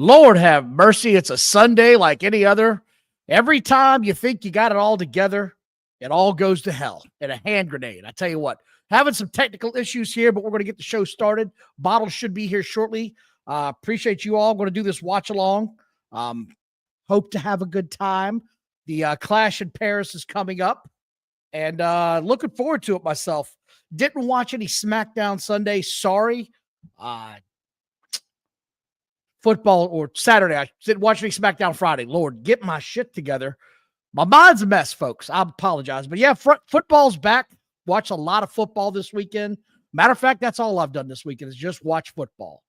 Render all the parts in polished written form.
Lord have mercy. It's a Sunday like any other. Every time you think you got it all together, it all goes to hell in a hand grenade. I tell you what, having some technical issues here, but we're going to get the show started. Bottles should be here shortly. Appreciate you all. Going to do this watch along. Hope to have a good time. The Clash in Paris is coming up, and looking forward to it myself. Didn't watch any SmackDown Sunday. Sorry. Football or Saturday. I didn't watch any SmackDown Friday. Lord, get my shit together. My mind's a mess, folks. I apologize. But yeah, football's back. Watch a lot of football this weekend. Matter of fact, that's all I've done this weekend is just watch football.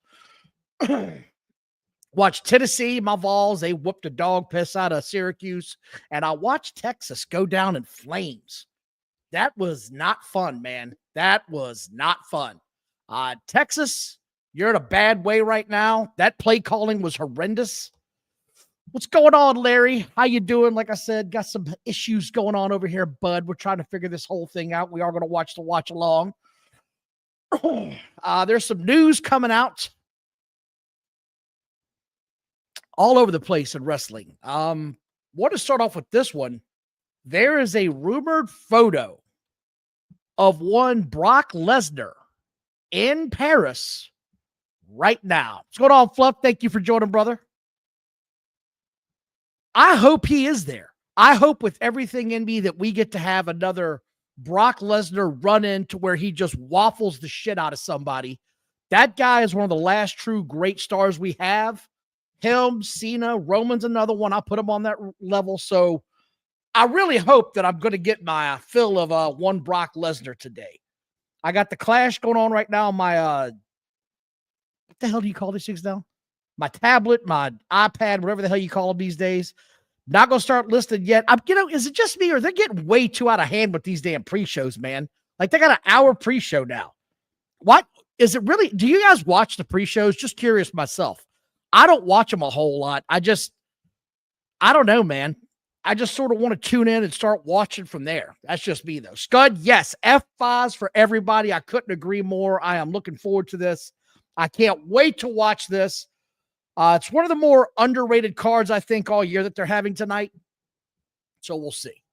Watch Tennessee, my Vols. They whooped a dog piss out of Syracuse. And I watched Texas go down in flames. That was not fun, man. That was not fun. Texas, you're in a bad way right now. That play calling was horrendous. What's going on, Larry? How you doing? Like I said, got some issues going on over here, bud. We're trying to figure this whole thing out. We are going to watch the watch along. There's some news coming out all over the place in wrestling. Want to start off with this one. There is a rumored photo of one Brock Lesnar in Paris right now. What's going on, Fluff? Thank you for joining, brother. I hope he is there. I hope with everything in me that we get to have another Brock Lesnar run in to where he just waffles the shit out of somebody. That guy is one of the last true great stars we have. Him, Cena, Roman's another one. I'll put him on that level. So I really hope that I'm going to get my fill of one Brock Lesnar today. I got the Clash going on right now on my what the hell do you call these things now? My tablet, my iPad, whatever the hell you call them these days. Not going to start listing yet. Is it just me or they're getting way too out of hand with these damn pre-shows, man? Like they got an hour pre-show now. What is it really? Do you guys watch the pre-shows? Just curious myself. I don't watch them a whole lot. I don't know, man. I just sort of want to tune in and start watching from there. That's just me though. Scud, yes. F5s for everybody. I couldn't agree more. I am looking forward to this. I can't wait to watch this. It's one of the more underrated cards, I think, all year that they're having tonight. So we'll see.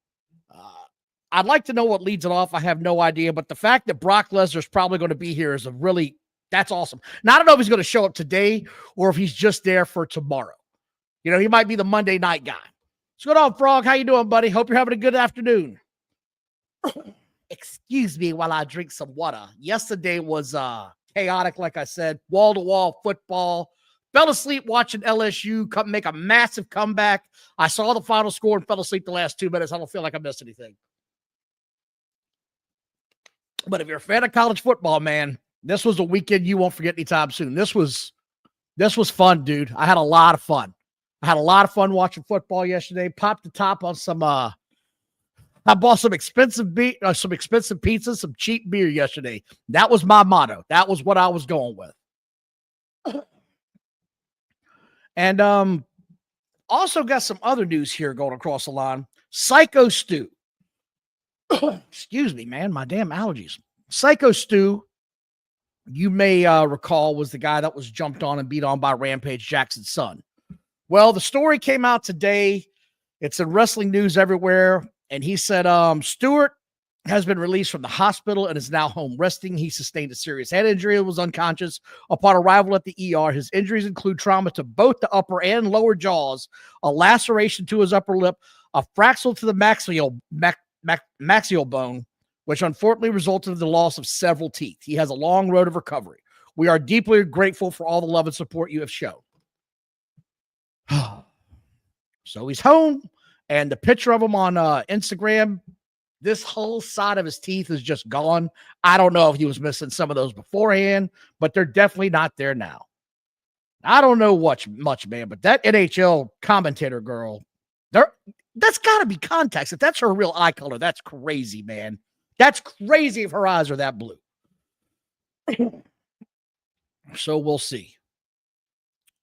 I'd like to know what leads it off. I have no idea. But the fact that Brock Lesnar is probably going to be here is that's awesome. Now, I don't know if he's going to show up today or if he's just there for tomorrow. You know, he might be the Monday night guy. What's going on, Frog? How you doing, buddy? Hope you're having a good afternoon. Excuse me while I drink some water. Yesterday was chaotic, like I said. Wall-to-wall football. Fell asleep watching LSU make a massive comeback. I saw the final score and fell asleep the last 2 minutes. I don't feel like I missed anything. But if you're a fan of college football, man, this was a weekend you won't forget anytime soon. This was fun, dude. I had a lot of fun. I had a lot of fun watching football yesterday. Popped the top on some I bought some expensive pizza, some cheap beer yesterday. That was my motto. That was what I was going with. And also got some other news here going across the line. Psycho Stu. Excuse me, man. My damn allergies. Psycho Stu, you may recall, was the guy that was jumped on and beat on by Rampage Jackson's son. Well, the story came out today. It's in wrestling news everywhere. And he said Stewart has been released from the hospital and is now home resting. He sustained a serious head injury and was unconscious upon arrival at the ER. His injuries include trauma to both the upper and lower jaws, a laceration to his upper lip, a fracture to the maxial bone, which unfortunately resulted in the loss of several teeth. He has a long road of recovery. We are deeply grateful for all the love and support you have shown. So he's home, and the picture of him on Instagram, this whole side of his teeth is just gone. I don't know if he was missing some of those beforehand, but they're definitely not there now. I don't know much, man, but that NHL commentator girl, that's got to be contacts. If that's her real eye color, that's crazy, man. That's crazy if her eyes are that blue. So we'll see.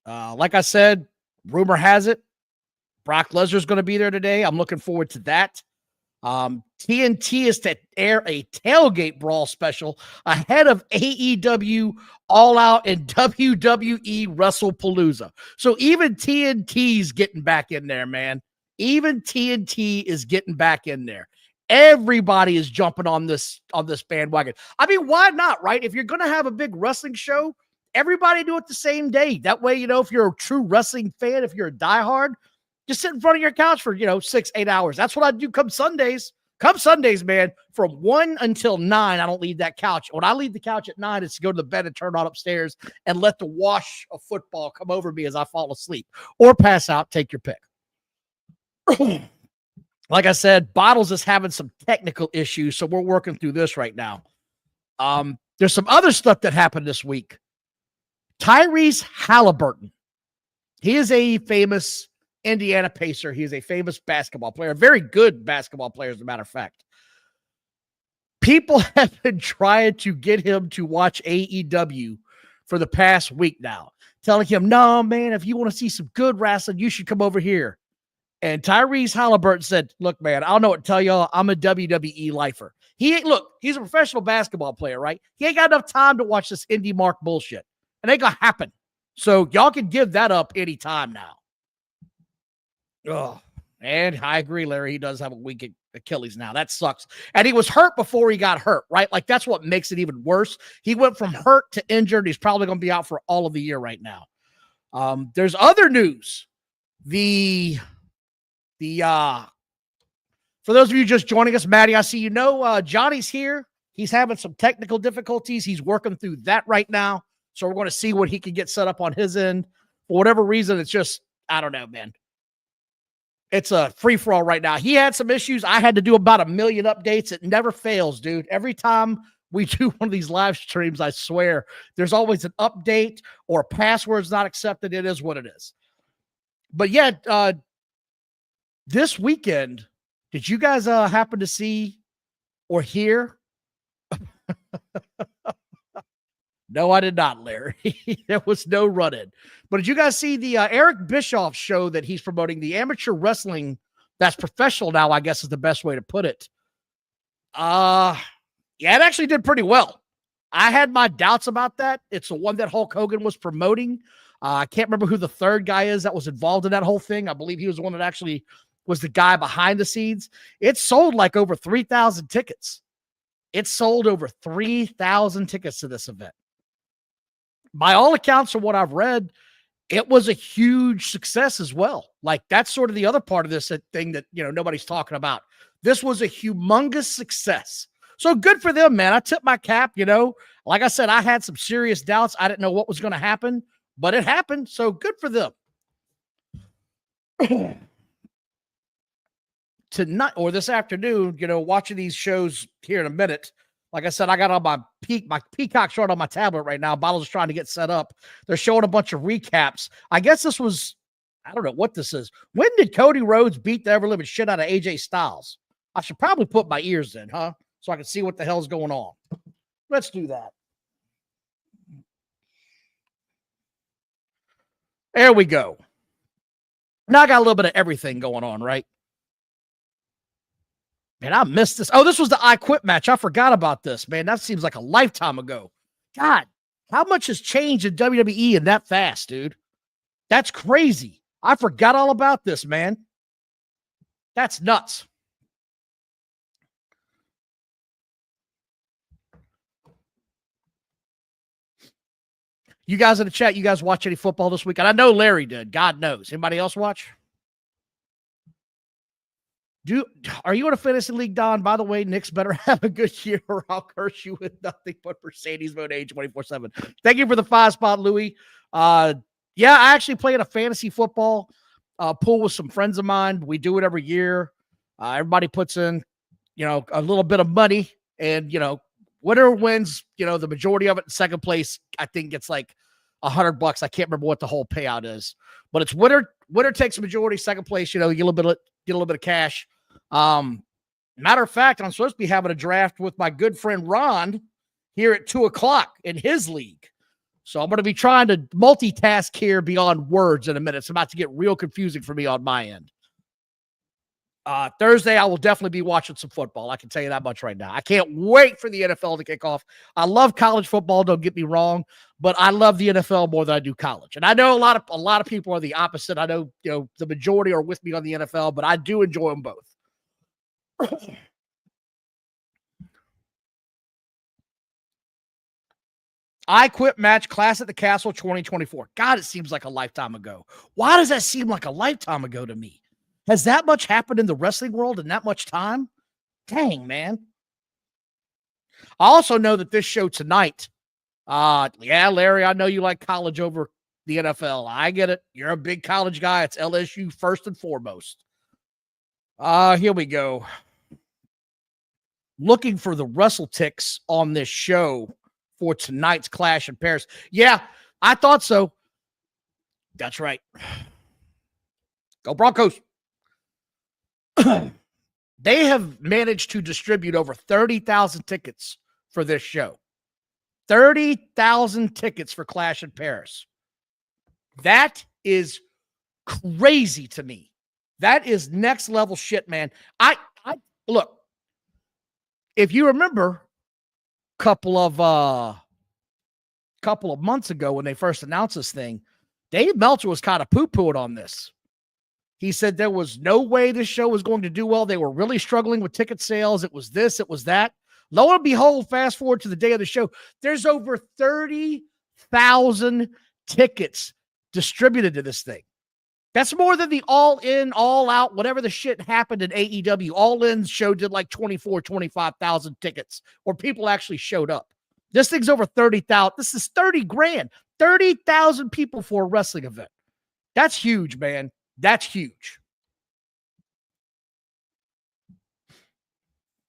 Like I said, rumor has it, Brock Lesnar's going to be there today. I'm looking forward to that. TNT is to air a tailgate brawl special ahead of AEW All Out and WWE WrestlePalooza. So even TNT's getting back in there, man. Even TNT is getting back in there. Everybody is jumping on this bandwagon. I mean, why not, right? If you're going to have a big wrestling show, everybody do it the same day. That way, if you're a true wrestling fan, if you're a diehard, just sit in front of your couch for, 6-8 hours. That's what I do come Sundays. Come Sundays, man, from 1 until 9, I don't leave that couch. When I leave the couch at 9, it's to go to the bed and turn on upstairs and let the wash of football come over me as I fall asleep or pass out. Take your pick. Like I said, Bottles is having some technical issues, so we're working through this right now. There's some other stuff that happened this week. Tyrese Halliburton. He is a famous Indiana Pacer. He is a famous basketball player, a very good basketball player, as a matter of fact. People have been trying to get him to watch AEW for the past week now, telling him, no, man, if you want to see some good wrestling, you should come over here. And Tyrese Halliburton said, look, man, I don't know what to tell y'all. I'm a WWE lifer. He's a professional basketball player, right? He ain't got enough time to watch this indie mark bullshit. It ain't gonna happen. So y'all can give that up anytime now. Oh, and I agree, Larry. He does have a weak Achilles now. That sucks. And he was hurt before he got hurt, right? Like, that's what makes it even worse. He went from hurt to injured. He's probably going to be out for all of the year right now. There's other news. For those of you just joining us, Maddie, I see Johnny's here. He's having some technical difficulties. He's working through that right now. So we're going to see what he can get set up on his end. For whatever reason, it's just, I don't know, man. It's a free-for-all right now. He had some issues. I had to do about 1 million updates. It never fails, dude. Every time we do one of these live streams, I swear, there's always an update or a password's not accepted. It is what it is. But yeah, this weekend, did you guys happen to see or hear? No, I did not, Larry. There was no run-in. But did you guys see the Eric Bischoff show that he's promoting, the amateur wrestling that's professional now, I guess is the best way to put it? Yeah, it actually did pretty well. I had my doubts about that. It's the one that Hulk Hogan was promoting. I can't remember who the third guy is that was involved in that whole thing. I believe he was the one that actually was the guy behind the scenes. It sold like over 3,000 tickets. It sold over 3,000 tickets to this event. By all accounts, from what I've read, it was a huge success as well. Like, that's sort of the other part of this thing that, nobody's talking about. This was a humongous success. So good for them, man. I tip my cap, Like I said, I had some serious doubts. I didn't know what was going to happen, but it happened. So good for them. Tonight or this afternoon, watching these shows here in a minute. Like I said, I got on my Peacock short on my tablet right now. Bottles is trying to get set up. They're showing a bunch of recaps. I guess this was, I don't know what this is. When did Cody Rhodes beat the ever-living shit out of AJ Styles? I should probably put my ears in, huh? So I can see what the hell's going on. Let's do that. There we go. Now I got a little bit of everything going on, right? Man, I missed this. Oh, this was the I Quit match. I forgot about this, man. That seems like a lifetime ago. God, how much has changed in WWE in that fast, dude? That's crazy. I forgot all about this, man. That's nuts. You guys in the chat, you guys watch any football this weekend? I know Larry did. God knows. Anybody else watch? Are you in a fantasy league, Don? By the way, Knicks better have a good year or I'll curse you with nothing but Mercedes mode age 24/7. Thank you for the 5-spot, Louis. Yeah, I actually play in a fantasy football pool with some friends of mine. We do it every year. Everybody puts in, a little bit of money and, winner wins, the majority of it. In second place, I think gets like $100. I can't remember what the whole payout is, but it's winner takes the majority. Second place, you get a little bit of cash. Matter of fact, I'm supposed to be having a draft with my good friend Ron here at 2:00 in his league. So I'm going to be trying to multitask here beyond words in a minute. It's about to get real confusing for me on my end. Thursday, I will definitely be watching some football. I can tell you that much right now. I can't wait for the NFL to kick off. I love college football. Don't get me wrong, but I love the NFL more than I do college. And I know a lot of people are the opposite. I know, the majority are with me on the NFL, but I do enjoy them both. I Quit match, Clash at the Castle 2024. God, it seems like a lifetime ago. Why does that seem like a lifetime ago to me? Has that much happened in the wrestling world in that much time? Dang, man. I also know that this show tonight, yeah, Larry, I know you like college over the NFL. I get it. You're a big college guy. It's LSU first and foremost. Here we go. Looking for the wrestle ticks on this show for tonight's Clash in Paris. Yeah, I thought so. That's right. Go Broncos. They have managed to distribute over 30,000 tickets for this show. 30,000 tickets for Clash in Paris. That is crazy to me. That is next level shit, man. I look, if you remember couple of months ago when they first announced this thing, Dave Meltzer was kind of poo-pooed on this. He said there was no way this show was going to do well. They were really struggling with ticket sales. It was this, it was that. Lo and behold, fast forward to the day of the show, there's over 30,000 tickets distributed to this thing. That's more than the all-in, all-out, whatever the shit happened in AEW. All-in show did like 25,000 tickets where people actually showed up. This thing's over 30,000. This is 30 grand. 30,000 people for a wrestling event. That's huge, man. That's huge.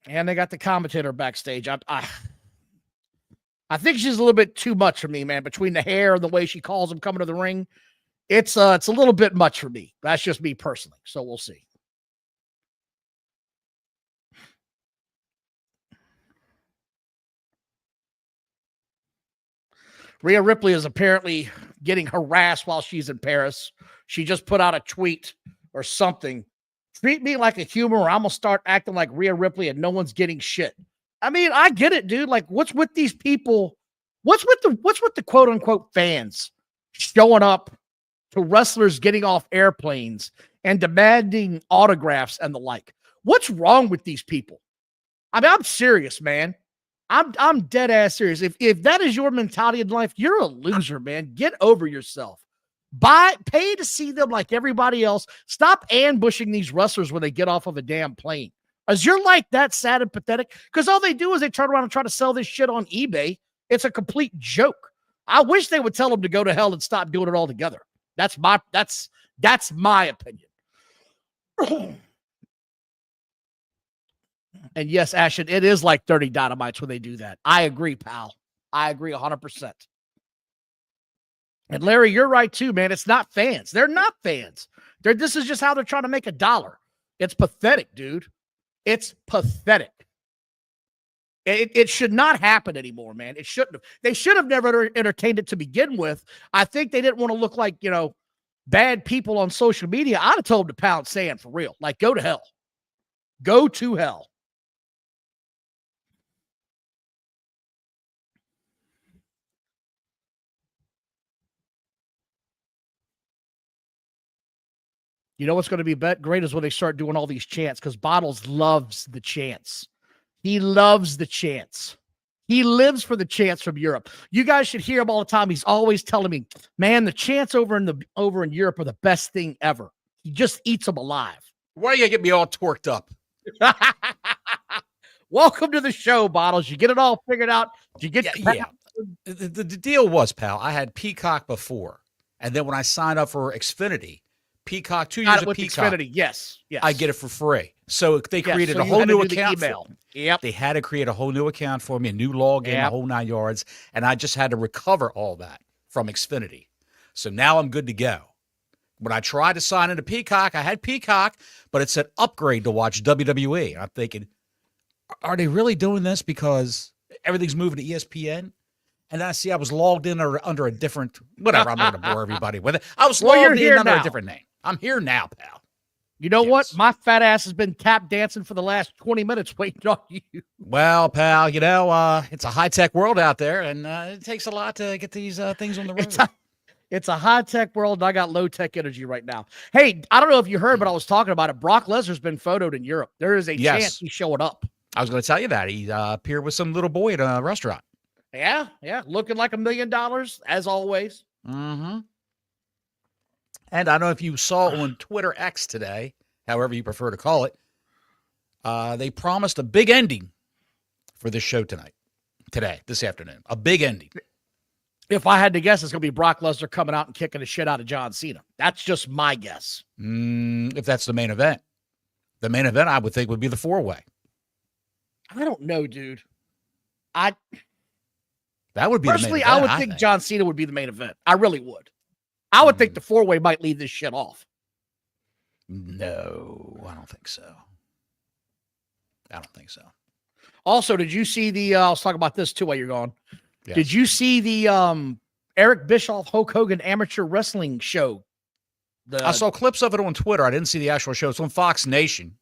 And they got the commentator backstage. I think she's a little bit too much for me, man. Between the hair and the way she calls him coming to the ring, it's a little bit much for me. That's just me personally. So we'll see. Rhea Ripley is apparently getting harassed while she's in Paris. She just put out a tweet or something. Treat me like a human or I'm going to start acting like Rhea Ripley and no one's getting shit. I mean, I get it, dude. Like, what's with these people? What's with the quote unquote fans showing up to wrestlers getting off airplanes and demanding autographs and the like? What's wrong with these people? I mean, I'm serious, man. I'm dead ass serious. If that is your mentality in life, you're a loser, man. Get over yourself. Pay to see them like everybody else. Stop ambushing these wrestlers when they get off of a damn plane. As you're like that sad and pathetic, because all they do is they turn around and try to sell this shit on eBay. It's a complete joke. I wish they would tell them to go to hell and stop doing it altogether. That's my opinion. And yes, Ashton, it is like 30 dynamites when they do that. I agree, pal. I agree 100%. And Larry, you're right too, man. It's not fans. They're not fans. This is just how they're trying to make $1. It's pathetic, dude. It's pathetic. It should not happen anymore, man. It shouldn't have. They should have never entertained it to begin with. I think they didn't want to look like, bad people on social media. I'd have told them to pound sand for real. Like, go to hell. Go to hell. You know what's going to be great is when they start doing all these chants, because Bottles loves the chants. He loves the chants. He lives for the chants from Europe. You guys should hear him all the time. He's always telling me, man, the chants over in Europe are the best thing ever. He just eats them alive. Why are you get me all torqued up? Welcome to the show, Bottles. You get it all figured out. Did you get The deal was, pal, I had Peacock before. And then when I signed up for Xfinity, Peacock, 2 years of Peacock. Xfinity, yes. I get it for free. So they created a whole new account for me. Yep. They had to create a whole new account for me, a new login, the whole 9 yards. And I just had to recover all that from Xfinity. So now I'm good to go. When I tried to sign into Peacock, I had Peacock, but it said upgrade to watch WWE. And I'm thinking, are they really doing this because everything's moving to ESPN? And then I was logged in under a different, whatever, I'm not going to bore everybody with it. I was logged in under a different name. I'm here now, pal. You know what? My fat ass has been tap dancing for the last 20 minutes waiting on you. Well, pal, it's a high-tech world out there, and it takes a lot to get these things on the road. It's a high-tech world, and I got low-tech energy right now. Hey, I don't know if you heard, but I was talking about it. Brock Lesnar's been photoed in Europe. There is a chance he's showing up. I was going to tell you that. He appeared with some little boy at a restaurant. Yeah. Looking like $1 million, as always. Mm-hmm. And I don't know if you saw on Twitter X today, however you prefer to call it, they promised a big ending for this show this afternoon. A big ending. If I had to guess, it's going to be Brock Lesnar coming out and kicking the shit out of John Cena. That's just my guess. If that's the main event. The main event, I would think, would be the 4-way. I don't know, dude. That would be personally, the main event, I would think John Cena would be the main event. I really would. I would think the 4-way might leave this shit off. No, I don't think so. Also, did you see the, I was talking about this too while you're gone. Yes. Did you see the Eric Bischoff Hulk Hogan amateur wrestling show? I saw clips of it on Twitter. I didn't see the actual show. It's on Fox Nation.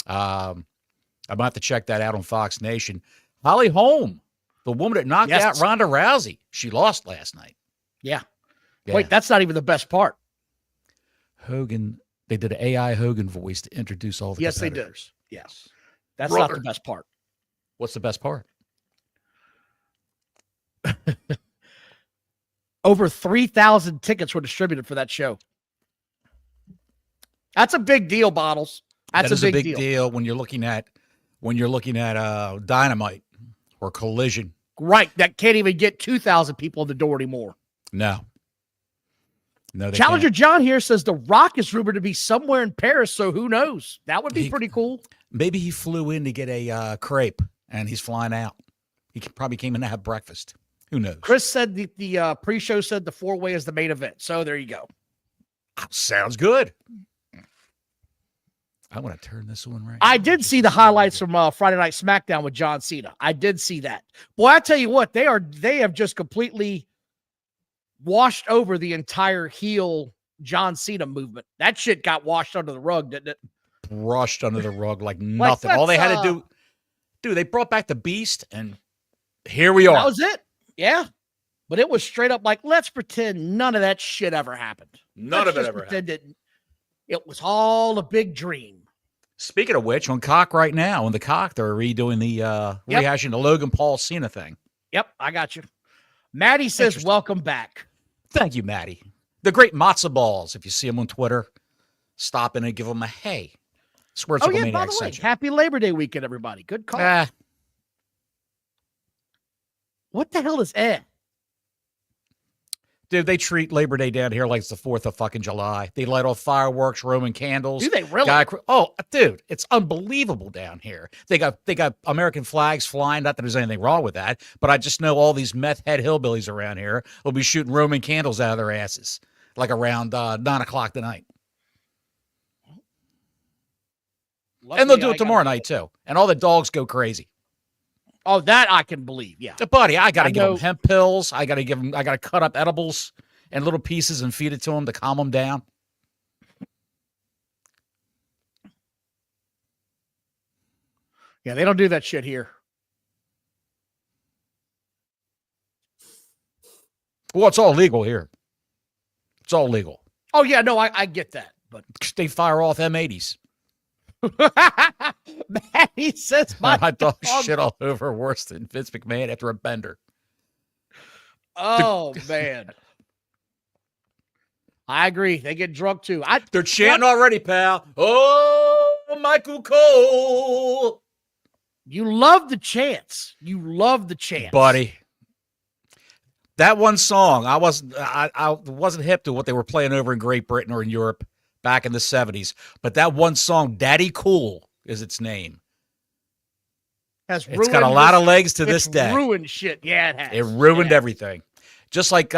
I'm about to have to check that out on Fox Nation. Holly Holm, the woman that knocked out Ronda Rousey. She lost last night. Yeah. Wait, that's not even the best part. Hogan, they did an AI Hogan voice to introduce all the competitors. They did. Yes. That's not the best part. What's the best part? Over 3,000 tickets were distributed for that show. That's a big deal, Bottles. That's a big deal when you're looking at Dynamite or Collision. Right. That can't even get 2,000 people in the door anymore. No, Challenger John here says The Rock is rumored to be somewhere in Paris, so who knows? That would be pretty cool. Maybe he flew in to get a crepe, and he's flying out. He probably came in to have breakfast. Who knows? Chris said the pre-show said the 4-way is the main event, so there you go. Sounds good. I want to turn this one right. I did see the highlights from Friday Night SmackDown with John Cena. I did see that. Boy, I tell you what, they have just completely washed over the entire heel John Cena movement. That shit got washed under the rug, didn't it? Brushed under the rug like nothing. All they had to do, they brought back the Beast, and here we are. That was it. Yeah. But it was straight up like, let's pretend none of that shit ever happened. None of it ever happened. It was all a big dream. Speaking of which, on Cock right now, on the Cock, they're redoing the rehashing the Logan Paul Cena thing. Yep, I got you. Maddie says, welcome back. Thank you, Maddie. The great matzo balls. If you see them on Twitter, stop in and give them a hey. Swear it's by the way, happy Labor Day weekend, everybody. Good call. What the hell is Dude, they treat Labor Day down here like it's the 4th of fucking July. They light off fireworks, Roman candles. Do they really? Dude, it's unbelievable down here. They got American flags flying. Not that there's anything wrong with that, but I just know all these meth head hillbillies around here will be shooting Roman candles out of their asses like around 9 o'clock tonight. Luckily, and they'll do it tomorrow night too. And all the dogs go crazy. Oh, that I can believe. Yeah. Buddy, I got to give them hemp pills. I got to cut up edibles in little pieces and feed it to them to calm them down. Yeah, they don't do that shit here. Well, it's all legal here. It's all legal. Oh, yeah, no, I get that. But they fire off M80s. He says my dog shit all over worse than Vince McMahon after a bender. Oh, man. I agree. They get drunk, too. They're chanting already, pal. Oh, Michael Cole. You love the chants. Buddy. That one song, I wasn't hip to what they were playing over in Great Britain or in Europe back in the 70s. But that one song, Daddy Cool is its name. It's got a lot of legs to this day. Ruined shit. Yeah, it has. It ruined everything. Just like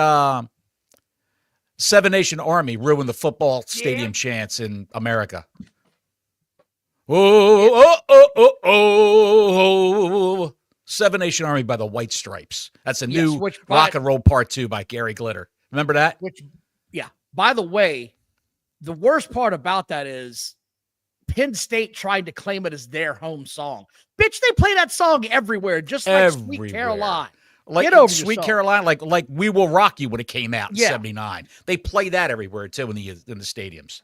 Seven Nation Army ruined the football stadium chants in America. Oh. Seven Nation Army by the White Stripes. That's a new rock and roll part 2 by Gary Glitter. Remember that? By the way, the worst part about that is Penn State tried to claim it as their home song. Bitch, they play that song everywhere, just like Sweet Caroline. Like Get over Sweet yourself. Caroline, like We Will Rock You when it came out in 79. They play that everywhere too in the stadiums.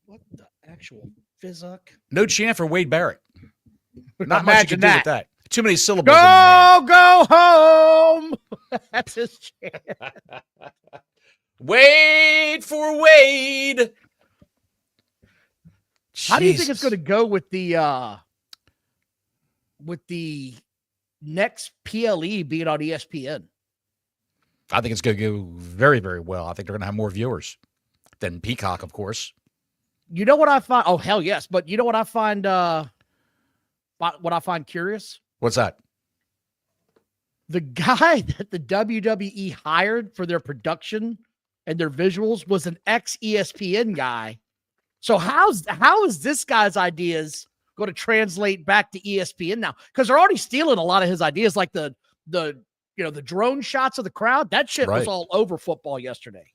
What the actual fizzuck? No chant for Wade Barrett. Not Imagine much you can do with that. Too many syllables. Go home. That's his chant. Wait for Wade. How do you think it's going to go with the next PLE being on ESPN? I think it's going to go very, very well. I think they're going to have more viewers than Peacock, of course. You know what I find? Oh, hell yes. But you know what I find curious? What's that? The guy that the WWE hired for their production and their visuals was an ex-ESPN guy. So how is this guy's ideas going to translate back to ESPN now? Because they're already stealing a lot of his ideas, like the drone shots of the crowd. That shit was all over football yesterday.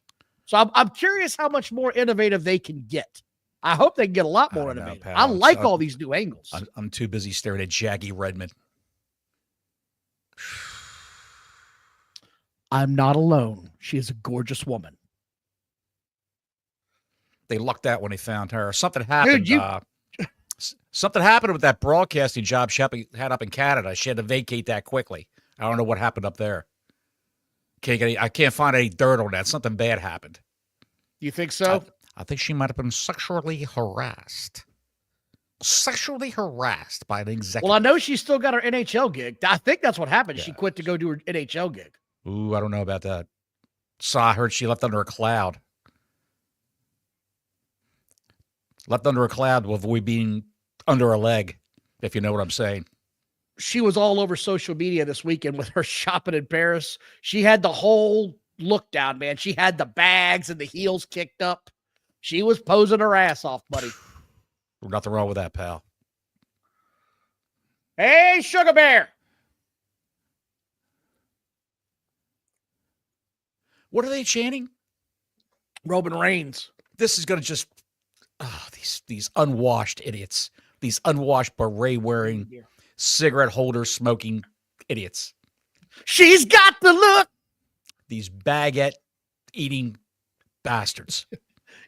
So I'm curious how much more innovative they can get. I hope they can get a lot more innovative. I like all these new angles. I'm too busy staring at Jackie Redmond. I'm not alone. She is a gorgeous woman. They lucked out when they found her. Something happened. Dude, something happened with that broadcasting job she had up in Canada. She had to vacate that quickly. I don't know what happened up there. I can't find any dirt on that. Something bad happened. You think so? I think she might have been sexually harassed. Sexually harassed by an executive. Well, I know she's still got her NHL gig. I think that's what happened. Yeah. She quit to go do her NHL gig. Ooh, I don't know about that. So I heard she left under a cloud. Left under a cloud to avoid being under a leg, if you know what I'm saying. She was all over social media this weekend with her shopping in Paris. She had the whole look down, man. She had the bags and the heels kicked up. She was posing her ass off, buddy. Nothing wrong with that, pal. Hey, Sugar Bear. What are they chanting? Roman Reigns. This is going to just... Oh, these unwashed idiots. These unwashed beret-wearing, cigarette holder smoking idiots. She's got the look. These baguette-eating bastards.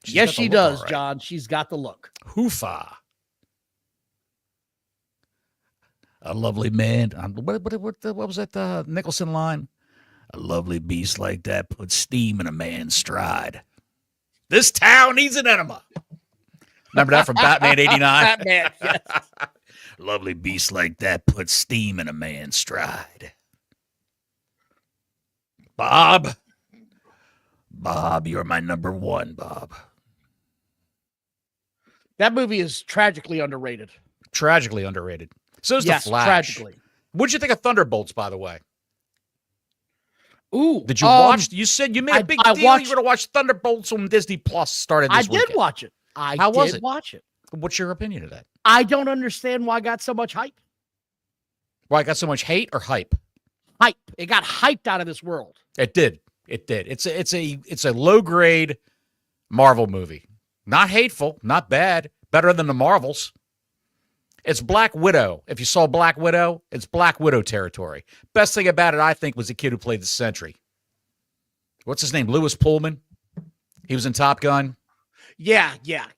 Yes, she does, right. John. She's got the look. Hoofa. A lovely man. What was that Nicholson line? A lovely beast like that puts steam in a man's stride. This town needs an enema. Remember that from Batman 89? Batman, yes. Lovely beast like that puts steam in a man's stride. Bob, you're my number one, Bob. That movie is tragically underrated. Tragically underrated. So is The Flash. Tragically. What'd you think of Thunderbolts, by the way? Ooh. Did you watch? You said you made a big deal. You were going to watch Thunderbolts when Disney Plus started this weekend. I did watch it. How was it? Watch it. What's your opinion of that? I don't understand why it got so much hype. Why it got so much hate or hype? Hype. It got hyped out of this world. It did. It's a low grade Marvel movie. Not hateful, not bad. Better than the Marvels. It's Black Widow. If you saw Black Widow, it's Black Widow territory. Best thing about it, I think, was the kid who played the Sentry. What's his name? Lewis Pullman. He was in Top Gun. Yeah.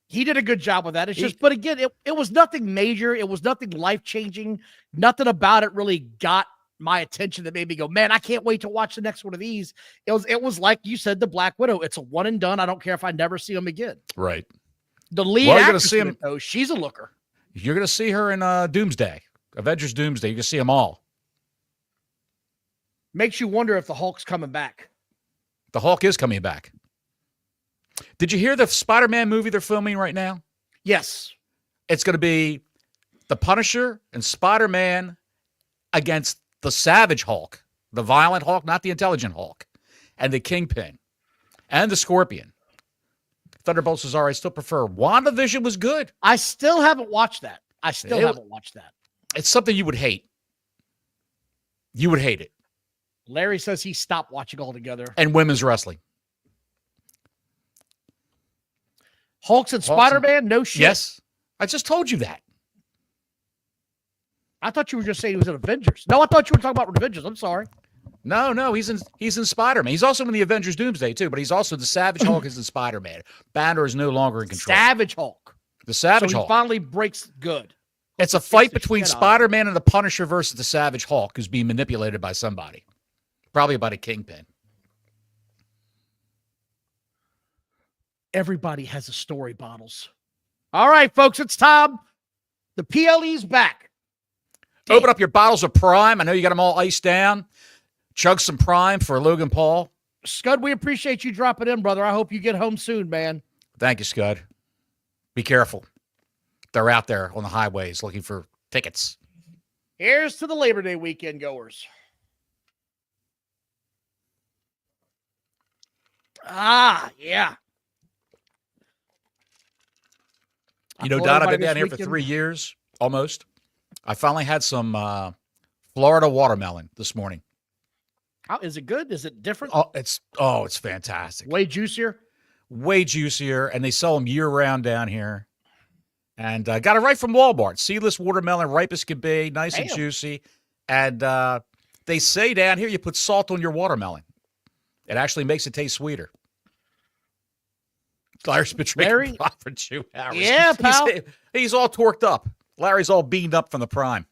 He did a good job with that. It's just, but again, it was nothing major. It was nothing life-changing. Nothing about it really got my attention that made me go, man, I can't wait to watch the next one of these. It was like you said, the Black Widow. It's a one and done. I don't care if I never see him again. Right. The lead actress in it, though, she's a looker. You're going to see her in Doomsday. Avengers Doomsday. You can see them all. Makes you wonder if the Hulk's coming back. The Hulk is coming back. Did you hear the Spider-Man movie they're filming right now? Yes. It's going to be the Punisher and Spider-Man against the Savage Hulk, the violent Hulk, not the intelligent Hulk, and the Kingpin, and the Scorpion. Thunderbolts is all right. I still prefer. WandaVision was good. I still haven't watched that. It's something you would hate. You would hate it. Larry says he stopped watching altogether. And women's wrestling. Hulk's and Spider-Man? No shit. Yes. I just told you that. I thought you were just saying he was in Avengers. No, I thought you were talking about Avengers. I'm sorry. No, he's in Spider-Man. He's also in the Avengers Doomsday, too, but he's also the Savage Hulk is in Spider-Man. Banner is no longer in control. Savage Hulk. The Savage Hulk. Hulk. Finally breaks good. It's a fight between Spider-Man and the Punisher versus the Savage Hulk, who's being manipulated by somebody. Probably by the Kingpin. Everybody has a story, Bottles. All right, folks, it's time. The PLE's back. Open up your bottles of Prime. I know you got them all iced down. Chug some Prime for Logan Paul. Scud, we appreciate you dropping in, brother. I hope you get home soon, man. Thank you, Scud. Be careful. They're out there on the highways looking for tickets. Here's to the Labor Day weekend goers. Yeah. You know, Don, I've been down here for 3 years, almost. I finally had some Florida watermelon this morning. How is it good? Is it different? It's fantastic. Way juicier? Way juicier, and they sell them year-round down here. And got it right from Walmart. Seedless watermelon, ripe as can be, nice and juicy. And they say down here you put salt on your watermelon. It actually makes it taste sweeter. Larry's been drinking Prime for 2 hours. Yeah, pal. He's all torqued up. Larry's all beamed up from the Prime.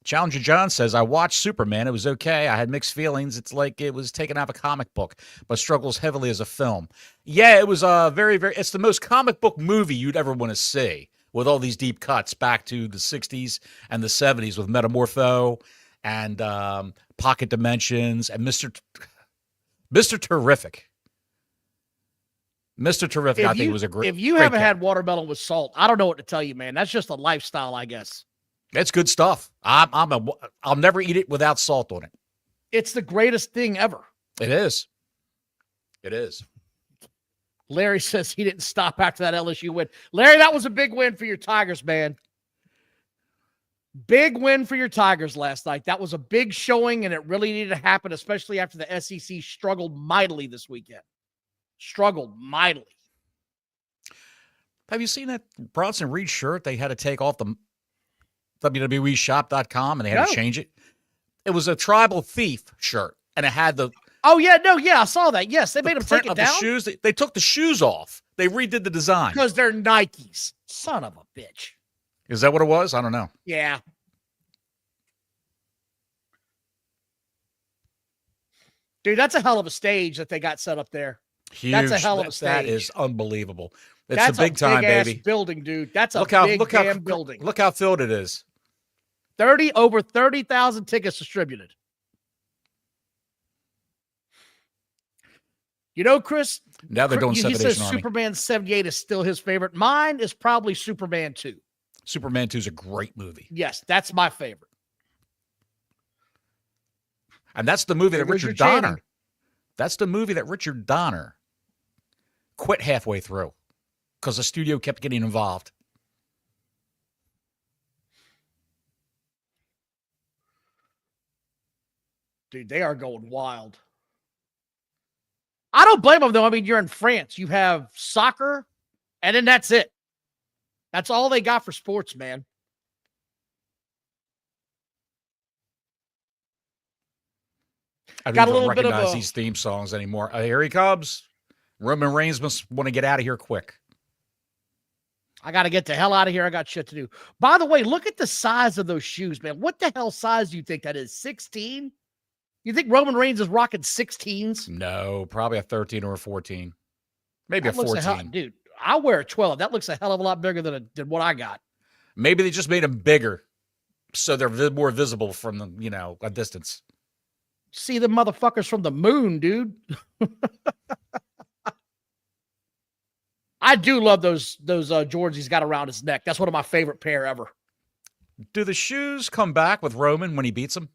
Challenger John says, I watched Superman. It was okay. I had mixed feelings. It's like it was taken out of a comic book, but struggles heavily as a film. Yeah, it was it's the most comic book movie you'd ever want to see, with all these deep cuts back to the 60s and the 70s with Metamorpho and Pocket Dimensions and Mr. Terrific. Mr. Terrific, I think, was a great. If you haven't had watermelon with salt, I don't know what to tell you, man. That's just a lifestyle, I guess. It's good stuff. I'll never eat it without salt on it. It's the greatest thing ever. It is. It is. Larry says he didn't stop after that LSU win. Larry, that was a big win for your Tigers, man. Big win for your Tigers last night. That was a big showing, and it really needed to happen, especially after the SEC struggled mightily this weekend. Struggled mightily. Have you seen that Bronson Reed shirt they had to take off the WWEshop.com and they had to change it? It was a tribal thief shirt, and it had the... Oh, yeah, no, yeah, I saw that. Yes, they made him take it down. The shoes, they took the shoes off. They redid the design. Because they're Nikes. Son of a bitch. Is that what it was? I don't know. Yeah. Dude, that's a hell of a stage that they got set up there. Huge. That's a hell of a stage. That is unbelievable. That's the big time, baby. Building, dude. That's a big damn building. Look how filled it is. Over 30,000 tickets distributed. You know, Chris. Now they're doing 7 Days in He says Army. Superman 78 is still his favorite. Mine is probably Superman 2. Superman 2 is a great movie. Yes, that's my favorite. And that's the movie that Richard Donner. That's the movie that Richard Donner quit halfway through because the studio kept getting involved. Dude, they are going wild. I don't blame them, though. I mean, you're in France. You have soccer, and then that's it. That's all they got for sports, man. I don't even recognize these theme songs anymore. Here he comes. Roman Reigns must want to get out of here quick. I got to get the hell out of here. I got shit to do. By the way, look at the size of those shoes, man. What the hell size do you think that is? 16? You think Roman Reigns is rocking 16s? No, probably a 13 or a 14. Maybe a 14. Dude, I wear a 12. That looks a hell of a lot bigger than what I got. Maybe they just made them bigger so they're more visible from a distance. See the motherfuckers from the moon, dude. I do love those Jordans he's got around his neck. That's one of my favorite pair ever. Do the shoes come back with Roman when he beats him?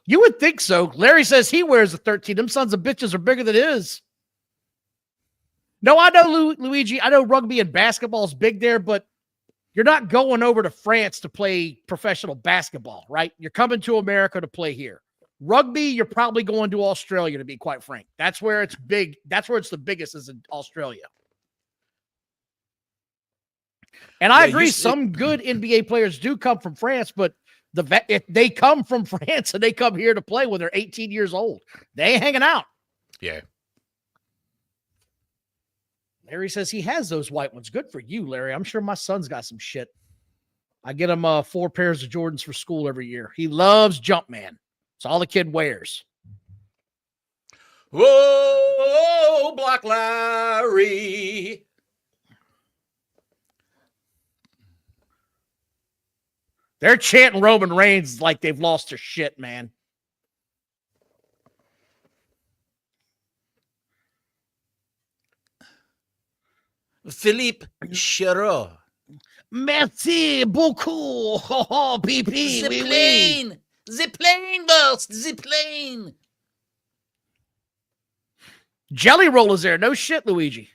You would think so. Larry says he wears a 13. Them sons of bitches are bigger than his. No, I know, Luigi. I know rugby and basketball is big there, but you're not going over to France to play professional basketball, right? You're coming to America to play here. Rugby, you're probably going to Australia, to be quite frank. That's where it's big. That's where it's the biggest, is in Australia. And I agree, some good NBA players do come from France, but if they come from France and they come here to play when they're 18 years old, they ain't hanging out. Yeah. Larry says he has those white ones. Good for you, Larry. I'm sure my son's got some shit. I get him 4 pairs of Jordans for school every year. He loves Jumpman. It's all the kid wears. Whoa, Black Larry. They're chanting Roman Reigns like they've lost their shit, man. Philippe Chero. Merci beaucoup. Oh, PP. The plane. The plane burst. The plane. Jelly Roll is there. No shit, Luigi.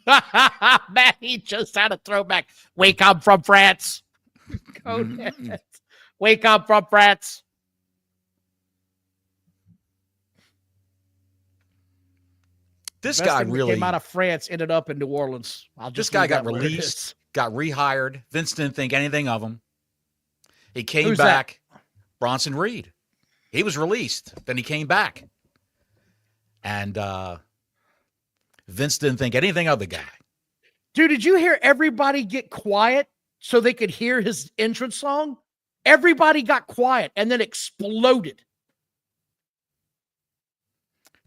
Man, he just had a throwback. Wake up from France. Go ahead. Wake up from France. This guy really came out of France, ended up in New Orleans. This guy got released, got rehired. Vince didn't think anything of him. He came back. That? Bronson Reed. He was released. Then he came back. And Vince didn't think anything of the guy. Dude, did you hear everybody get quiet so they could hear his entrance song? Everybody got quiet and then exploded.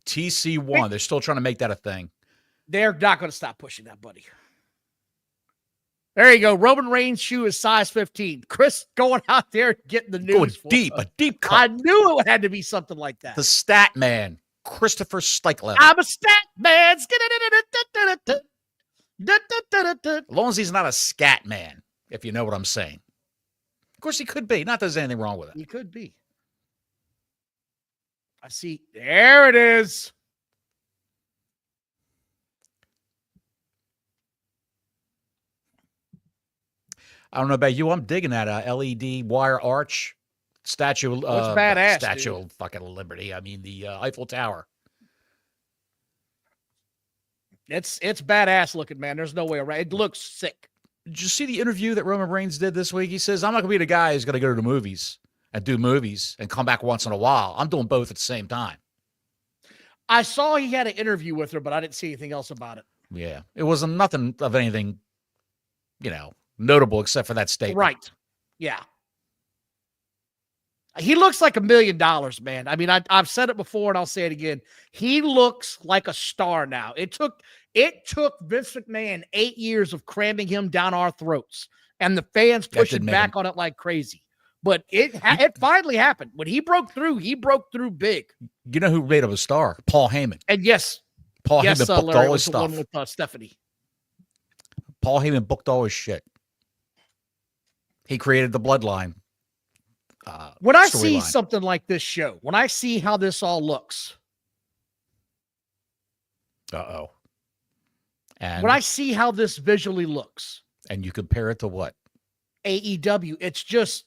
TC1. They're still trying to make that a thing. They're not going to stop pushing that, buddy. There you go. Roman Reigns' shoe is size 15. Chris going out there getting the news. Going deep, a deep cut. I knew it had to be something like that. The stat man, Christopher Steichler. I'm a stat man. As long as he's not a scat man, if you know what I'm saying. Of course he could be. Not that there's anything wrong with it. He could be. I see. There it is. I don't know about you. I'm digging that LED wire arch statue. It's badass. Statue of fucking Liberty. I mean, the Eiffel Tower. It's badass looking, man. There's no way around. It looks sick. Did you see the interview that Roman Reigns did this week? He says, I'm not going to be the guy who's going to go to the movies and do movies and come back once in a while. I'm doing both at the same time. I saw he had an interview with her, but I didn't see anything else about it. Yeah. It wasn't nothing of anything, notable except for that statement. Right. Yeah. He looks like $1 million, man. I mean, I've said it before and I'll say it again. He looks like a star now. It took Vince McMahon 8 years of cramming him down our throats and the fans pushing back on it like crazy. But it finally happened. When he broke through big. You know who made him a star? Paul Heyman. And yes. Paul Heyman booked Larry all his stuff. The one with Stephanie. Paul Heyman booked all his shit. He created the Bloodline. When I see something like this show, when I see how this all looks. Uh-oh. And when I see how this visually looks. And you compare it to what? AEW. It's just,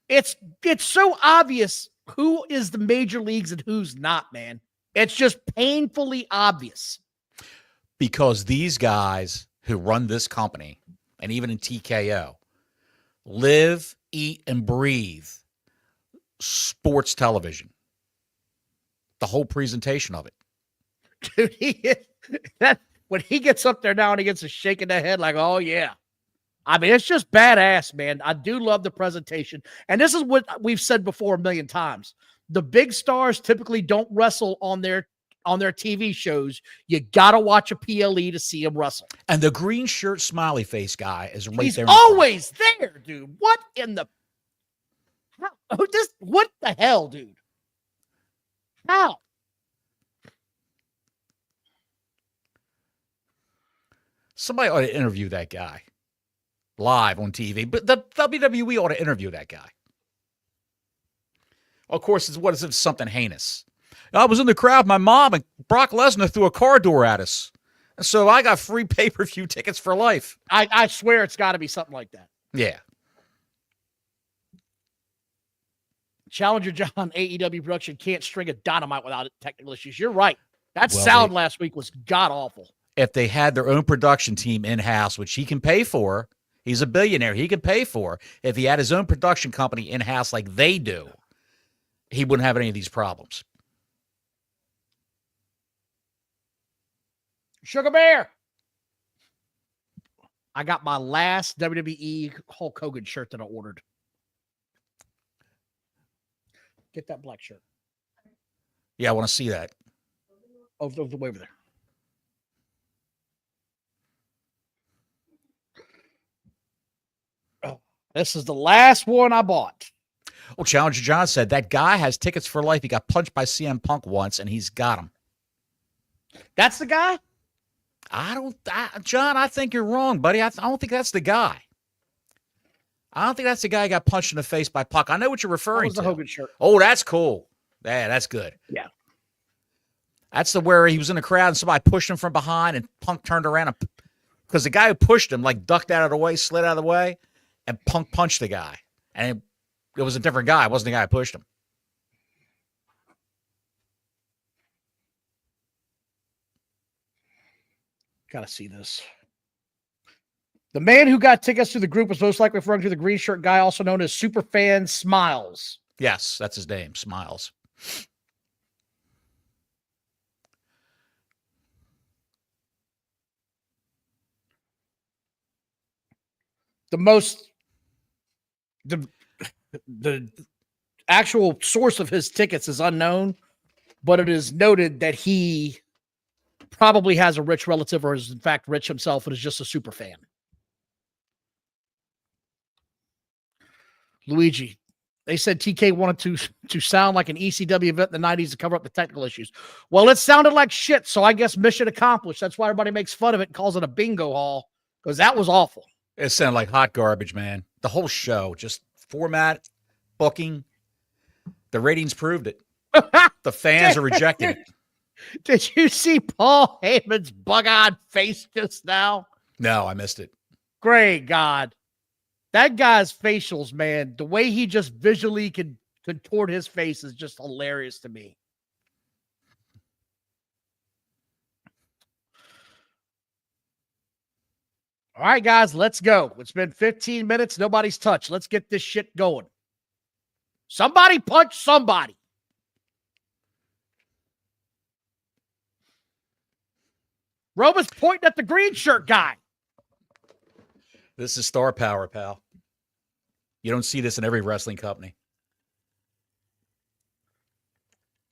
it's so obvious who is the major leagues and who's not, man. It's just painfully obvious. Because these guys who run this company, and even in TKO, live, eat, and breathe sports television. The whole presentation of it. Dude, when he gets up there now and he gets a shake in the head like, oh, yeah. I mean, it's just badass, man. I do love the presentation. And this is what we've said before a million times. The big stars typically don't wrestle on their TV shows. You got to watch a PLE to see him wrestle. And the green shirt smiley face guy is right He's there. He's always there, dude. What in the... What the hell, dude? How? Somebody ought to interview that guy live on TV, but the WWE ought to interview that guy. Of course, it's what if something heinous. I was in the crowd. My mom and Brock Lesnar threw a car door at us. So I got free pay-per-view tickets for life. I swear it's got to be something like that. Yeah. Challenger John AEW production can't string a Dynamite without technical issues. You're right. That sound last week was god awful. If they had their own production team in-house, which he can pay for, he's a billionaire, he can pay for. If he had his own production company in-house like they do, he wouldn't have any of these problems. Sugar Bear. I got my last WWE Hulk Hogan shirt that I ordered. Get that black shirt. Yeah, I want to see that. Over the way over there. Oh, this is the last one I bought. Well, Challenger John said that guy has tickets for life. He got punched by CM Punk once, and he's got him. That's the guy? John, I think you're wrong, buddy. I don't think that's the guy. I don't think that's the guy who got punched in the face by Punk. I know what you're referring to. The Hogan shirt. Oh, that's cool. Yeah, that's good. Yeah. That's the where he was in the crowd and somebody pushed him from behind and Punk turned around because the guy who pushed him like ducked out of the way, slid out of the way, and Punk punched the guy. And it was a different guy. It wasn't the guy who pushed him. Gotta see this. The man who got tickets to the group was most likely referring to the green shirt guy, also known as Superfan Smiles. Yes, that's his name, Smiles. The actual source of his tickets is unknown, but it is noted that he probably has a rich relative or is in fact rich himself and is just a super fan. Luigi, they said TK wanted to sound like an ECW event in the 90s to cover up the technical issues. Well, it sounded like shit, so I guess mission accomplished. That's why everybody makes fun of it and calls it a bingo hall, because that was awful. It sounded like hot garbage, man. The whole show, just format, booking. The ratings proved it. The fans are rejecting it. Did you see Paul Heyman's bug-eyed face just now? No, I missed it. Great God. That guy's facials, man, the way he just visually can contort his face is just hilarious to me. All right, guys, let's go. It's been 15 minutes. Nobody's touched. Let's get this shit going. Somebody punch somebody. Roman's pointing at the green shirt guy. This is star power, pal. You don't see this in every wrestling company.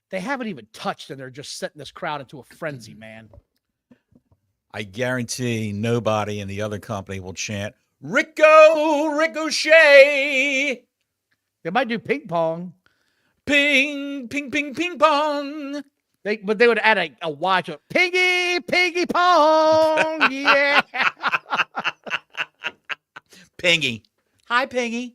They haven't even touched, and they're just setting this crowd into a frenzy, man. I guarantee nobody in the other company will chant, Ricochet. They might do ping pong. Ping, ping, ping, ping pong. But they would add a Y to it. Piggy, piggy pong. Yeah. Pingy. Hi, Pingy.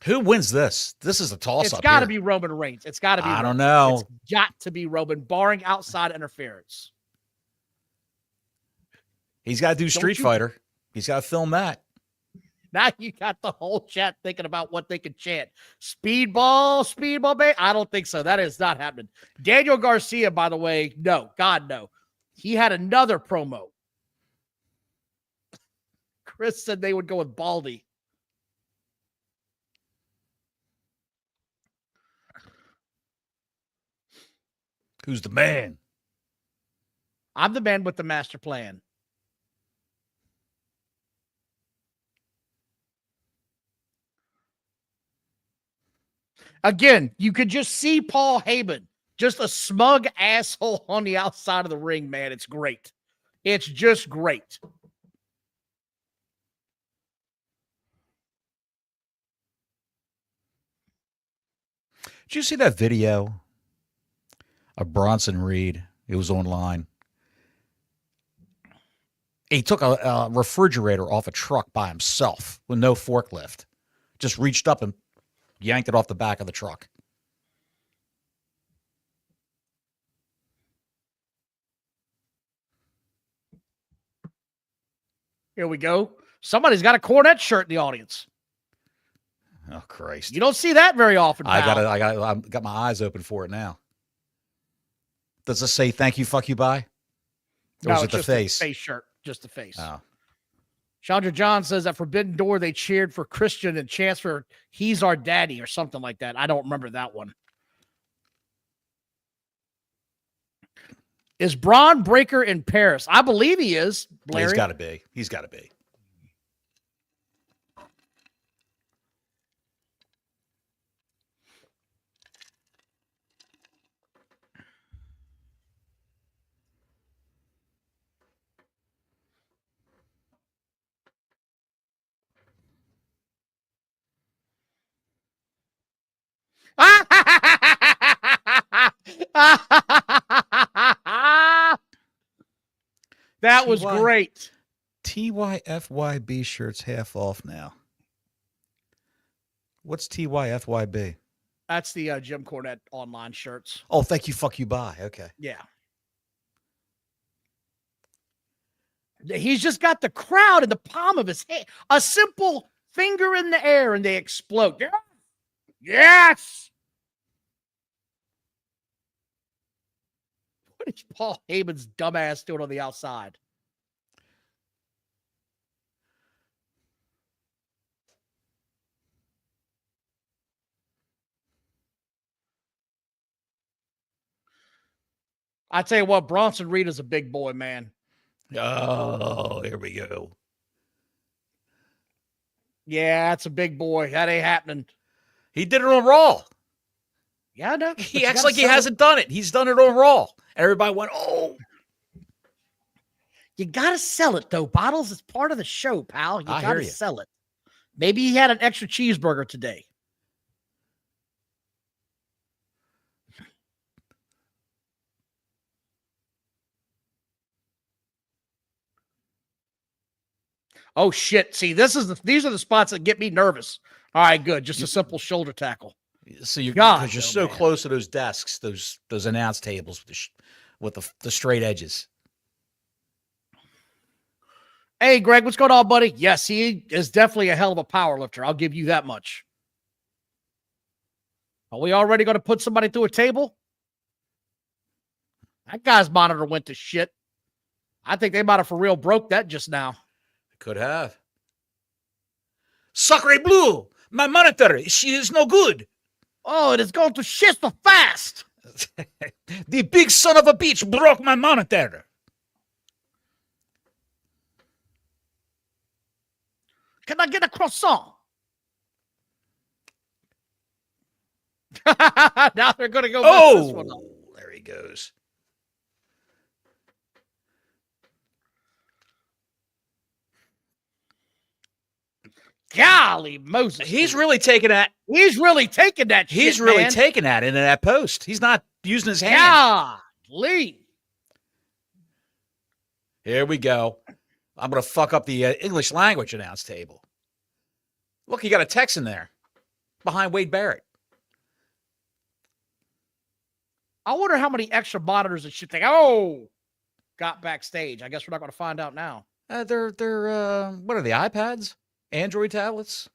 Who wins this? This is a toss-up. It's got to be Roman Reigns. It's got to be. I don't know. It's got to be Roman, barring outside interference. He's got to do Street Fighter. He's got to film that. Now you got the whole chat thinking about what they could chant. Speedball, baby. I don't think so. That is not happening. Daniel Garcia, by the way, no. God, no. He had another promo. Chris said they would go with Baldy. Who's the man? I'm the man with the master plan. Again, you could just see Paul Heyman, just a smug asshole on the outside of the ring, man. It's great. It's just great. Did you see that video of Bronson Reed? It was online. He took a refrigerator off a truck by himself with no forklift. Just reached up and yanked it off the back of the truck. Here we go. Somebody's got a Cornette shirt in the audience. Oh, Christ. You don't see that very often, pal. I've got my eyes open for it now. Does it say thank you, fuck you, bye? Or is it the face? The face shirt. Just the face. Oh. Chandra John says at Forbidden Door, they cheered for Christian and chants for He's Our Daddy or something like that. I don't remember that one. Is Braun Breaker in Paris? I believe he is. Larry. He's got to be. He's got to be. That was great. TYFYB shirts half off now. What's TYFYB? That's the Jim Cornette online shirts. Oh, thank you, fuck you, bye. Okay. Yeah. He's just got the crowd in the palm of his hand. A simple finger in the air and they explode. Yes! What is Paul Heyman's dumbass doing on the outside? I tell you what, Bronson Reed is a big boy, man. Oh, here we go. Yeah, that's a big boy. That ain't happening. He did it on Raw. Yeah, I know. He acts like he hasn't done it. He's done it on Raw. Everybody went, oh. You got to sell it, though. Bottles is part of the show, pal. You got to sell it. Maybe he had an extra cheeseburger today. Oh, shit. See, these are the spots that get me nervous. All right, good. Just a simple shoulder tackle. So because you're so close to those desks, those announce tables with the straight edges. Hey, Greg, what's going on, buddy? Yes, he is definitely a hell of a power lifter. I'll give you that much. Are we already going to put somebody through a table? That guy's monitor went to shit. I think they might have for real broke that just now. Could have. Sacre bleu! My monitor, she is no good. Oh, it is going to shit so fast. The big son of a bitch broke my monitor. Can I get a croissant? Now they're going to go. Oh, this one up. There he goes. Golly Moses. He's really taking that. He's really taking that shit, He's really man. taking that into that post. He's not using his hand. Golly. Here we go. I'm going to fuck up the English language announce table. Look, you got a Texan there behind Wade Barrett. I wonder how many extra monitors and shit they got backstage. I guess we're not going to find out now. They're what are the iPads? Android tablets?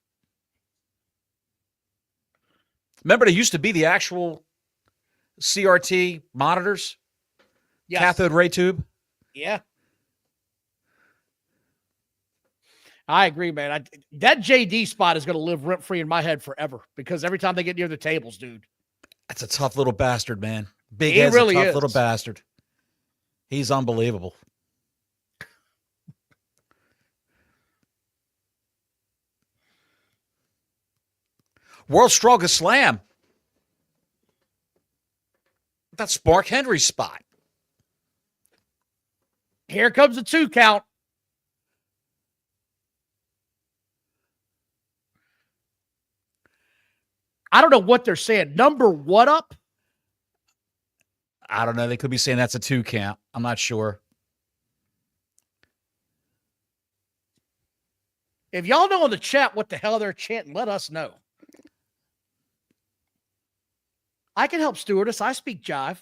Remember, they used to be the actual CRT monitors? Yes. Cathode ray tube? Yeah. I agree, man. That JD spot is going to live rent-free in my head forever because every time they get near the tables, dude. That's a tough little bastard, man. Big Head's really a tough little bastard. He's unbelievable. World's Strongest Slam. That's Mark Henry's spot. Here comes the 2 count. I don't know what they're saying. Number what up? I don't know. They could be saying that's a 2 count. I'm not sure. If y'all know in the chat what the hell they're chanting, let us know. I can help stewardess. I speak jive.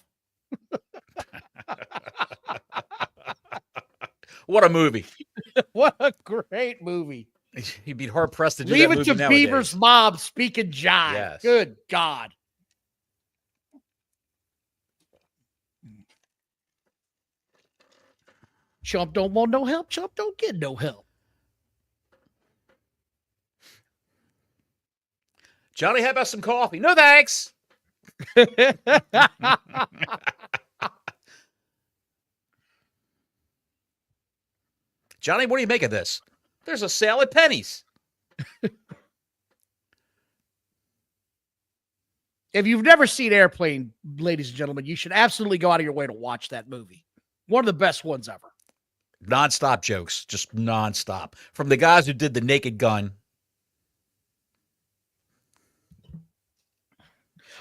What a movie. What a great movie. He'd be hard pressed to do Leave that it movie to nowadays. Beaver's mom speaking jive. Yes. Good God. Chump don't want no help. Chump don't get no help. Johnny, how about some coffee? No, thanks. Johnny, what do you make of this? There's a sale at Penny's. If you've never seen Airplane, ladies and gentlemen, you should absolutely go out of your way to watch that movie. One of the best ones ever. Nonstop jokes, just nonstop. From the guys who did The Naked Gun.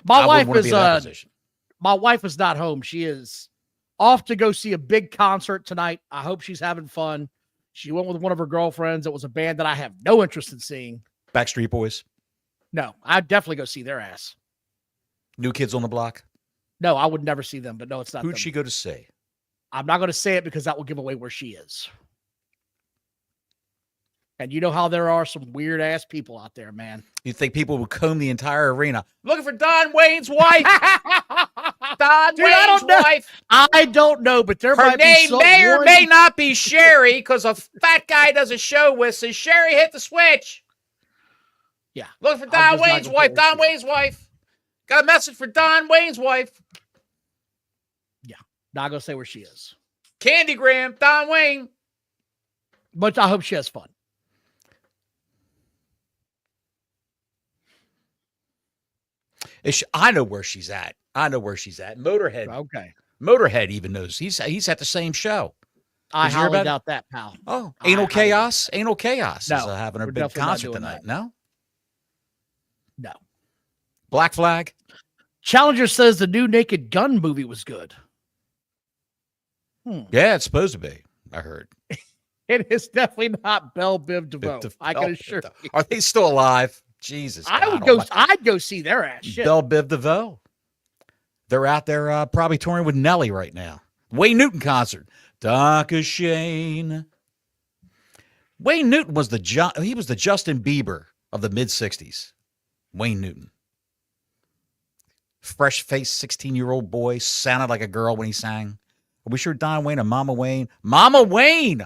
My wife is not home. She is off to go see a big concert tonight. I hope she's having fun. She went with one of her girlfriends. It was a band that I have no interest in seeing. Backstreet Boys. No, I'd definitely go see their ass. New Kids on the Block. No, I would never see them, but no, it's not Who'd them. she go to see? I'm not going to say it because that will give away where she is. And you know how there are some weird ass people out there, man. You think people would comb the entire arena looking for Don Wayne's wife? Don Wayne's wife. I don't know, but there Her name may or may not be Sherry because a fat guy does a show with says Sherry hit the switch. Yeah. Looking for Don Wayne's wife. Don Wayne's wife. Got a message for Don Wayne's wife. Yeah. Not going to say where she is. Candygram, Don Wayne. But I hope she has fun. I know where she's at. Motorhead. Okay. Motorhead even knows. He's at the same show. I highly doubt that, pal. Oh, Anal Chaos? Anal Chaos is having a big concert tonight. No? No. Black Flag? Challenger says the new Naked Gun movie was good. Yeah, it's supposed to be. I heard. It is definitely not Belle Biv DeVoe. I can assure you. Are they still alive? Jesus. I'd go see their ass. Shit. Belle Biv DeVoe. They're out there probably touring with Nelly right now. Wayne Newton concert. Daka Shane. Wayne Newton was the Justin Bieber of the mid-'60s. Wayne Newton. Fresh-faced 16-year-old boy, sounded like a girl when he sang. Are we sure Don Wayne or Mama Wayne? Mama Wayne!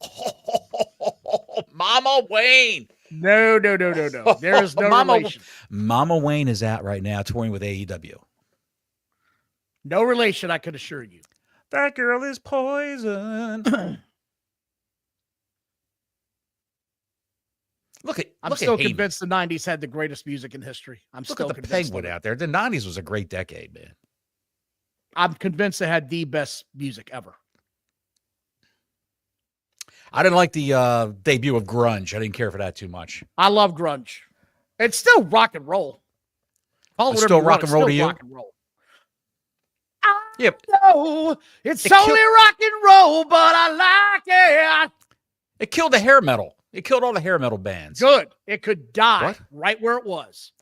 Oh, Mama Wayne! No. There is no relation. Mama Wayne is out right now touring with AEW. No relation, I can assure you. That girl is poison. I'm still convinced the 90s had the greatest music in history. Look at the Penguin out there. The 90s was a great decade, man. I'm convinced it had the best music ever. I didn't like the debut of grunge. I didn't care for that too much. I love grunge. It's still rock and roll. It's still rock and roll to you? Rock and roll. Yep. No, it's only rock and roll, but I like it. It killed the hair metal. It killed all the hair metal bands. Good. It could die right where it was.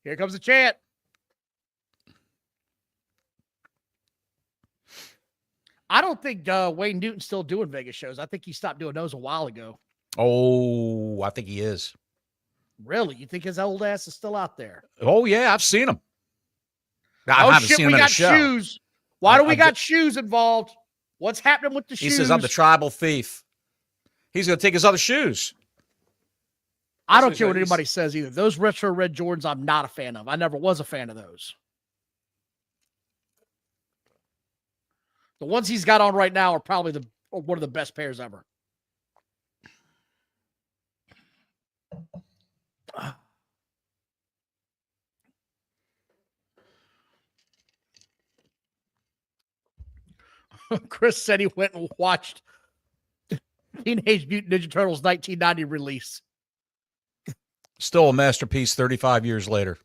Here comes the chant. I don't think Wayne Newton's still doing Vegas shows. I think he stopped doing those a while ago. Oh, I think he is. Really? You think his old ass is still out there? Oh, yeah. I've seen him. I haven't seen him in a show. Shoes. Why do we got shoes involved? What's happening with the shoes? He says, I'm the tribal thief. He's going to take his other shoes. I don't care what anybody says either. Those retro red Jordans, I'm not a fan of. I never was a fan of those. The ones he's got on right now are probably one of the best pairs ever. Chris said he went and watched Teenage Mutant Ninja Turtles 1990 release. Still a masterpiece 35 years later.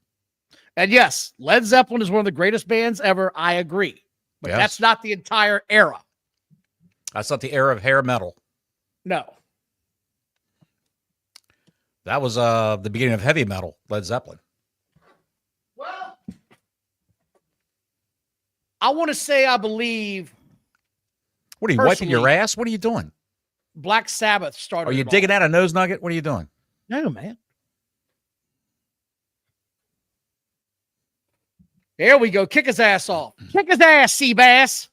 And yes, Led Zeppelin is one of the greatest bands ever. I agree. But that's not the entire era. That's not the era of hair metal. No. That was the beginning of heavy metal, Led Zeppelin. Well, I want to say I believe. What are you wiping your ass? What are you doing? Black Sabbath started. Are you digging out a nose nugget? What are you doing? No, man. There we go. Kick his ass off. Kick his ass, Seabass.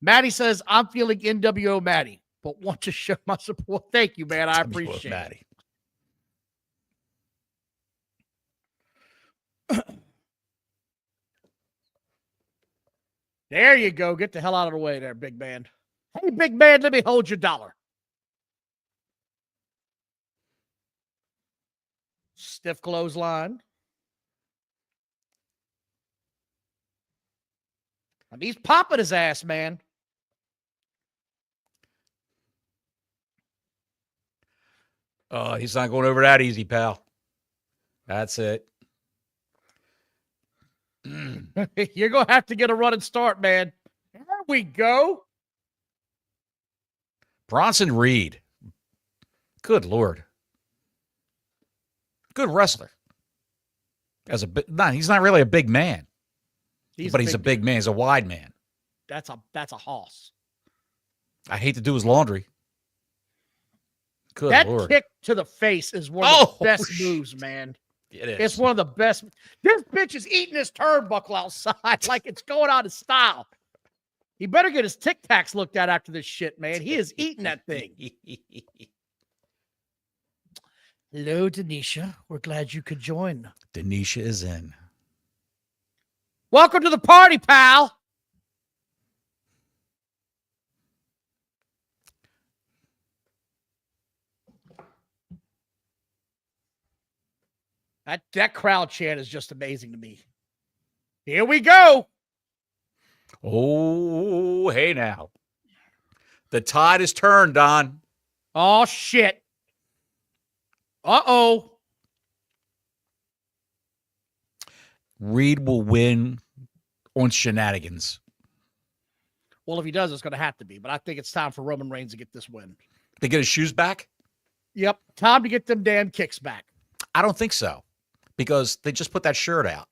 Maddie says, I'm feeling NWO Maddie, but want to show my support. Thank you, man. I appreciate Maddie. it. There you go. Get the hell out of the way there, big man. Hey, big man, let me hold your dollar. Stiff clothesline. And he's popping his ass, man. Oh, he's not going over that easy, pal. That's it. You're going to have to get a running start, man. There we go. Bronson Reed. Good Lord. Good wrestler. He's not really a big man. He's a big man. He's a wide man. That's a hoss. I hate to do his laundry. Good that Lord. Kick to the face is one of the best moves, man. It is. It's one of the best. This bitch is eating his turnbuckle outside like it's going out of style. He better get his Tic Tacs looked at after this shit, man. He is eating that thing. Hello, Denisha. We're glad you could join. Denisha is in. Welcome to the party, pal. That crowd chant is just amazing to me. Here we go. Oh, hey now. The tide is turned, Don. Oh, shit. Uh-oh. Reed will win on shenanigans. Well, if he does, it's going to have to be. But I think it's time for Roman Reigns to get this win. They get his shoes back? Yep. Time to get them damn kicks back. I don't think so. Because they just put that shirt out.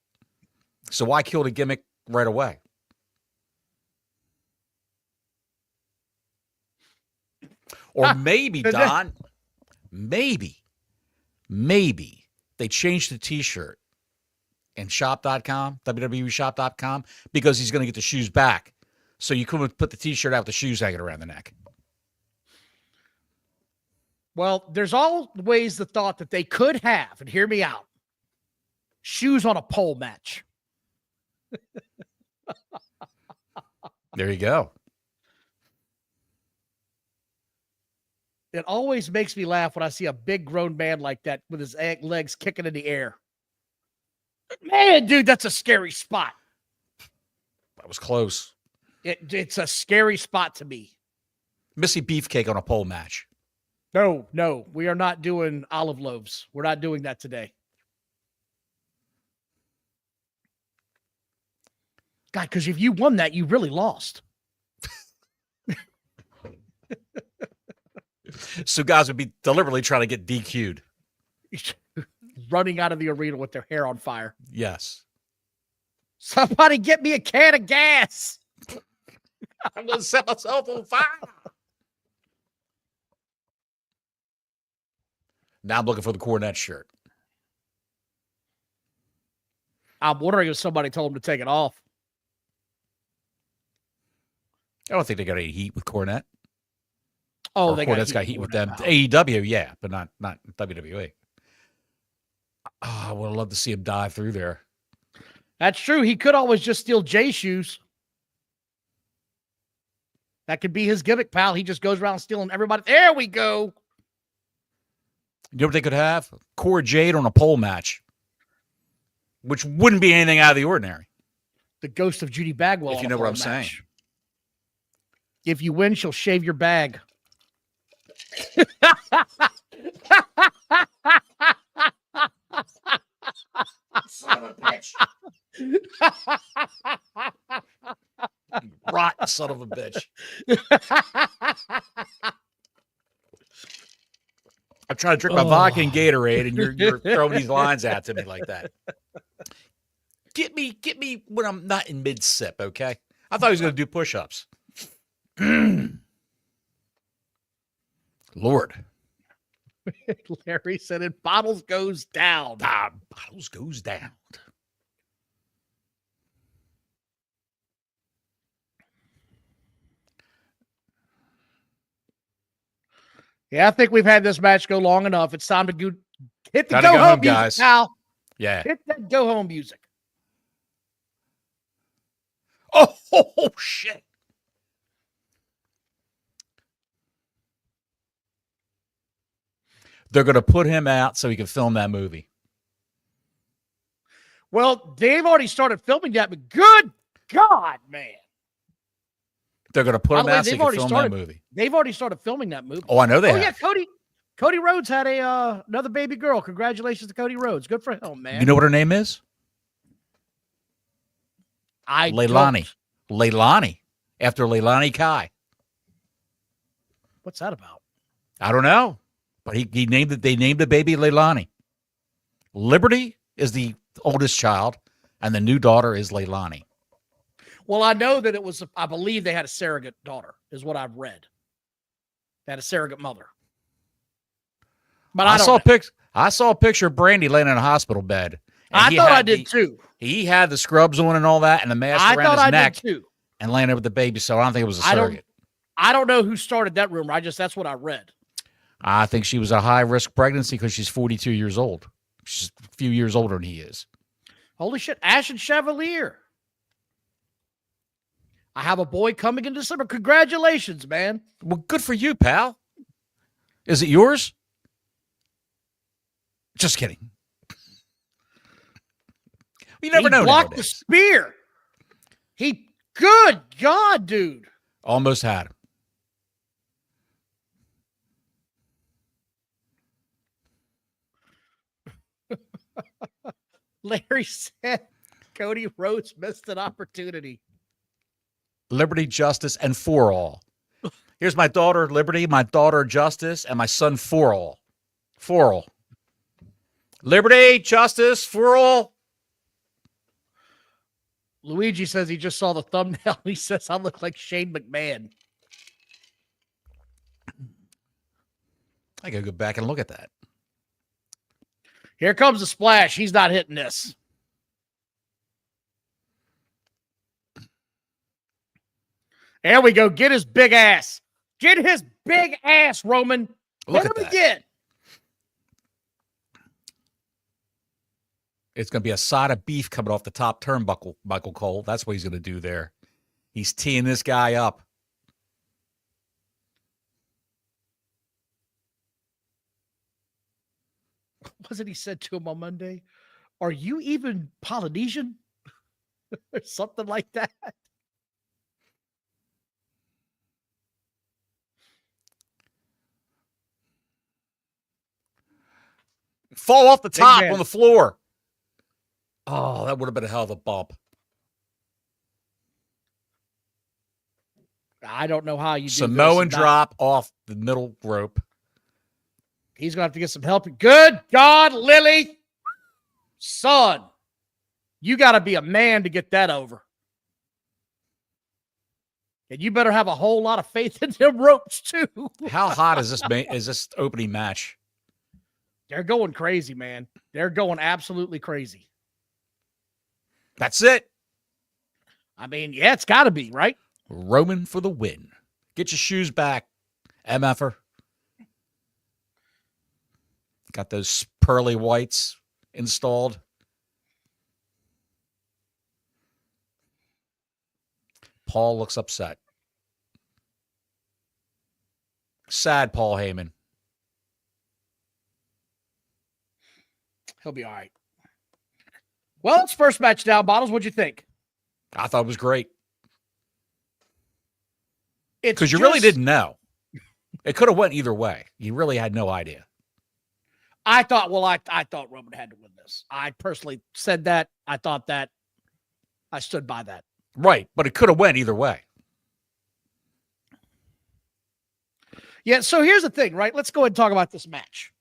So why kill the gimmick right away? Or maybe, Don, maybe they changed the T-shirt in shop.com, WWEshop.com, because he's going to get the shoes back. So you couldn't put the T-shirt out with the shoes hanging around the neck. Well, there's always the thought that they could have, and hear me out, shoes on a pole match. There you go. It always makes me laugh when I see a big grown man like that with his legs kicking in the air. Man, dude, that's a scary spot. That was close. It's a scary spot to me. Missy Beefcake on a pole match. No, we are not doing olive loaves. We're not doing that today. God, because if you won that, you really lost. So guys would be deliberately trying to get DQ'd. Running out of the arena with their hair on fire. Yes. Somebody get me a can of gas. I'm going to set myself on fire. Now I'm looking for the Cornette shirt. I'm wondering if somebody told him to take it off. I don't think they got any heat with Cornette. Oh, or they Cornette's got heat with them. AEW, yeah, but not WWE. Oh, I would have loved to see him dive through there. That's true. He could always just steal Jay's shoes. That could be his gimmick, pal. He just goes around stealing everybody. There we go. You know what they could have? Cora Jade on a pole match, which wouldn't be anything out of the ordinary. The ghost of Judy Bagwell. If you know what I'm saying. If you win, she'll shave your bag. Son of a bitch. Rotten son of a bitch. I'm trying to drink my vodka and Gatorade, and you're throwing these lines out to me like that. Get me me when I'm not in mid-sip, okay? I thought he was going to do push-ups. Lord. Larry said it. Bottles goes down. Bottles goes down. Yeah, I think we've had this match go long enough. It's time to hit the Gotta go go home home, music, guys. pal. Yeah. Hit that go home music. Oh, shit. They're going to put him out so he can film that movie. Well, they've already started filming that, but good God, man. They're going to put By him the way, out so he can film that movie. They've already started filming that movie. Oh, I know they have. Yeah, Cody Rhodes had another baby girl. Congratulations to Cody Rhodes. Good for him, man. You know what her name is? Leilani. Leilani. After Leilani Kai. What's that about? I don't know. But he named it. They named the baby Leilani. Liberty is the oldest child, and the new daughter is Leilani. Well, I know that it was, I believe they had a surrogate daughter, is what I've read. They had a surrogate mother. But I saw a picture of Brandy laying in a hospital bed. I thought I did too. He had the scrubs on and all that, and the mask around his neck, did too. and laying there with the baby. So I don't think it was a surrogate. I don't know who started that rumor. That's what I read. I think she was a high-risk pregnancy because she's 42 years old. She's a few years older than he is. Holy shit. Ashen Chevalier. I have a boy coming in December. Congratulations, man. Well, good for you, pal. Is it yours? Just kidding. You never know. He blocked the spear. Good God, dude. Almost had him. Larry said Cody Rhodes missed an opportunity. Liberty, justice, and for all. Here's my daughter, Liberty, my daughter, Justice, and my son, for all. For all. Liberty, justice, for all. Luigi says he just saw the thumbnail. He says I look like Shane McMahon. I gotta go back and look at that. Here comes the splash. He's not hitting this. There we go. Get his big ass. Get his big ass, Roman. Look Hit at him that. again. It's going to be a side of beef coming off the top turnbuckle, Michael Cole. That's what he's going to do there. He's teeing this guy up. Wasn't he said to him on Monday? Are you even Polynesian? Or something like that. Fall off the top man. on the floor. Oh, that would have been a hell of a bump. I don't know how you do Samoan this. drop off the middle rope. He's going to have to get some help. Good God, Lily. Son, you got to be a man to get that over. And you better have a whole lot of faith in them ropes, too. How hot is this opening match? They're going crazy, man. They're going absolutely crazy. That's it. I mean, yeah, it's got to be, right? Roman for the win. Get your shoes back, MFer. Got those pearly whites installed. Paul looks upset. Sad Paul Heyman. He'll be all right. Well, it's first match down. Bottles, what'd you think? I thought it was great. It's because you really didn't know. It could have went either way. You really had no idea. I thought Roman had to win this. I personally said that. I thought that. I stood by that. Right, but it could have went either way. Yeah, so here's the thing, right? Let's go ahead and talk about this match.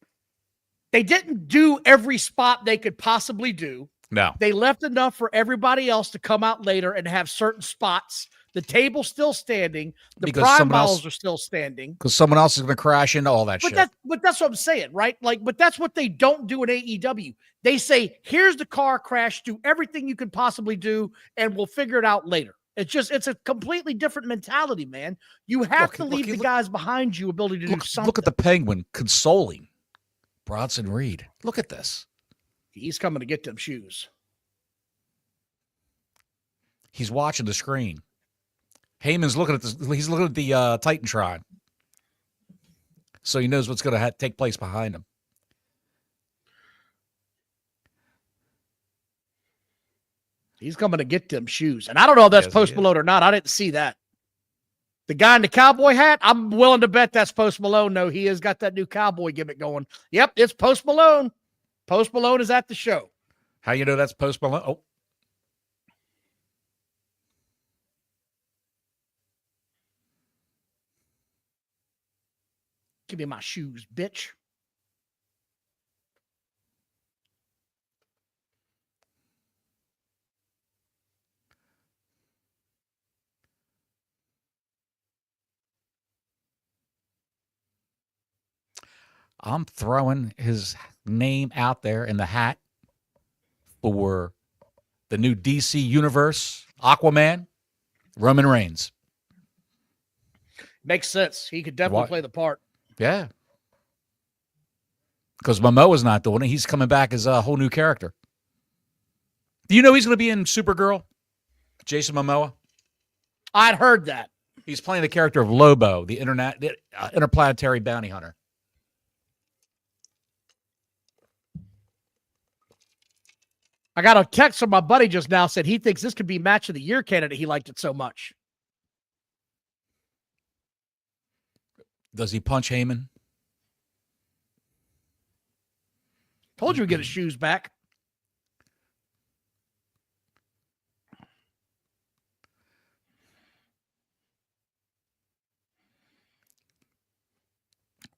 They didn't do every spot they could possibly do. No. They left enough for everybody else to come out later and have certain spots. The table's still standing. The prime bottles are still standing. Because someone else is going to crash into all that shit. But that's what I'm saying, right? Like, but that's what they don't do in AEW. They say, here's the car crash, do everything you can possibly do, and we'll figure it out later. It's a completely different mentality, man. You have to leave the guys behind you ability to do something. Look at the Penguin consoling Bronson Reed. Look at this. He's coming to get them shoes. He's watching the screen. Heyman's looking at this. He's looking at the Titantron, so he knows what's going to take place behind him. He's coming to get them shoes, and I don't know if that's Post Malone or not. I didn't see that. The guy in the cowboy hat, I'm willing to bet that's Post Malone. No, he has got that new cowboy gimmick going. Yep, it's Post Malone. Post Malone is at the show. How you know that's Post Malone? Oh. Give me my shoes, bitch. I'm throwing his name out there in the hat for the new DC Universe, Aquaman, Roman Reigns. Makes sense. He could definitely play the part. Yeah. Because Momoa's not doing it. He's coming back as a whole new character. Do you know he's going to be in Supergirl? Jason Momoa? I'd heard that. He's playing the character of Lobo, the interplanetary bounty hunter. I got a text from my buddy just now, said he thinks this could be match of the year candidate. He liked it so much. Does he punch Heyman? Told you we'd get his shoes back.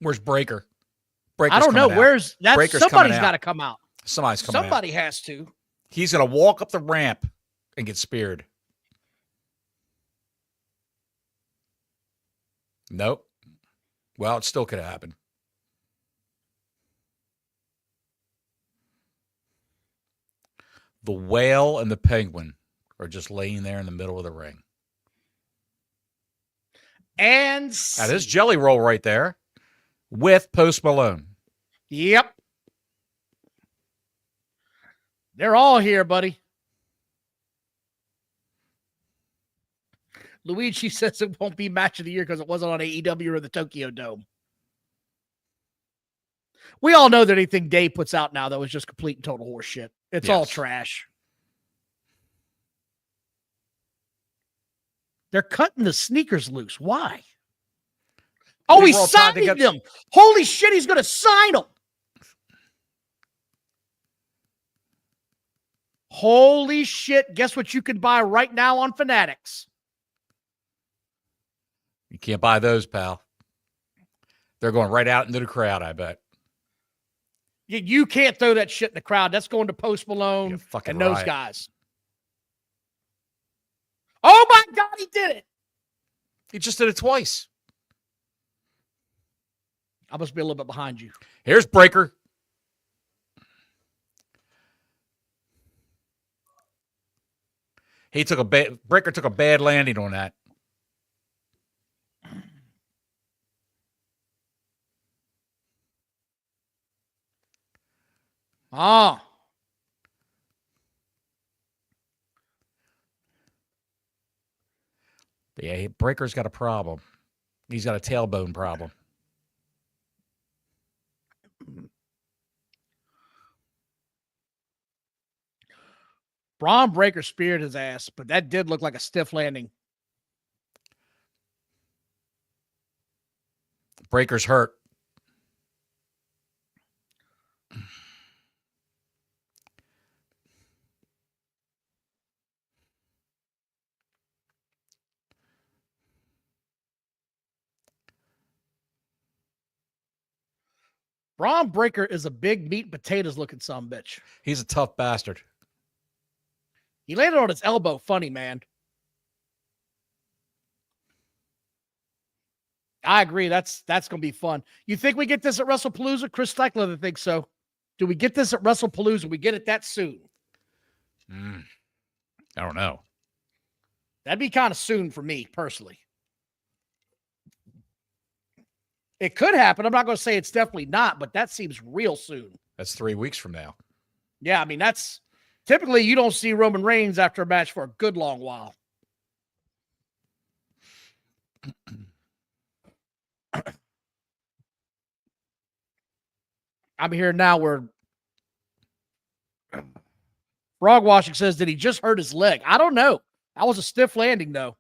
Where's Breaker? I don't know. Where's that? Somebody's got to come out. Somebody's coming out. Somebody has to. He's going to walk up the ramp and get speared. Nope. Well, it still could happen. The Whale and the Penguin are just laying there in the middle of the ring. And that is Jelly Roll right there with Post Malone. Yep. They're all here, buddy. Luigi says it won't be match of the year because it wasn't on AEW or the Tokyo Dome. We all know that anything Dave puts out now, though, is just complete and total horseshit. It's all trash. They're cutting the sneakers loose. Why? Oh, he's signing them. Holy shit, he's going to sign them. Holy shit. Guess what you can buy right now on Fanatics? You can't buy those, pal. They're going right out into the crowd, I bet. You can't throw that shit in the crowd. That's going to Post Malone and those guys. Oh, my God, he did it. He just did it twice. I must be a little bit behind you. Here's Breaker. Breaker took a bad landing on that. Oh. Yeah, Breaker's got a problem. He's got a tailbone problem. Braun Breaker speared his ass, but that did look like a stiff landing. Breaker's hurt. Braun Breaker is a big meat and potatoes looking son of a bitch. He's a tough bastard. He landed on his elbow funny, man. I agree. That's going to be fun. You think we get this at WrestlePalooza? Chris Steckler thinks so. Do we get this at WrestlePalooza? We get it that soon? I don't know. That'd be kind of soon for me, personally. It could happen. I'm not going to say it's definitely not, but that seems real soon. That's 3 weeks from now. Yeah, I mean, that's typically you don't see Roman Reigns after a match for a good long while. I'm here now where Frog Washing says, did he just hurt his leg? I don't know. That was a stiff landing, though.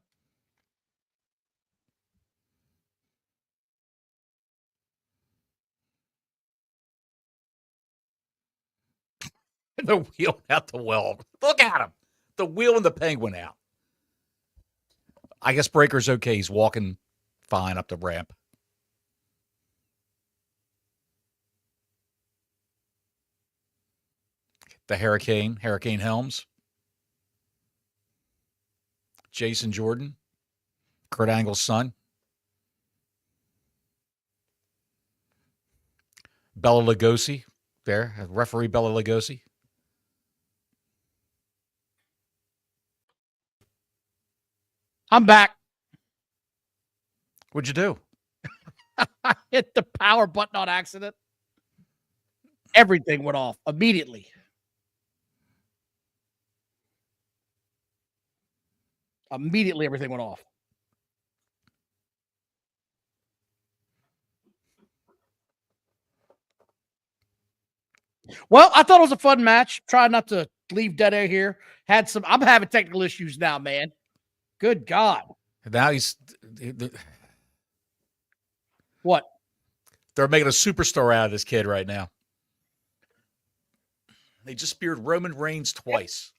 The wheel out the well. Look at him. The wheel and the penguin out. I guess Breaker's okay. He's walking fine up the ramp. The Hurricane Helms. Jason Jordan. Kurt Angle's son. Bella Lugosi. There. Referee Bella Lugosi. I'm back. What'd you do? I hit the power button on accident. Everything went off immediately. Immediately, everything went off. Well, I thought it was a fun match. Try not to leave dead air here. I'm having technical issues now, man. Good God. Now What? They're making a superstar out of this kid right now. They just speared Roman Reigns twice.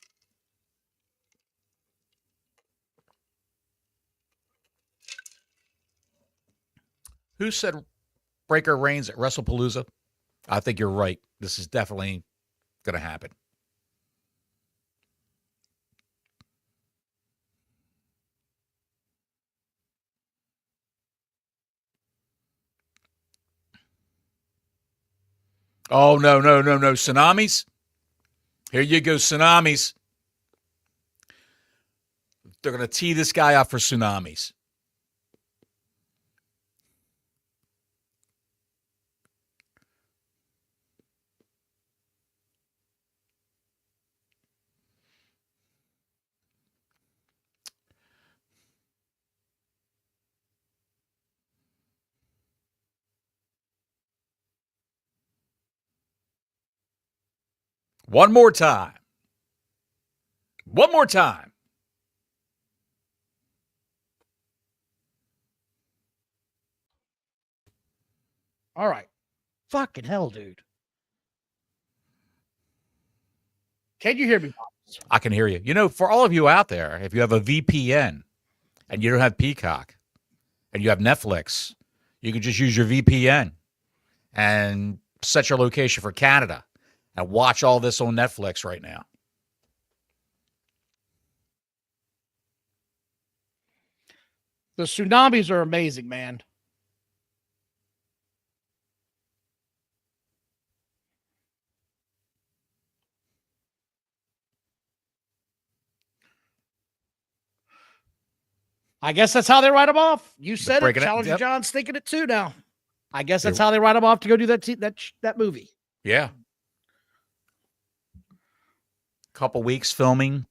Who said Breaker Reigns at WrestlePalooza? I think you're right. This is definitely going to happen. Oh, no. Tsunamis? Here you go, tsunamis. They're going to tee this guy up for tsunamis. One more time. All right. Fucking hell, dude. Can you hear me? I can hear you. You know, for all of you out there, if you have a VPN and you don't have Peacock and you have Netflix, you can just use your VPN and set your location for Canada and watch all this on Netflix right now. The tsunamis are amazing, man. I guess that's how they write them off. You said it. Challenger John's thinking it too now. I guess that's how they write them off to go do that movie. Yeah. Couple weeks filming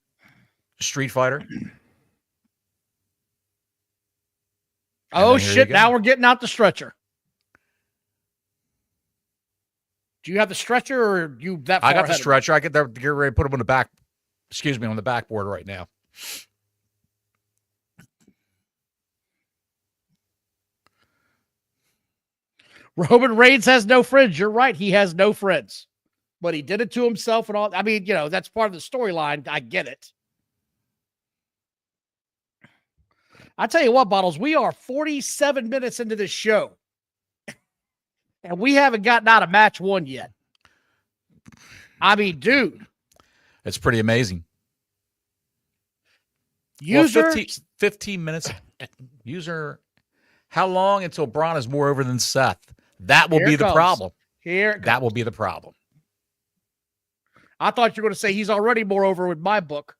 Street Fighter. Oh, shit. Now we're getting out the stretcher. Do you have the stretcher or you that far I got the stretcher. I get ready to put them on the back. Excuse me, on the backboard right now. Roman Reigns has no friends. You're right. He has no friends. But he did it to himself and all. I mean, you know, that's part of the storyline. I get it. I tell you what, Bottles, we are 47 minutes into this show. And we haven't gotten out of match one yet. I mean, dude. It's pretty amazing. User, well, 15 minutes. User, how long until Braun is more over than Seth? That will be the problem. That will be the problem. I thought you were going to say he's already more over with my book.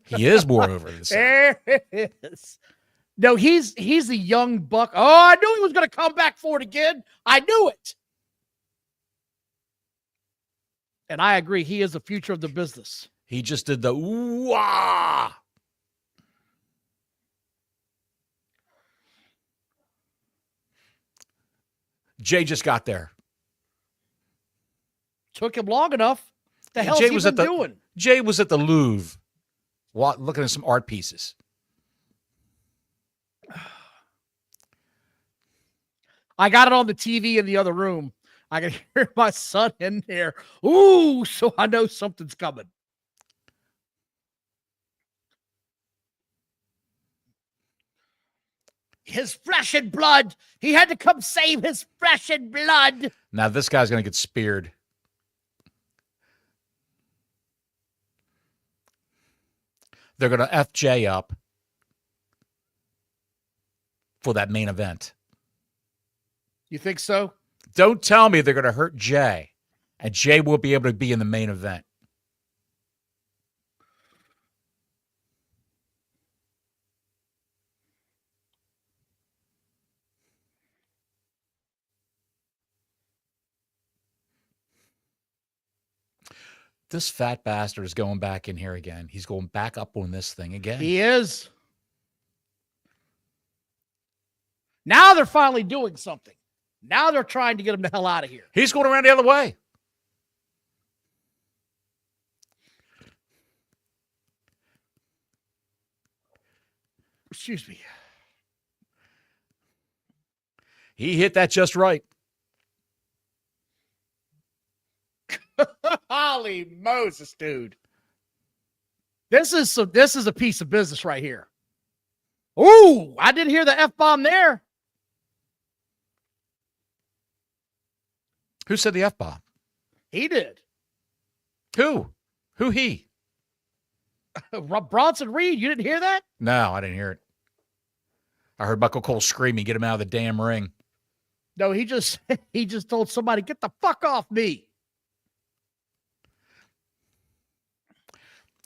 He is more over than Seth. There it is. No, he's the young buck. Oh, I knew he was going to come back for it again. I knew it. And I agree. He is the future of the business. He just did the ooh-ah. Jey just got there. Took him long enough. The hell Jey he been doing? Jey was at the Louvre looking at some art pieces. I got it on the TV in the other room. I can hear my son in there. Ooh, so I know something's coming. His flesh and blood. He had to come save his flesh and blood. Now this guy's going to get speared. They're going to F Jey up for that main event. You think so? Don't tell me they're going to hurt Jey, and Jey won't be able to be in the main event. This fat bastard is going back in here again. He's going back up on this thing again. He is. Now they're finally doing something. Now they're trying to get him the hell out of here. He's going around the other way. Excuse me. He hit that just right. Holy Moses, dude. This is a piece of business right here. Ooh, I didn't hear the F-bomb there. Who said the F-bomb? He did. Who? Who he? Bronson Reed, you didn't hear that? No, I didn't hear it. I heard Michael Cole screaming, get him out of the damn ring. No, he just told somebody, get the fuck off me.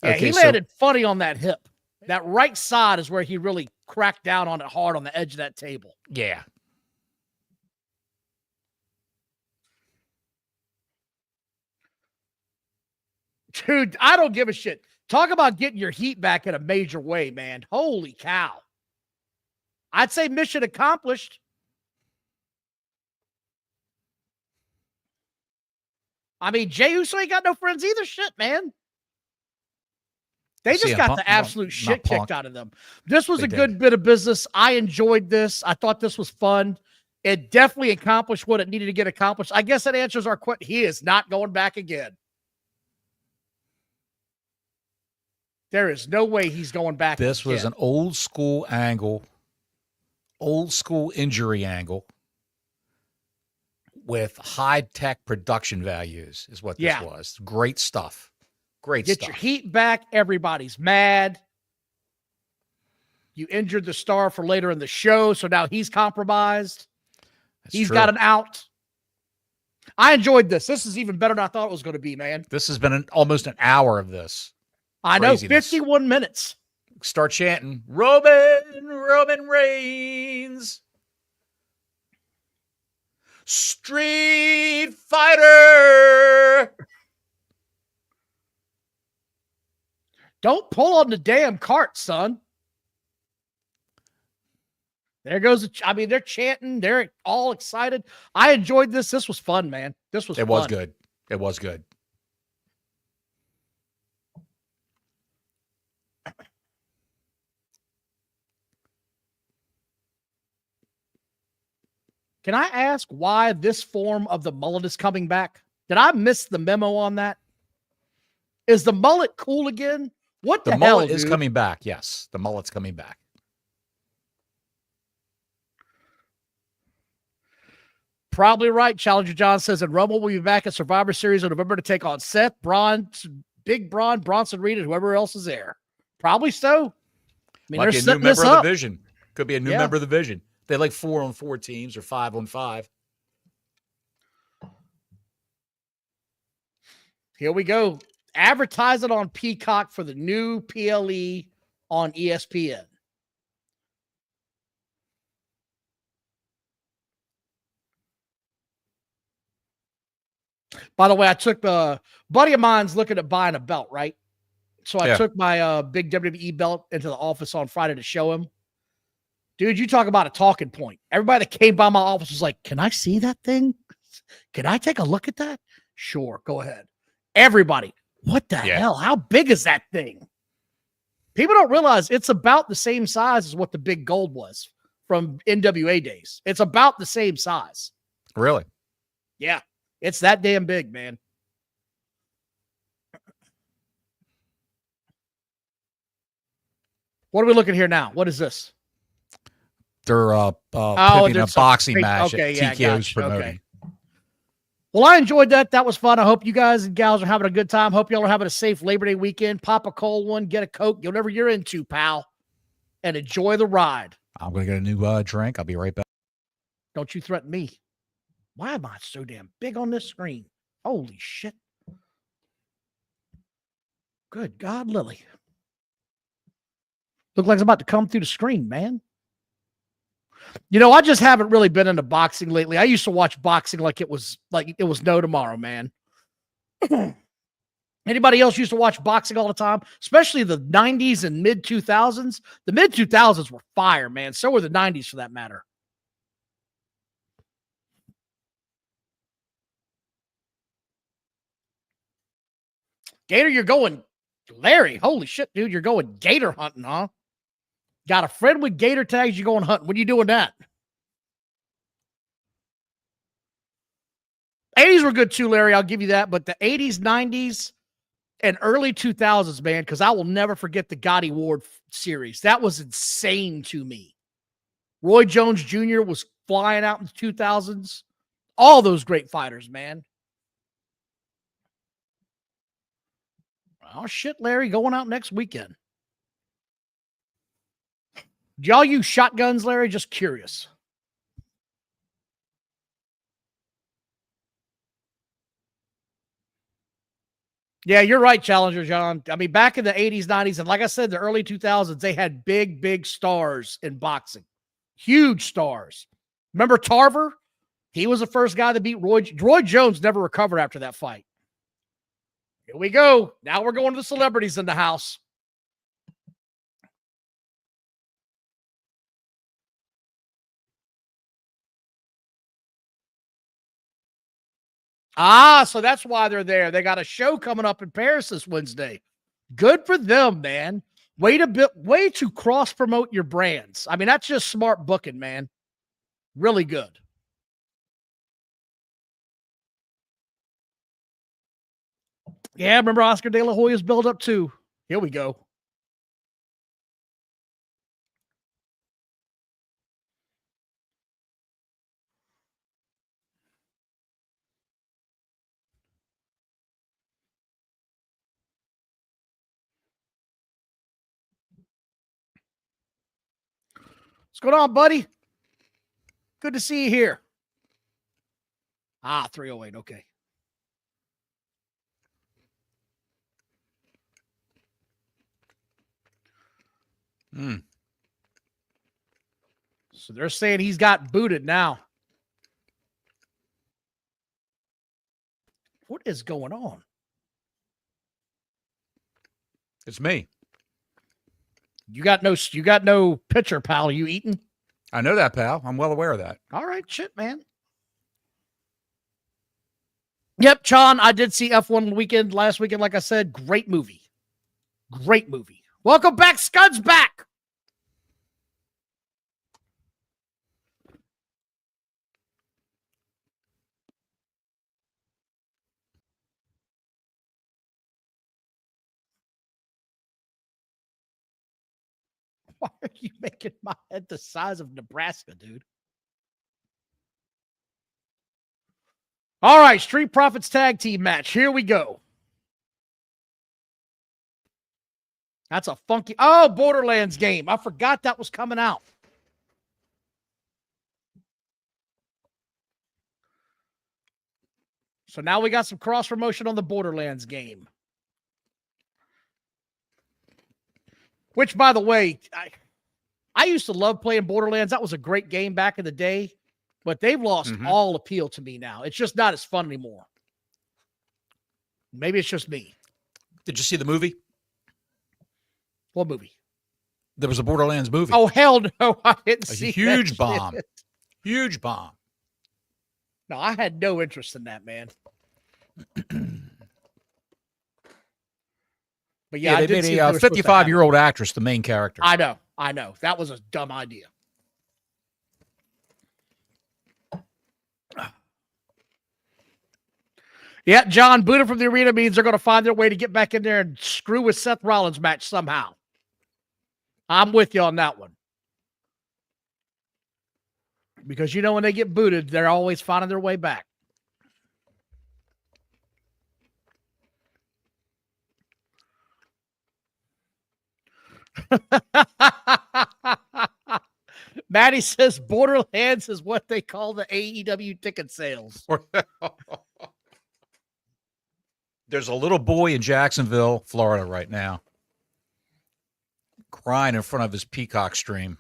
Yeah, he landed funny on that hip. That right side is where he really cracked down on it hard on the edge of that table. Yeah. Dude, I don't give a shit. Talk about getting your heat back in a major way, man. Holy cow. I'd say mission accomplished. I mean, Jey Uso ain't got no friends either. Shit, man. They just got the absolute shit kicked out of them. This was a good bit of business. I enjoyed this. I thought this was fun. It definitely accomplished what it needed to get accomplished. I guess that answers our question. He is not going back again. There is no way he's going back. This was an old school angle, old school injury angle with high-tech production values is what this was. Great stuff. Great stuff. Get your heat back. Everybody's mad. You injured the star for later in the show, so now he's compromised. He's got an out. I enjoyed this. This is even better than I thought it was going to be, man. This has been almost an hour of this. I know, 51 minutes. Start chanting, Roman Reigns. Street Fighter. Don't pull on the damn cart, son. There goes. I mean, they're chanting. They're all excited. I enjoyed this. This was fun, man. This was fun. It was good. It was good. Can I ask why this form of the mullet is coming back? Did I miss the memo on that? Is the mullet cool again? What the hell, mullet dude? is coming back. Yes, the mullet's coming back. Probably right. Challenger John says, and Rumble will be back at Survivor Series in November to take on Seth, Bronson Reed, and whoever else is there. Probably so. mean, Might they're be a new setting this member of up. the Vision. Could be a new member of the Vision. They like 4-on-4 teams or 5-on-5. Here we go. Advertise it on Peacock for the new PLE on ESPN. By the way, I took a buddy of mine's looking at buying a belt, right? So I took my big WWE belt into the office on Friday to show him. Dude, you talk about a talking point. Everybody that came by my office was like, can I see that thing? Can I take a look at that? Sure, go ahead. Everybody, what the hell? How big is that thing? People don't realize it's about the same size as what the big gold was from NWA days. It's about the same size. Really? Yeah. It's that damn big, man. What are we looking here now? What is this? They're pimping a boxing match okay, that TKO's promoting. Okay. Well, I enjoyed that. That was fun. I hope you guys and gals are having a good time. Hope y'all are having a safe Labor Day weekend. Pop a cold one, get a Coke, get whatever you're into, pal, and enjoy the ride. I'm going to get a new drink. I'll be right back. Don't you threaten me. Why am I so damn big on this screen? Holy shit. Good God, Lily. Look like it's about to come through the screen, man. You know, I just haven't really been into boxing lately. I used to watch boxing like it was no tomorrow, man. Anybody else used to watch boxing all the time, especially the 90s and mid 2000s? The mid 2000s were fire, man. So were the 90s for that matter. Gator, you're going, Larry. Holy shit, dude. You're going gator hunting, huh? Got a friend with gator tags. You're going hunting. When are you doing that? 80s were good too, Larry. I'll give you that. But the 80s, 90s, and early 2000s, man, because I will never forget the Gotti Ward series. That was insane to me. Roy Jones Jr. was flying out in the 2000s. All those great fighters, man. Oh, shit, Larry, going out next weekend. Do y'all use shotguns, Larry? Just curious. Yeah, you're right, Challenger John. I mean, back in the 80s, 90s, and like I said, the early 2000s, they had big, big stars in boxing. Huge stars. Remember Tarver? He was the first guy to beat Roy. Roy Jones never recovered after that fight. Here we go. Now we're going to the celebrities in the house. Ah, so that's why they're there. They got a show coming up in Paris this Wednesday. Good for them, man. Way to cross promote your brands. I mean, that's just smart booking, man. Really good. Yeah, remember Oscar De La Hoya's build up too. Here we go. What's going on, buddy? Good to see you here. 308. Okay. So they're saying he's got booted now. What is going on? It's me. You got no pitcher, pal. Are you eating? I know that, pal. I'm well aware of that. All right, shit, man. Yep, John, I did see F1 last weekend. Like I said, great movie. Great movie. Welcome back, Scud's back. Why are you making my head the size of Nebraska, dude? All right, Street Profits tag team match. Here we go. That's a funky. Oh, Borderlands game. I forgot that was coming out. So now we got some cross promotion on the Borderlands game. Which, by the way, I used to love playing Borderlands. That was a great game back in the day, but they've lost all appeal to me now. It's just not as fun anymore. Maybe it's just me. Did you see the movie? What movie? There was a Borderlands movie. Oh, hell no. I didn't see a huge that bomb. shit. Huge bomb. No, I had no interest in that, man. But yeah, they made a 55-year-old actress the main character. I know. That was a dumb idea. Yeah, John, Buddha from the arena means they're going to find their way to get back in there and screw with Seth Rollins match somehow. I'm with you on that one. Because you know when they get booted, they're always finding their way back. Maddie says Borderlands is what they call the AEW ticket sales. There's a little boy in Jacksonville, Florida right now, crying in front of his Peacock stream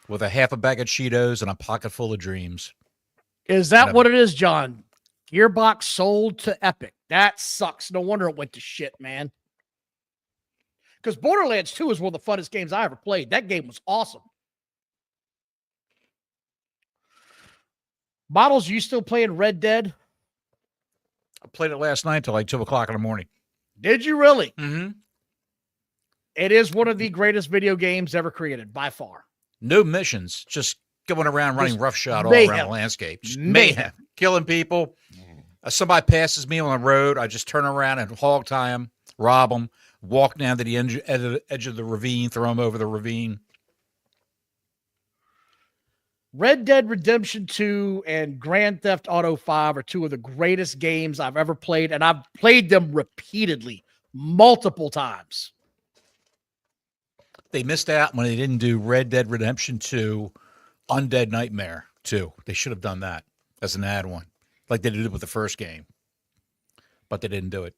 with a half a bag of Cheetos and a pocket full of dreams. Is that what it is, John? Gearbox sold to Epic. That sucks. No wonder it went to shit, man. Because Borderlands 2 is one of the funnest games I ever played. That game was awesome. Bottles, you still playing Red Dead? I played it last night till like 2 o'clock in the morning. Did you really? Mm-hmm. It is one of the greatest video games ever created, by far. No missions, just going around running roughshod all around the landscape. Just mayhem. Killing people. Somebody passes me on the road, I just turn around and hog tie them, rob them, walk down to the edge of the ravine, throw them over the ravine. Red Dead Redemption 2 and Grand Theft Auto 5 are two of the greatest games I've ever played, and I've played them repeatedly, multiple times. They missed out when they didn't do Red Dead Redemption 2, Undead Nightmare 2. They should have done that as an add-on, like they did with the first game, but they didn't do it.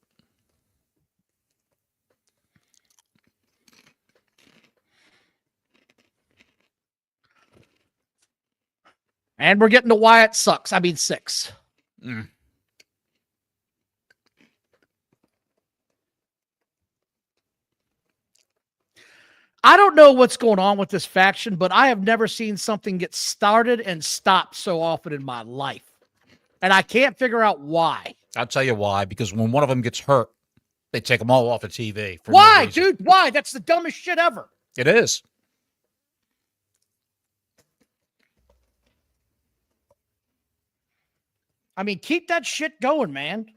And we're getting to why it sucks. I mean, 6. I don't know what's going on with this faction, but I have never seen something get started and stopped so often in my life. And I can't figure out why. I'll tell you why. Because when one of them gets hurt, they take them all off the TV. Why, dude? Why? That's the dumbest shit ever. It is. I mean, keep that shit going, man.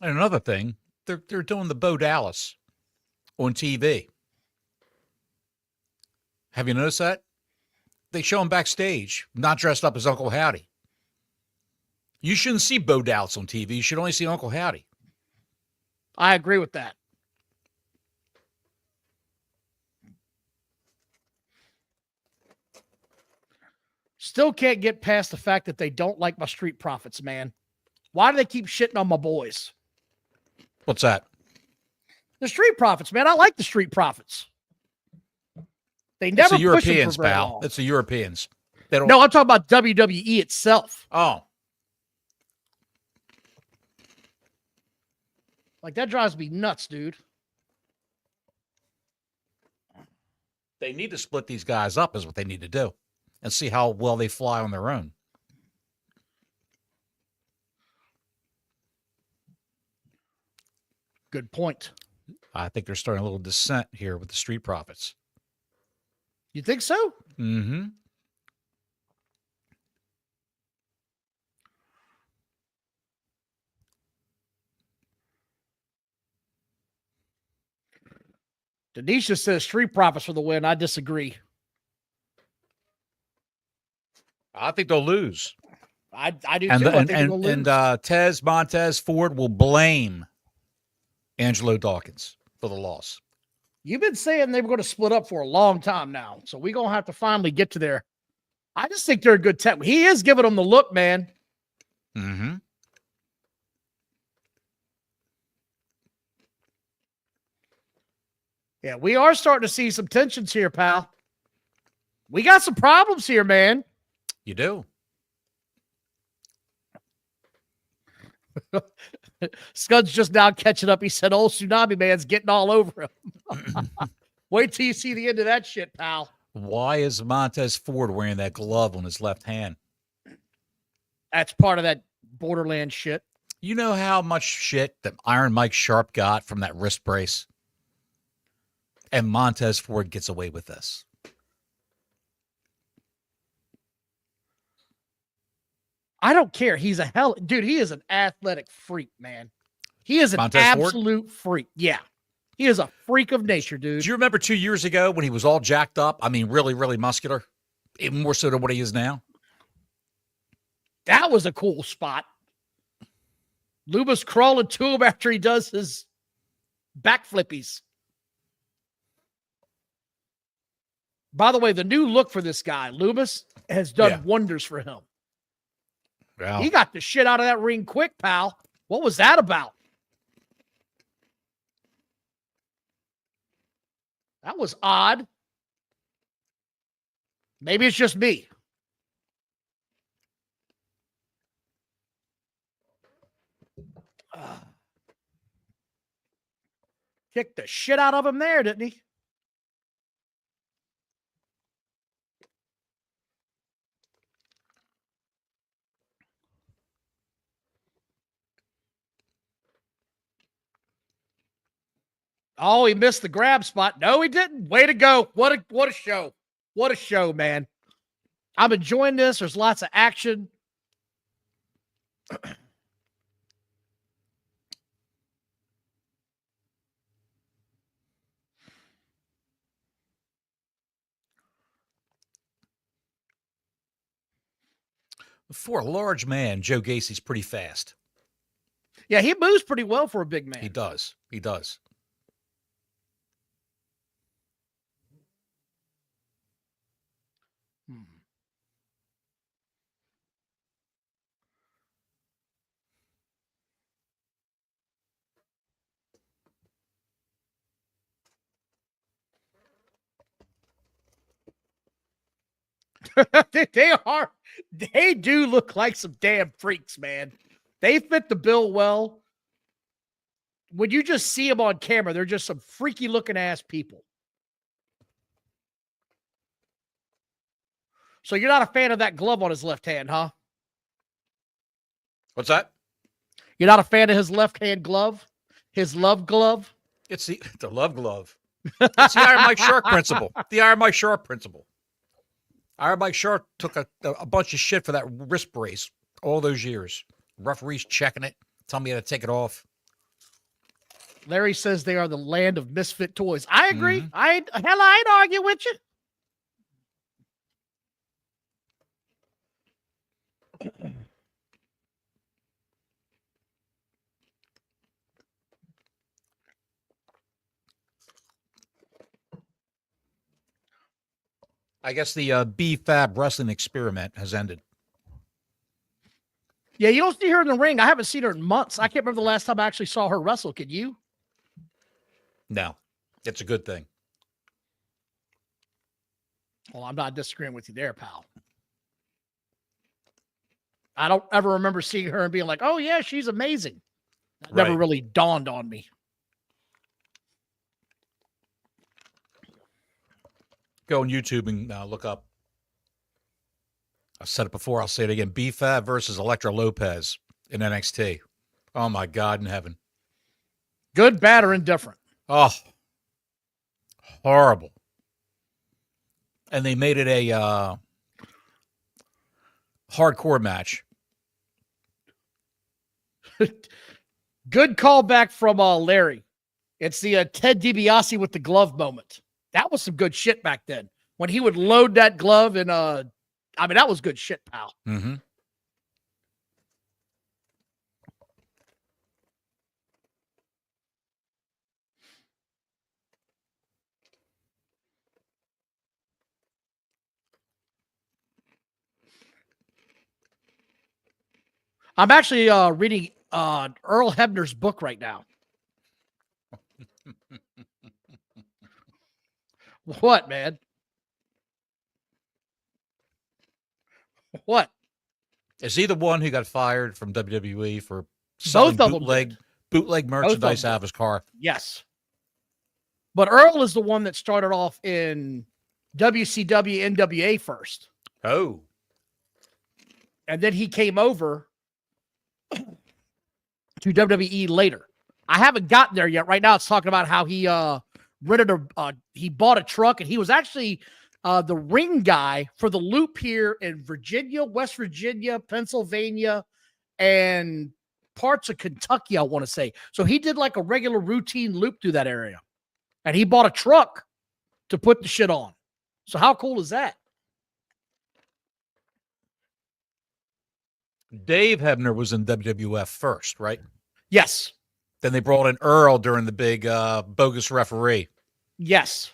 And another thing, they're doing the Bo Dallas on TV. Have you noticed that? They show him backstage, not dressed up as Uncle Howdy. You shouldn't see Bo Dallas on TV. You should only see Uncle Howdy. I agree with that. Still can't get past the fact that they don't like my Street Profits, man. Why do they keep shitting on my boys? What's that? The Street Profits, man. I like the Street Profits. They never it's the push Europeans, them for very pal. long. It's the Europeans. They don't... No, I'm talking about WWE itself. Oh. Like, that drives me nuts, dude. They need to split these guys up is what they need to do and see how well they fly on their own. Good point. I think they're starting a little descent here with the Street Profits. You think so? Mm-hmm. Denisha says Street Profits for the win. I disagree. I think they'll lose. I do too. I think they'll lose. And Montez Ford will blame Angelo Dawkins for the loss. You've been saying they were going to split up for a long time now, so we're going to have to finally get to there. I just think they're a good tech. He is giving them the look, man. Mm-hmm. Yeah, we are starting to see some tensions here, pal. We got some problems here, man. You do. Scud's just now catching up. He said, old Tsunami Man's getting all over him. Wait till you see the end of that shit, pal. Why is Montez Ford wearing that glove on his left hand? That's part of that Borderland shit. You know how much shit that Iron Mike Sharp got from that wrist brace? And Montez Ford gets away with this. I don't care. He's a dude. He is an athletic freak, man. He is an Montez absolute freak. Yeah. He is a freak of nature, dude. Do you remember 2 years ago when he was all jacked up? I mean, really, really muscular, even more so than what he is now. That was a cool spot. Lubas crawling to him after he does his backflippies. By the way, the new look for this guy, Lubas, has done wonders for him. Well, he got the shit out of that ring quick, pal. What was that about? That was odd. Maybe it's just me. Kicked the shit out of him there, didn't he? Oh, he missed the grab spot. No, he didn't. Way to go. What a show. What a show, man. I'm enjoying this. There's lots of action. For a large man, Joe Gacy's pretty fast. Yeah, he moves pretty well for a big man. He does. He does. They do look like some damn freaks, man. They fit the bill well. When you just see them on camera, they're just some freaky looking ass people. So you're not a fan of that glove on his left hand, huh? What's that? You're not a fan of his left hand glove? His love glove? It's the love glove. It's the Iron Mike Sharp principle. The Iron Mike Sharp principle. Iron Mike Sharp took a bunch of shit for that wrist brace all those years. Referees checking it, telling me how to take it off. Larry says they are the land of misfit toys. I agree. Mm-hmm. I'd argue with you. I guess the B-Fab wrestling experiment has ended. Yeah, you don't see her in the ring. I haven't seen her in months. I can't remember the last time I actually saw her wrestle. Can you? No, it's a good thing. Well, I'm not disagreeing with you there, pal. I don't ever remember seeing her and being like, oh, yeah, she's amazing. That never really dawned on me. Go on YouTube and look up. I've said it before. I'll say it again. B-Fab versus Elektra Lopez in NXT. Oh, my God in heaven. Good, bad, or indifferent? Oh, horrible. And they made it a hardcore match. Good callback from Larry. It's the Ted DiBiase with the glove moment. That was some good shit back then. When he would load that glove and I mean, that was good shit, pal. Mm-hmm. I'm actually reading Earl Hebner's book right now. What, man? What? Is he the one who got fired from WWE for selling Both of them bootleg merchandise out of his car? Yes. But Earl is the one that started off in WCW NWA first. Oh. And then he came over to WWE later. I haven't gotten there yet. Right now it's talking about how he he bought a truck, and he was actually the ring guy for the loop here in Virginia, West Virginia, Pennsylvania, and parts of Kentucky, I want to say. So he did like a regular routine loop through that area. And he bought a truck to put the shit on. So how cool is that? Dave Hebner was in WWF first, right? Yes. Then they brought in Earl during the big bogus referee. Yes.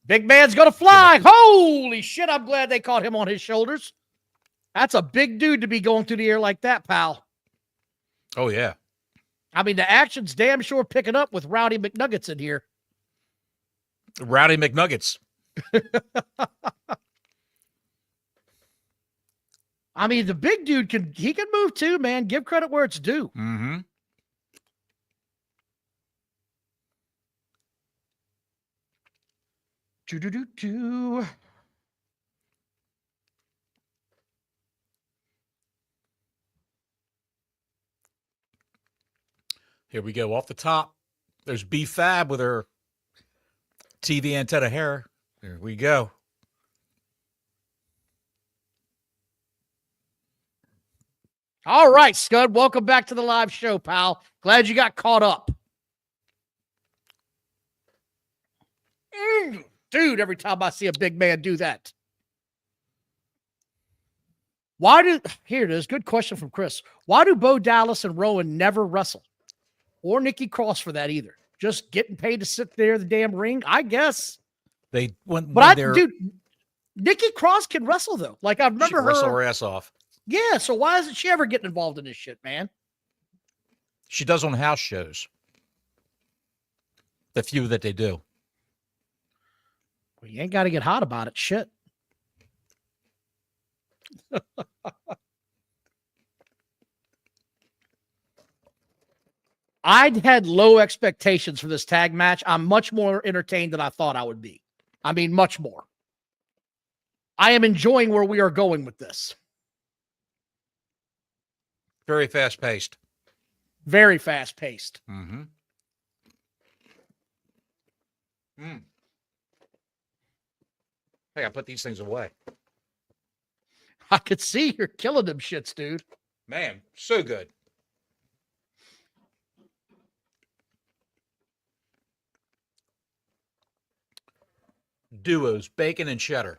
Big man's going to fly. Holy shit, I'm glad they caught him on his shoulders. That's a big dude to be going through the air like that, pal. Oh, yeah. I mean, the action's damn sure picking up with Rowdy McNuggets in here. Rowdy McNuggets. I mean, the big dude can move too, man. Give credit where it's due. Mm-hmm. Do-do-do-do. Here we go. Off the top, there's B-Fab with her TV antenna hair. There we go. All right, Scud. Welcome back to the live show, pal. Glad you got caught up. Dude, every time I see a big man do that. Here it is. Good question from Chris. Why do Bo Dallas and Rowan never wrestle? Or Nikki Cross for that either. Just getting paid to sit there in the damn ring, I guess. Dude, Nikki Cross can wrestle though. Like I remember her wrestle her ass off. Yeah, so why isn't she ever getting involved in this shit, man? She does on house shows. The few that they do. Well, you ain't got to get hot about it. Shit. I'd had low expectations for this tag match. I'm much more entertained than I thought I would be. I mean, much more. I am enjoying where we are going with this. Very fast-paced. Very fast-paced. Mm-hmm. Hey, I put these things away. I could see you're killing them shits, dude. Man, so good. Duos, bacon and cheddar.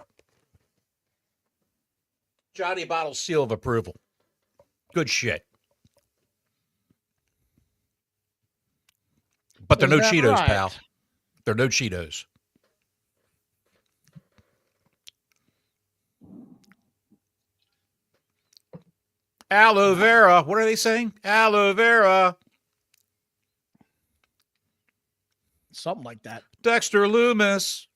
Johnny Bottle's seal of approval. Good shit. But they're no Cheetos, right, pal. They're no Cheetos. Aloe vera. What are they saying? Aloe vera. Something like that. Dexter Loomis.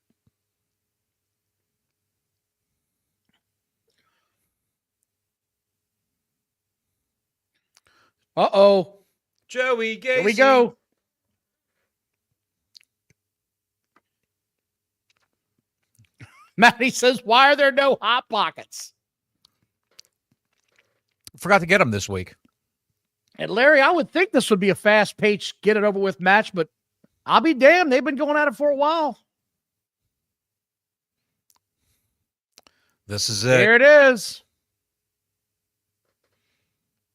Uh-oh. Joey Gacy. Here we go. Matty says, why are there no Hot Pockets? Forgot to get them this week. And Larry, I would think this would be a fast-paced, get it over with match, but I'll be damned. They've been going at it for a while. This is it. Here it is.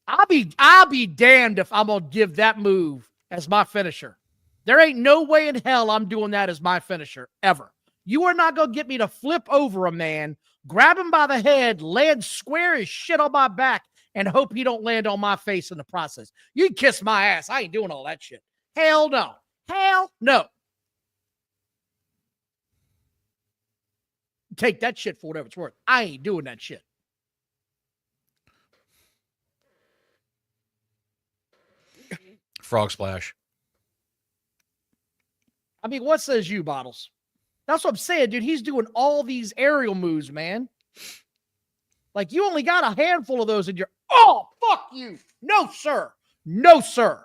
I'll be damned if I'm gonna give that move as my finisher. There ain't no way in hell I'm doing that as my finisher, ever. You are not going to get me to flip over a man, grab him by the head, land square as shit on my back, and hope he don't land on my face in the process. You can kiss my ass. I ain't doing all that shit. Hell no. Hell no. Take that shit for whatever it's worth. I ain't doing that shit. Frog splash. I mean, what says you, Bottles? That's what I'm saying, dude. He's doing all these aerial moves, man. Like, you only got a handful of those in your... Oh, fuck you. No, sir. No, sir.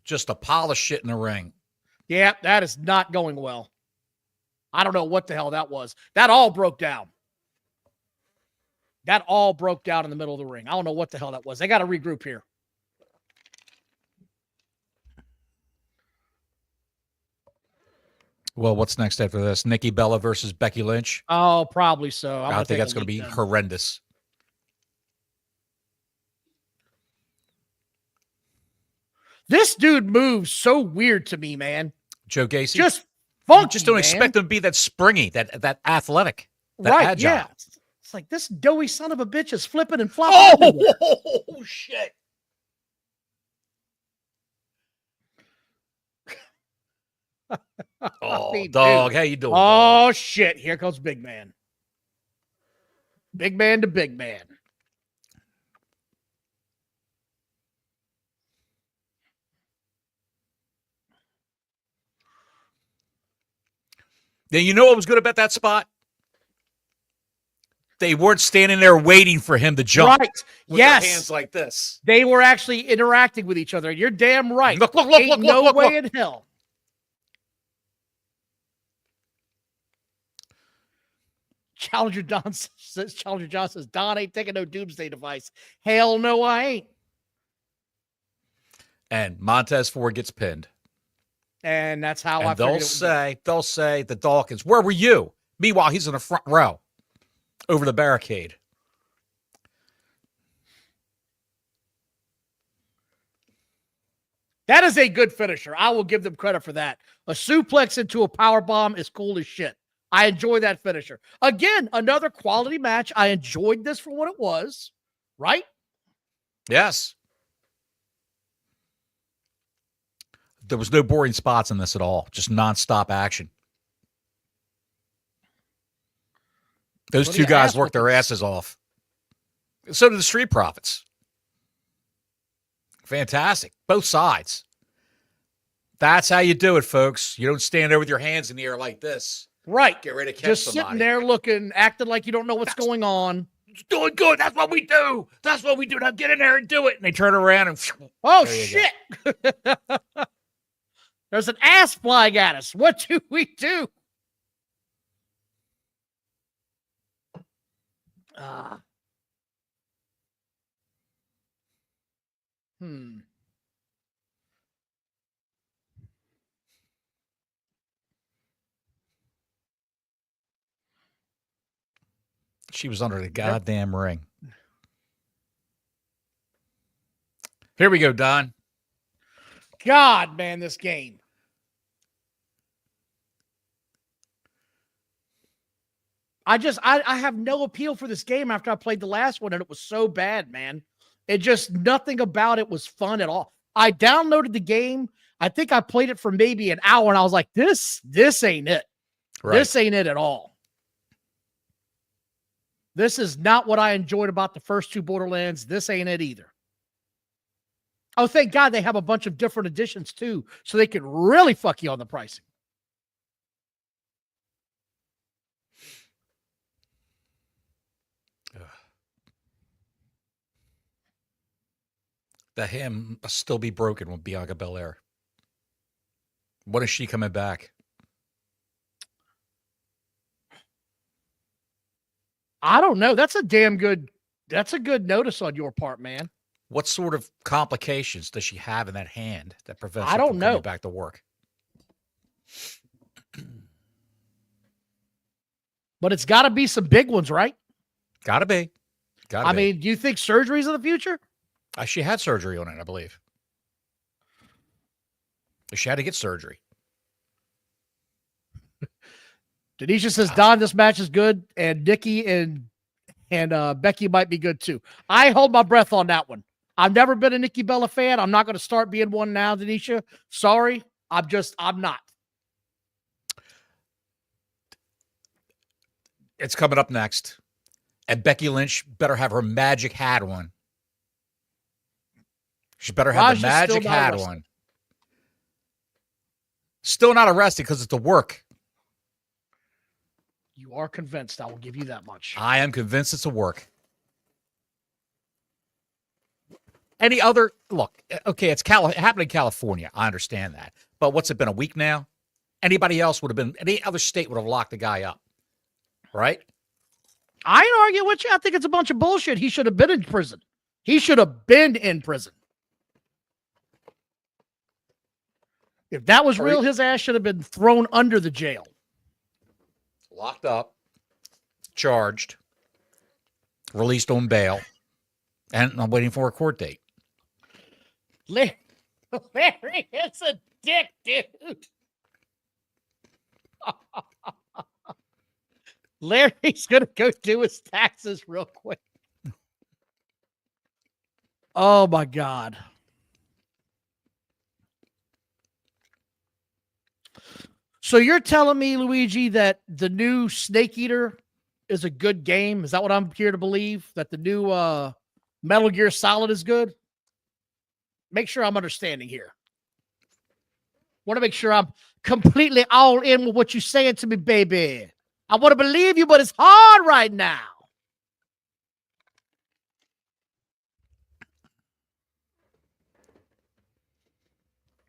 Just to polish shit in the ring. Yeah, that is not going well. I don't know what the hell that was. That all broke down. That all broke down in the middle of the ring. I don't know what the hell that was. They got to regroup here. Well, what's next after this? Nikki Bella versus Becky Lynch? Oh, probably so. I think that's going to be horrendous. This dude moves so weird to me, man. Joe Gacy? Just funky, you just don't expect him to be that springy, that athletic, that agile. Yeah. It's like this doughy son of a bitch is flipping and flopping. Oh, shit. Oh, I mean, dog. Dude. How you doing? Oh, dog? Shit. Here comes Big Man. Big Man to Big Man. Now, you know what was good about that spot? They weren't standing there waiting for him to jump. Right. With their hands like this. They were actually interacting with each other. You're damn right. Look, no way in hell. Challenger John says, Don ain't taking no doomsday device. Hell no, I ain't. And Montez Ford gets pinned. And that's how and they'll say the Dawkins, where were you? Meanwhile, he's in the front row over the barricade. That is a good finisher. I will give them credit for that. A suplex into a power bomb is cool as shit. I enjoy that finisher. Again, another quality match. I enjoyed this for what it was, right? Yes. There was no boring spots in this at all. Just nonstop action. Those two guys worked their asses off. So did the Street Profits. Fantastic. Both sides. That's how you do it, folks. You don't stand there with your hands in the air like this. Right. Get ready to catch just somebody. Sitting there looking, acting like you don't know what's going on. Doing good. That's what we do. That's what we do. Now get in there and do it. And they turn around and... Oh, shit. There's an ass flying at us. What do we do? She was under the goddamn ring. Here we go, Don. God, man, this game. I have no appeal for this game after I played the last one, and it was so bad, man. It just, nothing about it was fun at all. I downloaded the game. I think I played it for maybe an hour, and I was like, this ain't it. Right. This ain't it at all. This is not what I enjoyed about the first two Borderlands. This ain't it either. Oh, thank God they have a bunch of different editions, too, so they can really fuck you on the pricing. The ham must still be broken with Bianca Belair. When is she coming back? I don't know. That's a good notice on your part, man. What sort of complications does she have in that hand that prevents her from coming back to work? But it's got to be some big ones, right? Gotta be. I mean, do you think surgery's in the future? She had surgery on it, I believe. She had to get surgery. Denisha says, Don, this match is good, and Nikki and Becky might be good too. I hold my breath on that one. I've never been a Nikki Bella fan. I'm not going to start being one now, Denisha. Sorry. I'm not. It's coming up next. And Becky Lynch better have her magic hat on. She better have the magic hat on. Still not arrested because it's the work. You are convinced. I will give you that much. I am convinced it's a work. Any other look? Okay, it's happening in California. I understand that, but what's it been, a week now? Anybody else would have been? Any other state would have locked the guy up, right? I ain't arguing with you. I think it's a bunch of bullshit. He should have been in prison. He should have been in prison. If that was real, his ass should have been thrown under the jail. Locked up, charged, released on bail, and I'm waiting for a court date. Larry is a dick, dude. Larry's going to go do his taxes real quick. Oh, my God. So you're telling me, Luigi, that the new Snake Eater is a good game? Is that what I'm here to believe? That the new Metal Gear Solid is good? Make sure I'm understanding here. Want to make sure I'm completely all in with what you're saying to me, baby. I want to believe you, but it's hard right now.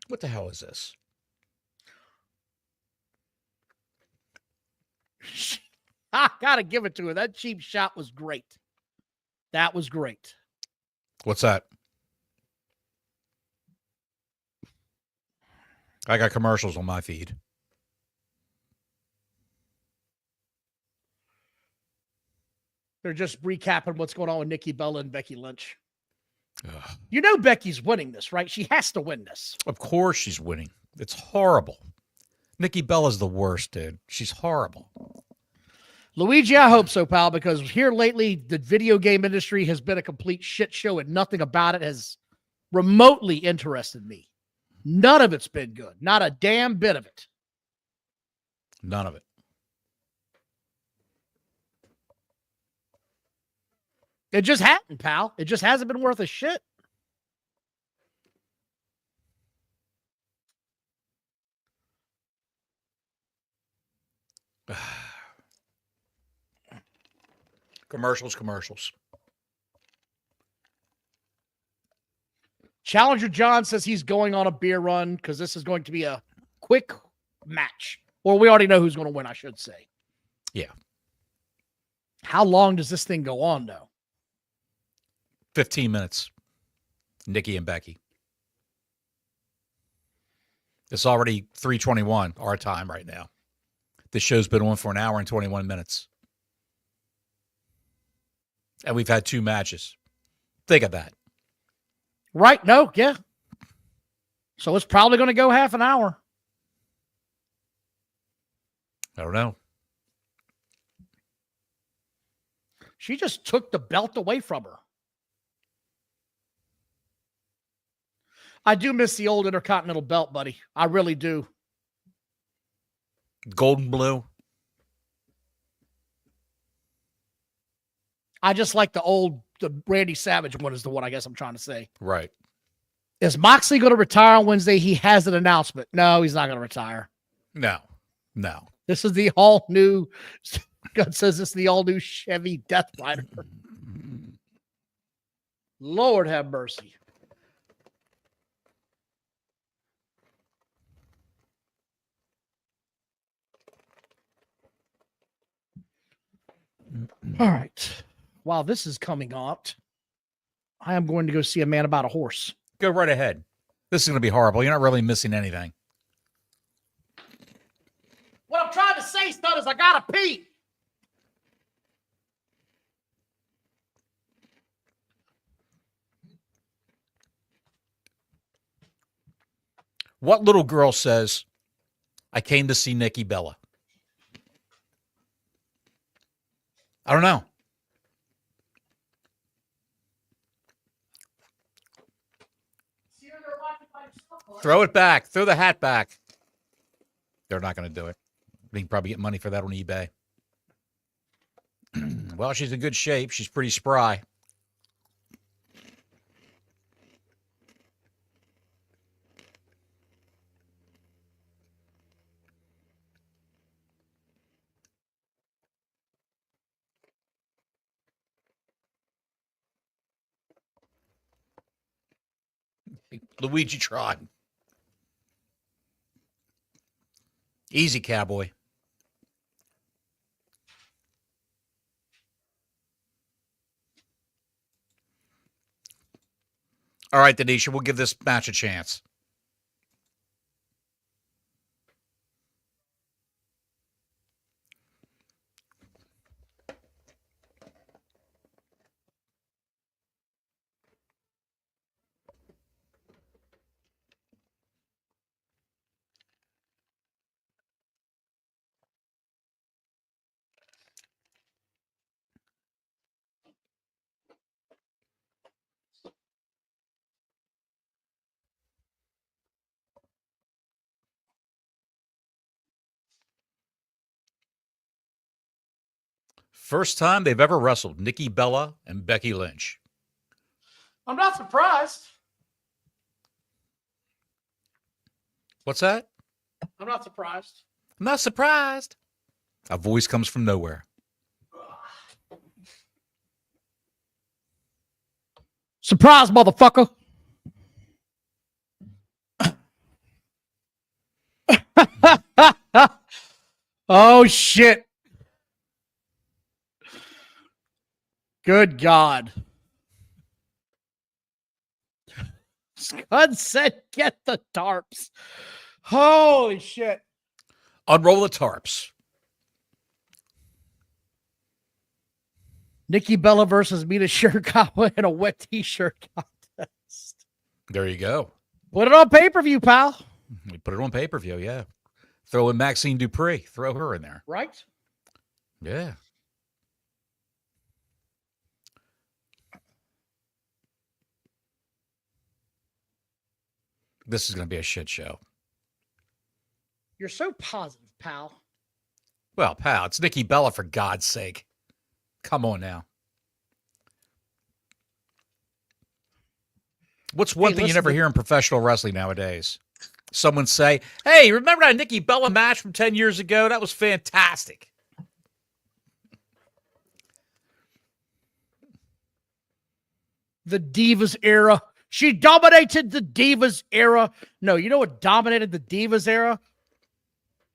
What the hell is this? I gotta give it to her. That cheap shot was great. That was great. What's that? I got commercials on my feed. They're just recapping what's going on with Nikki Bella and Becky Lynch. Ugh. You know Becky's winning this, right? She has to win this. Of course she's winning. It's horrible. Nikki Bella's the worst, dude. She's horrible. Luigi, I hope so, pal, because here lately, the video game industry has been a complete shit show and nothing about it has remotely interested me. None of it's been good. Not a damn bit of it. None of it. It just happened, pal. It just hasn't been worth a shit. Commercials. Challenger John says he's going on a beer run because this is going to be a quick match. Or we already know who's going to win, I should say. Yeah. How long does this thing go on, though? 15 minutes. Nikki and Becky. It's already 3:21 our time right now. This show's been on for an hour and 21 minutes. And we've had 2 matches. Think of that. Right. No. Yeah. So it's probably going to go half an hour. I don't know. She just took the belt away from her. I do miss the old Intercontinental belt, buddy. I really do. Golden blue. I just like the Randy Savage one is the one I guess I'm trying to say. Right. Is Moxley going to retire on Wednesday? He has an announcement. No, he's not going to retire. No. This is the all new, God says this is the all new Chevy Death Rider. Lord have mercy. All right. While this is coming out, I am going to go see a man about a horse. Go right ahead. This is going to be horrible. You're not really missing anything. What I'm trying to say, son, is I gotta pee. What little girl says, I came to see Nikki Bella? I don't know. Throw it back. Throw the hat back. They're not going to do it. They can probably get money for that on eBay. Well, she's in good shape. She's pretty spry. Luigi tried. Easy, cowboy. All right, Denisha, we'll give this match a chance. First time they've ever wrestled, Nikki Bella and Becky Lynch. I'm not surprised. What's that? I'm not surprised. I'm not surprised. A voice comes from nowhere. Surprise, motherfucker. Oh, shit. Good God. Scud said, get the tarps. Holy shit. Unroll the tarps. Nikki Bella versus Mina Shirakawa in a wet t-shirt contest. There you go. Put it on pay-per-view, pal. We put it on pay-per-view, yeah. Throw in Maxine Dupree. Throw her in there. Right? Yeah. This is going to be a shit show. You're so positive, pal. Well, pal, it's Nikki Bella, for God's sake. Come on now. What's one thing you never hear in professional wrestling nowadays? Someone say, hey, remember that Nikki Bella match from 10 years ago? That was fantastic. The Divas era. She dominated the Divas era. No, you know what dominated the Divas era?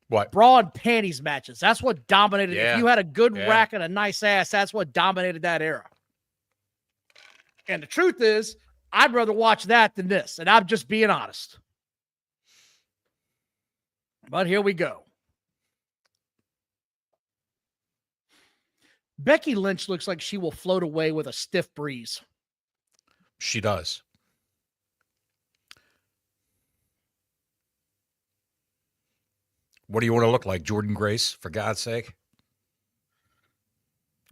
What? Bra and panties matches. That's what dominated. Yeah. If you had a good rack and a nice ass, that's what dominated that era. And the truth is, I'd rather watch that than this. And I'm just being honest. But here we go. Becky Lynch looks like she will float away with a stiff breeze. She does. What do you want to look like, Jordan Grace, for God's sake?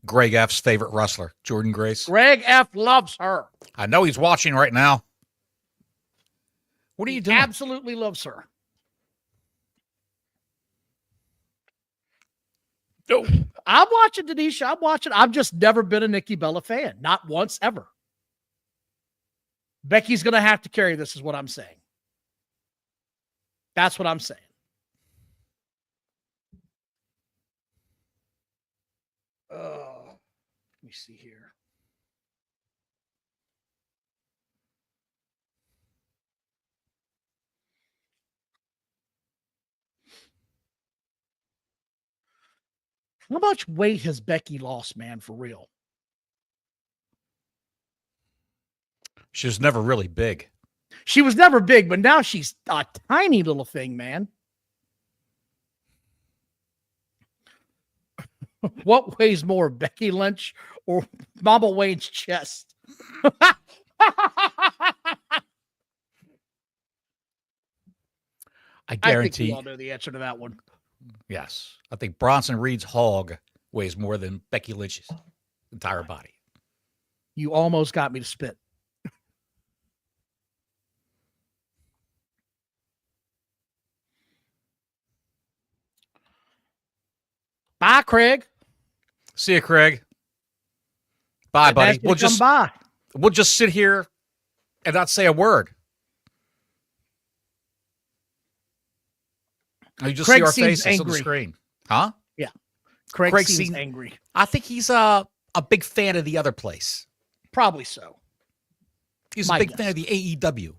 Greg F's favorite wrestler, Jordan Grace. Greg F loves her. I know he's watching right now. What are you doing? Absolutely loves her. Oh. I'm watching, Denisha. I'm watching. I've just never been a Nikki Bella fan. Not once, ever. Becky's going to have to carry this, is what I'm saying. That's what I'm saying. Let me see here. How much weight has Becky lost, man, for real? She was never really big. She was never big, but now she's a tiny little thing, man. What weighs more, Becky Lynch or Mama Wayne's chest? I I think guarantee. we all know the answer to that one. Yes. I think Bronson Reed's hog weighs more than Becky Lynch's entire body. You almost got me to spit. Bye, Craig. See you, Craig. Bye, buddy. We'll just sit here and not say a word. You just Craig see our seems faces angry on the screen. Huh? Yeah. Craig seems angry. I think he's a big fan of the other place. Probably so. He's a big fan of the AEW.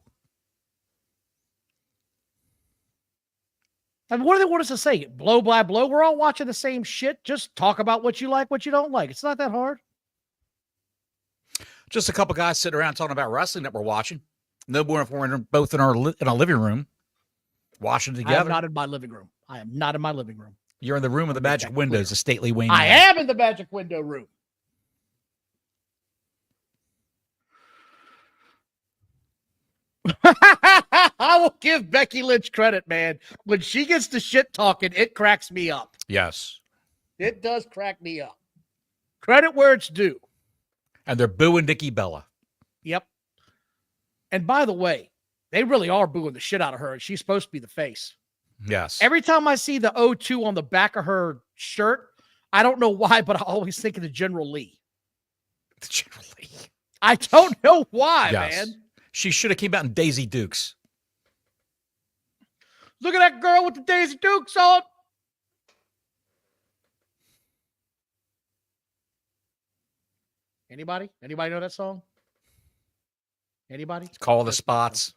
I mean, what do they want us to say? Blow by blow? We're all watching the same shit. Just talk about what you like, what you don't like. It's not that hard. Just a couple guys sitting around talking about wrestling that we're watching. No more if we're both in our living room watching together. I am not in my living room. I am not in my living room. You're in the room of the magic windows, the stately Wayne. I am in the magic window room. I will give Becky Lynch credit, man. When she gets the shit talking, it cracks me up. Yes. It does crack me up. Credit where it's due. And they're booing Nikki Bella. Yep. And by the way, they really are booing the shit out of her, and she's supposed to be the face. Yes. Every time I see the O2 on the back of her shirt, I don't know why, but I always think of the General Lee. The General Lee. I don't know why, man. She should have came out in Daisy Dukes. Look at that girl with the Daisy Dukes on. Anybody? Anybody know that song? Anybody? Call the Spots.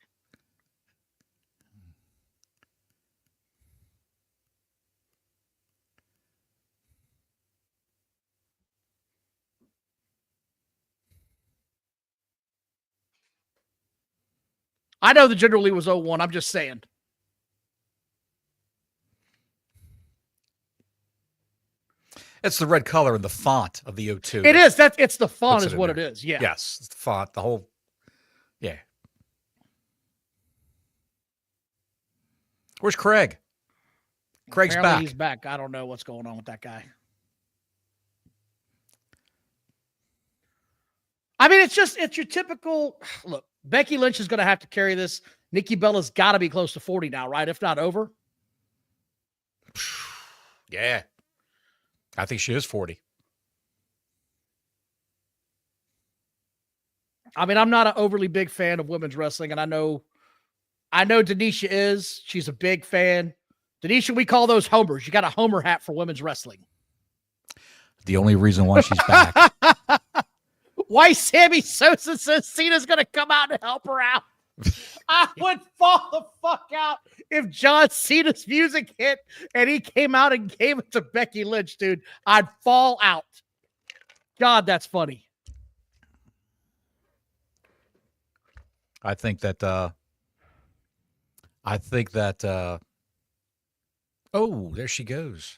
I know the General Lee was 01. I'm just saying. It's the red color and the font of the O2. It is. It's the font is what it is. Yeah. Yes. It's the font, the whole. Yeah. Where's Craig? Craig's Apparently back. He's back. I don't know what's going on with that guy. I mean, it's your typical look. Becky Lynch is going to have to carry this. Nikki Bella's got to be close to 40 now, right? If not over. Yeah. I think she is 40. I mean, I'm not an overly big fan of women's wrestling, and I know Denisha is. She's a big fan. Denisha, we call those homers. You got a homer hat for women's wrestling. The only reason why she's back. Why Sammy Sosa says Cena's going to come out and help her out. I would fall the fuck out if John Cena's music hit and he came out and gave it to Becky Lynch, dude. I'd fall out. God, that's funny. I think that oh, there she goes.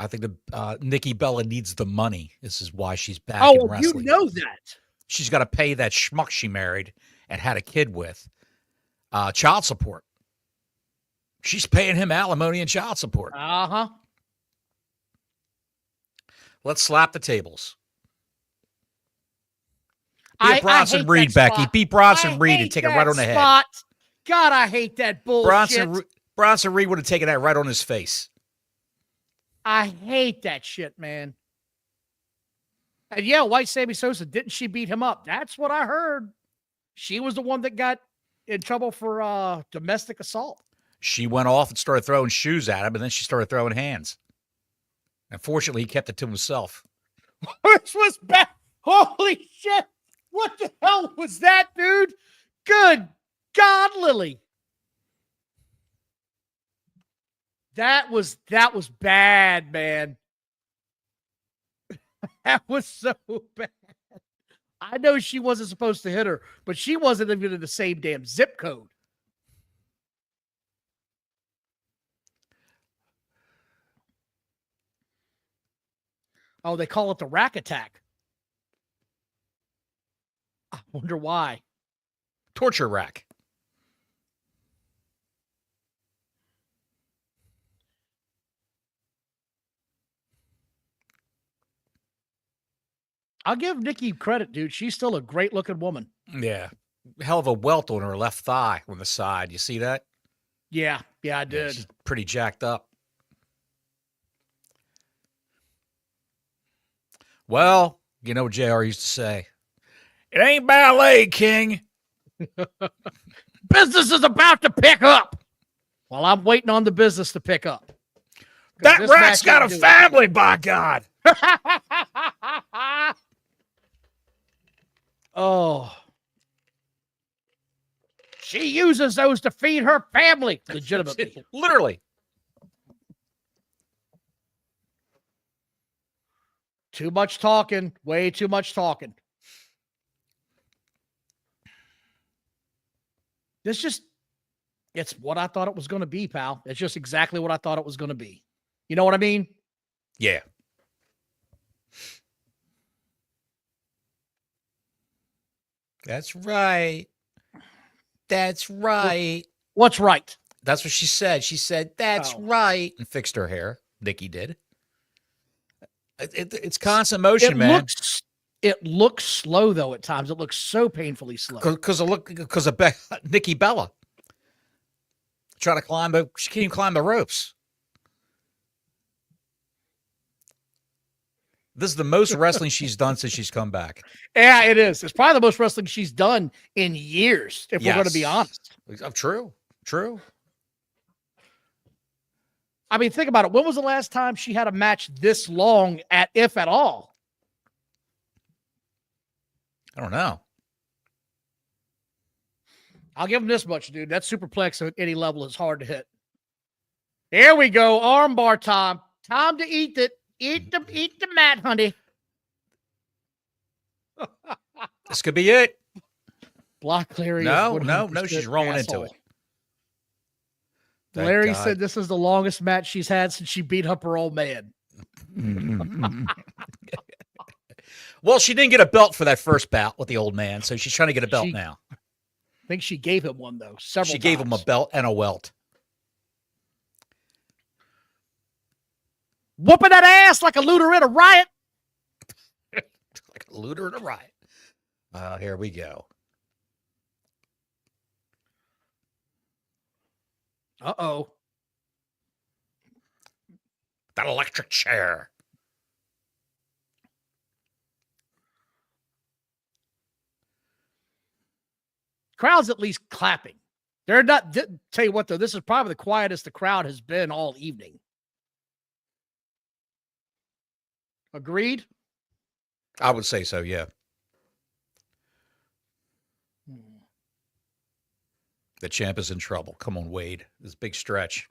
I think the Nikki Bella needs the money. This is why she's back in wrestling. You know that. She's got to pay that schmuck she married and had a kid with child support. She's paying him alimony and child support. Uh-huh. Let's slap the tables. Beat Bronson Reed, Becky. Beat Bronson Reed and take it right on the head. God, I hate that bullshit. Bronson Reed would have taken that right on his face. I hate that shit, man. And yeah, White Sammy Sosa, didn't she beat him up? That's what I heard. She was the one that got in trouble for domestic assault. She went off and started throwing shoes at him, and then she started throwing hands. Unfortunately, he kept it to himself. This was bad. Holy shit. What the hell was that, dude? Good God, Lily. That was bad, man. That was so bad. I know she wasn't supposed to hit her, but she wasn't even in the same damn zip code. Oh, they call it the rack attack. I wonder why. Torture rack. I'll give Nikki credit, dude. She's still a great looking woman. Yeah. Hell of a welt on her left thigh on the side. You see that? Yeah, I did. Yeah, she's pretty jacked up. Well, you know what JR used to say? It ain't ballet, King. Business is about to pick up. Well, I'm waiting on the business to pick up. That rat's got a family, by God. Oh. She uses those to feed her family. Legitimately. Literally. Too much talking. Way too much talking. It's what I thought it was going to be, pal. It's just exactly what I thought it was going to be. You know what I mean? Yeah. That's right. That's right. What's right? That's what she said. She said, that's right. And fixed her hair. Nikki did. It's constant motion, man. It looks slow, though, at times. It looks so painfully slow. Because of Nikki Bella. Trying to climb, but she can't even climb the ropes. This is the most wrestling she's done since she's come back. Yeah, it is. It's probably the most wrestling she's done in years, if we're going to be honest. True. I mean, think about it. When was the last time she had a match this long, if at all? I don't know. I'll give him this much, dude. That superplex at any level is hard to hit. There we go. Armbar time. Time to eat it. Eat the mat, honey. This could be it. Block Larry. No. She's rolling into it. Larry said this is the longest match she's had since she beat up her old man. Well, she didn't get a belt for that first bout with the old man, so she's trying to get a belt now. I think she gave him one, though. She gave him a belt and a welt. Whooping that ass like a looter in a riot. Like a looter in a riot. Here we go. Uh-oh. That electric chair. Crowd's at least clapping. They're not. Tell you what, though, this is probably the quietest the crowd has been all evening. Agreed? I would say so, yeah. The champ is in trouble. Come on, Wade. This big stretch.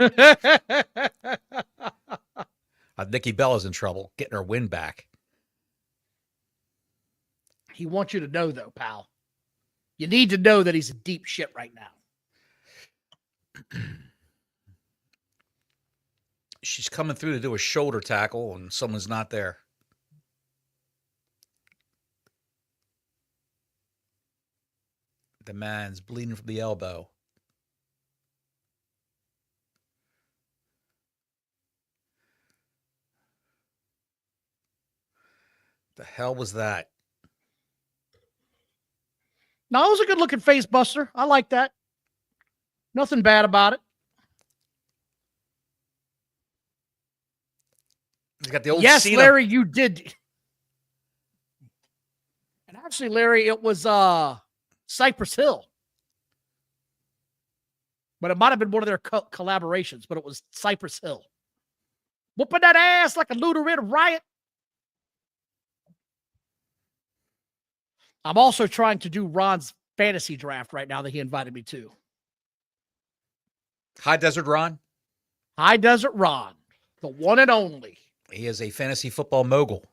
Nikki Bella's in trouble, getting her win back. He wants you to know, though, pal. You need to know that he's in deep shit right now. She's coming through to do a shoulder tackle, and someone's not there. The man's bleeding from the elbow. The hell was that? No, it was a good-looking face buster. I like that. Nothing bad about it. He's got the old yes, Cena. Larry, you did. And actually, Larry, it was Cypress Hill. But it might have been one of their collaborations, but it was Cypress Hill. Whooping that ass like a looter in a riot. I'm also trying to do Ron's fantasy draft right now that he invited me to. High Desert Ron? High Desert Ron, the one and only. He is a fantasy football mogul.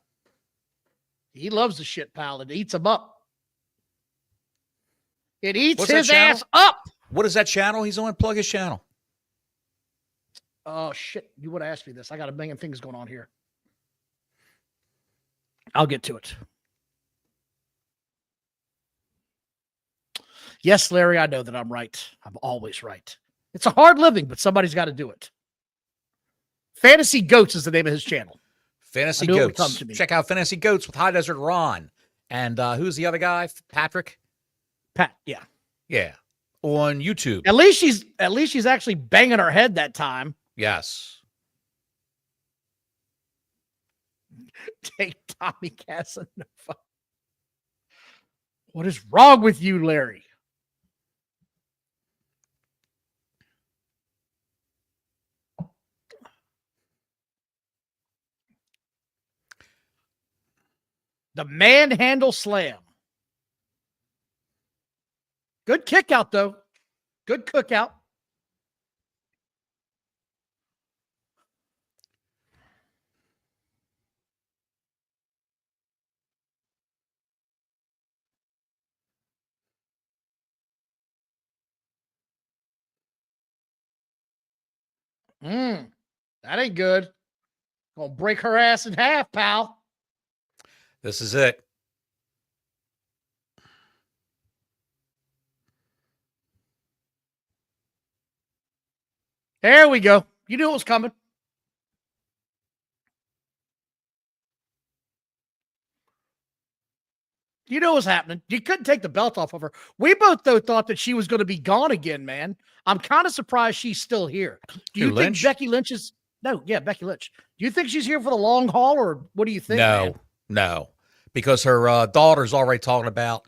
He loves the shit, pal. It eats him up. It eats his ass up. What is that channel he's on? Plug his channel. Oh, shit. You would have asked me this. I got a million things going on here. I'll get to it. Yes, Larry, I know that I'm right. I'm always right. It's a hard living, but somebody's got to do it. Fantasy Goats is the name of his channel. Fantasy Goats. Check out Fantasy Goats with High Desert Ron. And who's the other guy? Patrick? Pat, yeah. Yeah. On YouTube. At least she's actually banging her head that time. Yes. Take Tommy Casanova. What is wrong with you, Larry? The manhandle slam. Good kick out, though. Good cookout. That ain't good. Gonna break her ass in half, pal. This is it. There we go. You knew it was coming. You know what's happening. You couldn't take the belt off of her. We both, though, thought that she was going to be gone again, man. I'm kind of surprised she's still here. Do you think Becky Lynch is... No, yeah, Becky Lynch. Do you think she's here for the long haul, or what do you think, man? No. Because her daughter's already talking about,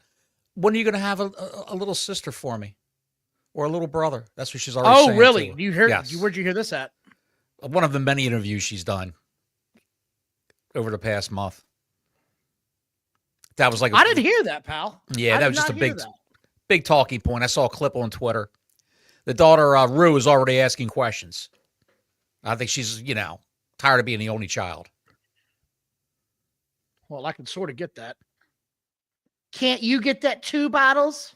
when are you going to have a little sister for me? Or a little brother? That's what she's already saying. Oh, really? To. You heard? Yes. Where'd you hear this at? One of the many interviews she's done over the past month. That was like... I didn't hear that, pal. Yeah, that was just a big talking point. I saw a clip on Twitter. The daughter, Rue, is already asking questions. I think she's, tired of being the only child. Well, I can sort of get that. Can't you get that too, Bottles?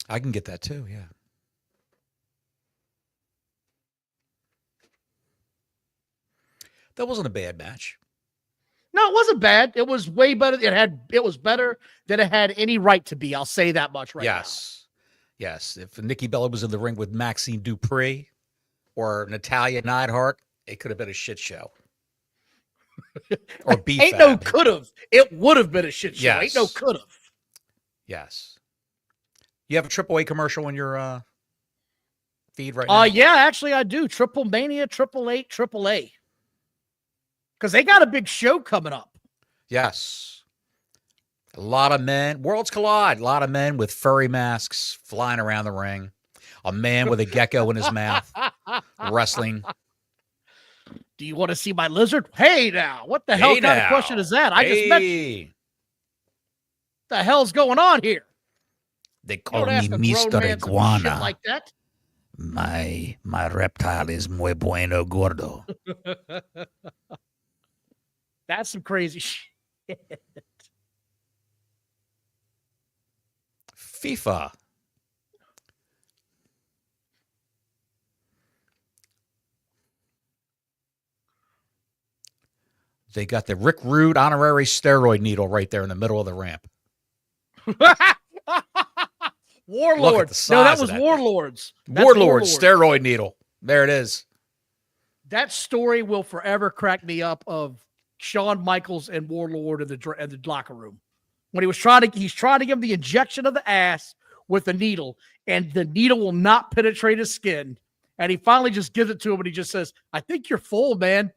I can get that too, yeah. That wasn't a bad match. No, it wasn't bad. It was way better. It was better than it had any right to be. I'll say that much right now. Yes. If Nikki Bella was in the ring with Maxine Dupree or Natalya Neidhart, it could have been a shit show. Or beef. Ain't no could have. It would have been a shit show. Yes. Ain't no could have. Yes. You have a AAA commercial in your feed right now? Yeah, actually I do. Triple Mania, 888, AAA. Because they got a big show coming up. Yes. A lot of men. Worlds collide. A lot of men with furry masks flying around the ring. A man with a gecko in his mouth wrestling. Do you want to see my lizard? Hey, now. What the hell kind of question is that? I just mentioned. What the hell's going on here? They call me Mr. Iguana. Like that. My reptile is muy bueno gordo. That's some crazy shit. FIFA. They got the Rick Rude honorary steroid needle right there in the middle of the ramp. Warlords. No, that was Warlords. Warlords steroid needle. There it is. That story will forever crack me up of Shawn Michaels and Warlord in the locker room. When he's trying to give him the injection of the ass with a needle, and the needle will not penetrate his skin. And he finally just gives it to him, and he just says, "I think you're full, man."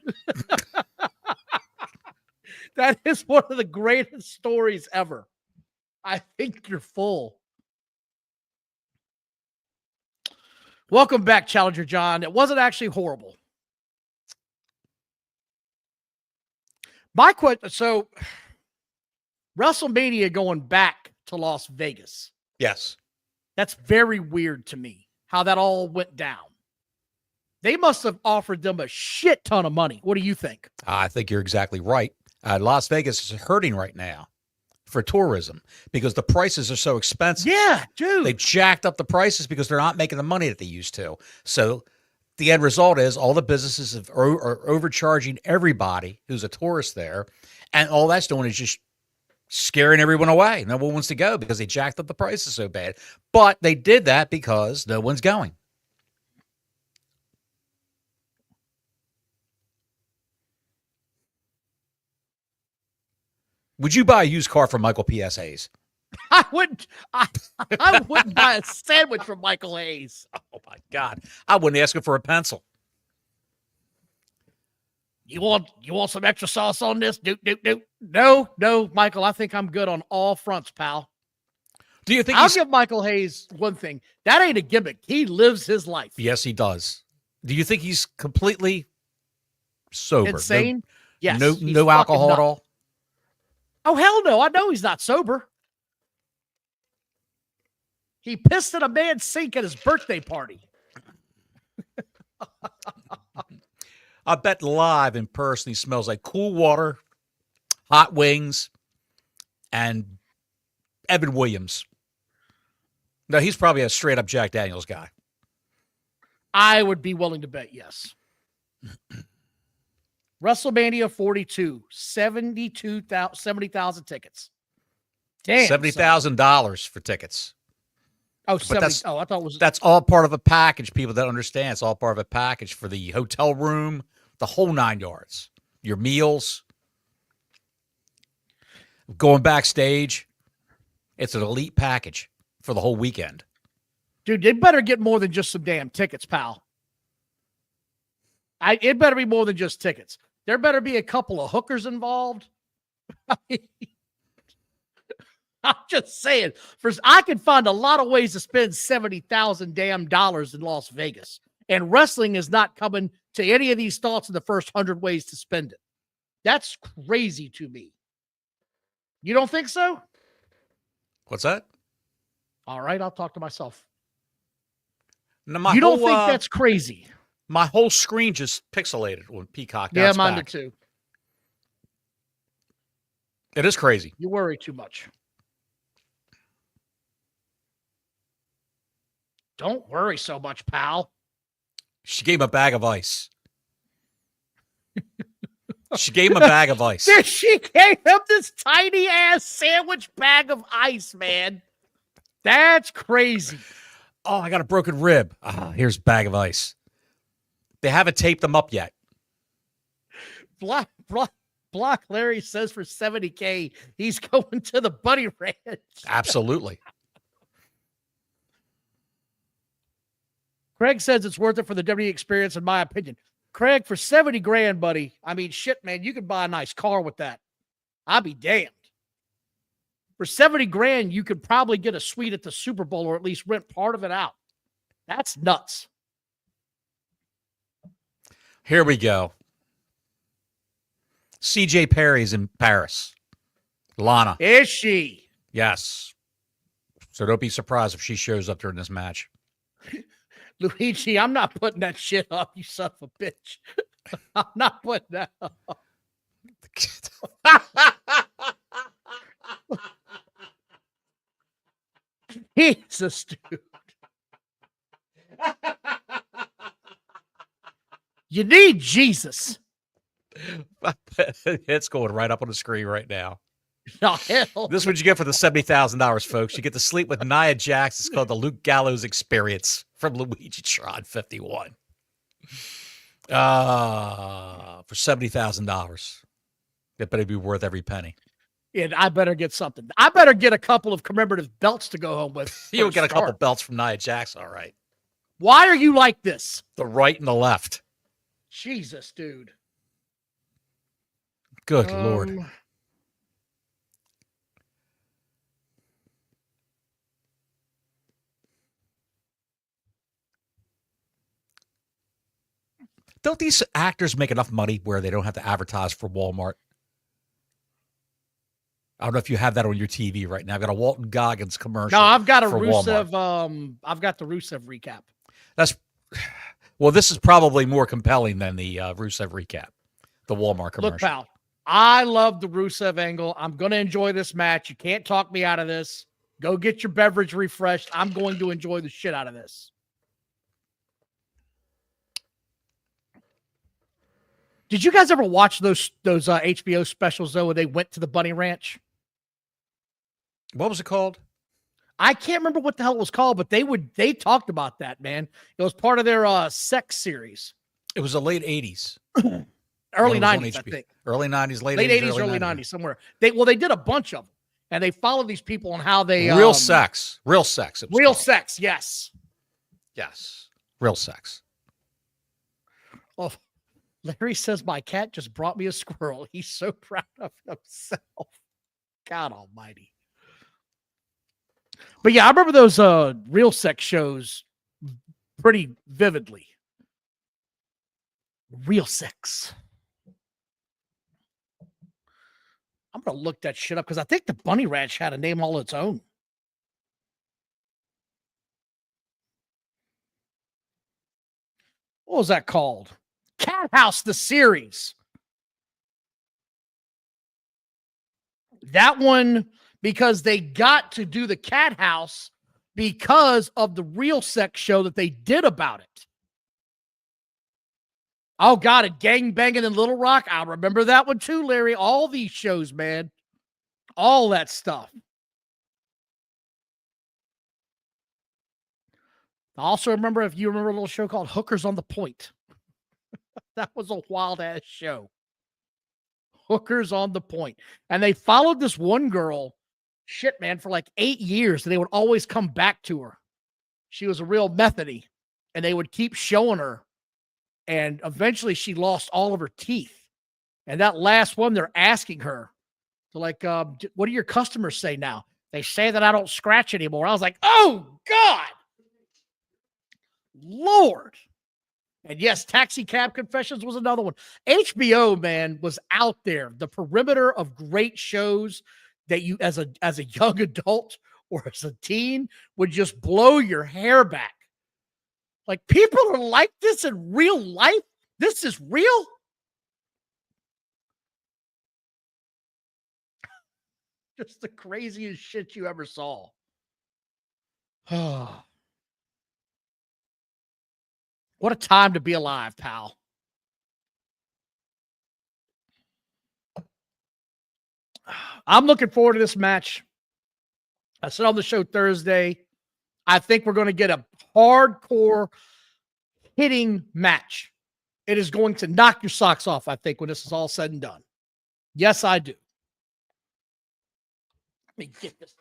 That is one of the greatest stories ever. I think you're full. Welcome back, Challenger John. It wasn't actually horrible. My question, so WrestleMania going back to Las Vegas. Yes. That's very weird to me, how that all went down. They must have offered them a shit ton of money. What do you think? I think you're exactly right. Las Vegas is hurting right now for tourism because the prices are so expensive. Yeah, dude. They jacked up the prices because they're not making the money that they used to. So the end result is all the businesses are overcharging everybody who's a tourist there. And all that's doing is just scaring everyone away. No one wants to go because they jacked up the prices so bad. But they did that because no one's going. Would you buy a used car from Michael P.S. Hayes? I wouldn't. I wouldn't buy a sandwich from Michael Hayes. Oh my God, I wouldn't ask him for a pencil. You want some extra sauce on this? Doop. No, Michael. I think I'm good on all fronts, pal. Do you think I'll give Michael Hayes one thing. That ain't a gimmick. He lives his life. Yes, he does. Do you think he's completely sober? Insane? Yes. No alcohol at all? Oh, hell no. I know he's not sober. He pissed in a man's sink at his birthday party. I bet live in person he smells like cool water, hot wings, and Evan Williams. No, he's probably a straight-up Jack Daniels guy. I would be willing to bet yes. WrestleMania 42, 70,000 tickets. Damn. $70,000 for tickets. Oh, 70. I thought it was. That's all part of a package, people that understand. It's all part of a package for the hotel room, the whole 9 yards. Your meals, going backstage. It's an elite package for the whole weekend. Dude, they better get more than just some damn tickets, pal. It better be more than just tickets. There better be a couple of hookers involved. I'm just saying. I can find a lot of ways to spend $70,000 damn dollars in Las Vegas, and wrestling is not coming to any of these thoughts in the first 100 ways to spend it. That's crazy to me. You don't think so? What's that? All right, I'll talk to myself. No, you don't think that's crazy? My whole screen just pixelated when Peacock. Yeah, mine did too. It is crazy. You worry too much. Don't worry so much, pal. She gave him a bag of ice. She gave him a bag of ice. She gave him this tiny ass sandwich bag of ice, man. That's crazy. Oh, I got a broken rib. Here's a bag of ice. They haven't taped them up yet. Block Larry says for $70K, he's going to the Bunny Ranch. Absolutely. Craig says it's worth it for the WWE experience, in my opinion. Craig, for 70 grand, buddy. I mean, shit, man, you could buy a nice car with that. I'll be damned. For 70 grand, you could probably get a suite at the Super Bowl or at least rent part of it out. That's nuts. Here we go. CJ Perry's in Paris. Lana. Is she? Yes. So don't be surprised if she shows up during this match. Luigi, I'm not putting that shit up, you son of a bitch. I'm not putting that up. Jesus, dude. You need Jesus. It's going right up on the screen right now. Oh, hell. This is what you get for the $70,000, folks. You get to sleep with Nia Jax. It's called the Luke Gallows Experience from Luigi Tron 51. For $70,000. It better be worth every penny. And I better get something. I better get a couple of commemorative belts to go home with. You'll get a couple belts from Nia Jax, all right. Why are you like this? The right and the left. Jesus, dude. Good Lord. Don't these actors make enough money where they don't have to advertise for Walmart? I don't know if you have that on your TV right now. I've got a Walton Goggins commercial. No, I've got a Rusev. I've got the Rusev recap. This is probably more compelling than the Rusev recap, the Walmart commercial. Look, pal, I love the Rusev angle. I'm going to enjoy this match. You can't talk me out of this. Go get your beverage refreshed. I'm going to enjoy the shit out of this. Did you guys ever watch those HBO specials, though, where they went to the Bunny Ranch? What was it called? I can't remember what the hell it was called, but they talked about that, man. It was part of their sex series. It was the late 80s. Early One was on 90s, I HBO. think. Early 90s, late Late 80s, 80s, early 90s, somewhere. They did a bunch of them, and they followed these people on how they Real sex. Real sex. It was Real called. sex, yes. Yes. Real sex. Oh, Larry says my cat just brought me a squirrel. He's so proud of himself. God almighty. But yeah, I remember those real sex shows pretty vividly. Real sex. I'm going to look that shit up because I think the Bunny Ranch had a name all its own. What was that called? Cat House, the series. That one, because they got to do the Cat House because of the real sex show that they did about it. Oh, God, a gangbanging in Little Rock. I remember that one too, Larry. All these shows, man. All that stuff. I also remember, if you remember, a little show called Hookers on the Point. That was a wild-ass show. Hookers on the Point. And they followed this one girl, shit, man, for like 8 years. And they would always come back to her. She was a real methody. And they would keep showing her. And eventually she lost all of her teeth. And that last one, they're asking her, they're like, what do your customers say now? They say that I don't scratch anymore. I was like, oh, God. Lord. And yes, Taxi Cab Confessions was another one. HBO, man, was out there. The perimeter of great shows that you, as a young adult or as a teen, would just blow your hair back. Like, people are like this in real life? This is real? Just the craziest shit you ever saw. What a time to be alive, pal. I'm looking forward to this match. I said on the show Thursday, I think we're going to get a hardcore hitting match. It is going to knock your socks off, I think, when this is all said and done. Yes, I do. Let me get this.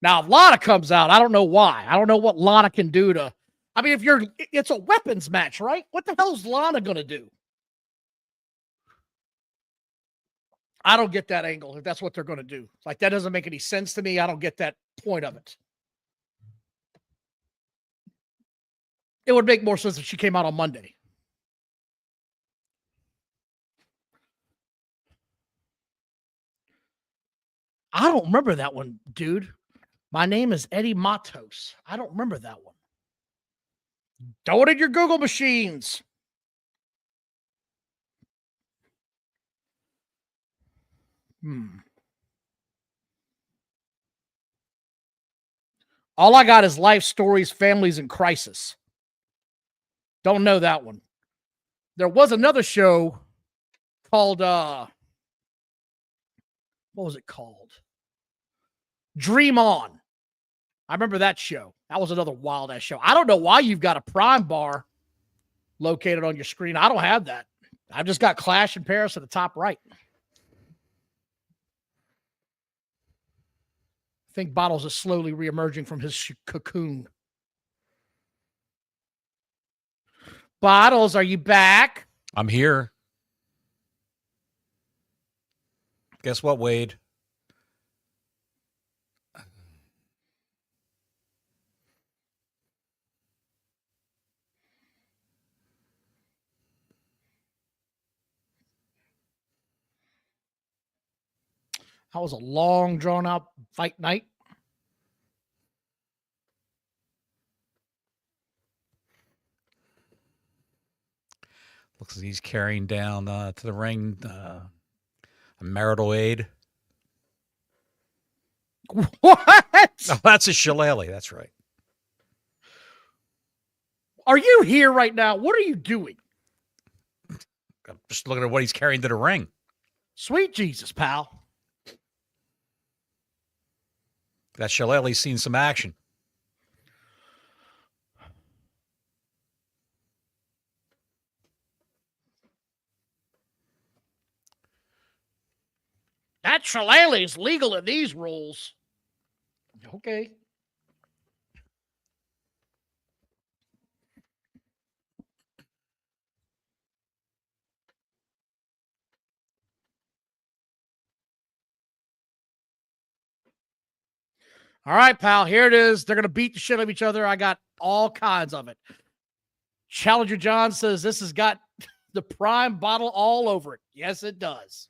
Now, if Lana comes out, I don't know why. I don't know what Lana can do to. I mean, it's a weapons match, right? What the hell is Lana going to do? I don't get that angle if that's what they're going to do. Like, that doesn't make any sense to me. I don't get that point of it. It would make more sense if she came out on Monday. I don't remember that one, dude. My name is Eddie Matos. I don't remember that one. Throw it in your Google machines. All I got is life stories, families in crisis. Don't know that one. There was another show called, what was it called? Dream On. I remember that show. That was another wild-ass show. I don't know why you've got a Prime bar located on your screen. I don't have that. I've just got Clash in Paris at the top right. I think Bottles is slowly reemerging from his cocoon. Bottles, are you back? I'm here. Guess what, Wade? That was a long, drawn-out fight night. Looks like he's carrying down to the ring a marital aid. What? Oh, that's a shillelagh. That's right. Are you here right now? What are you doing? I'm just looking at what he's carrying to the ring. Sweet Jesus, pal. That shillelagh's seen some action. That shillelagh is legal in these rules. Okay. All right, pal. Here it is. They're going to beat the shit out of each other. I got all kinds of it. Challenger John says this has got the prime bottle all over it. Yes, it does.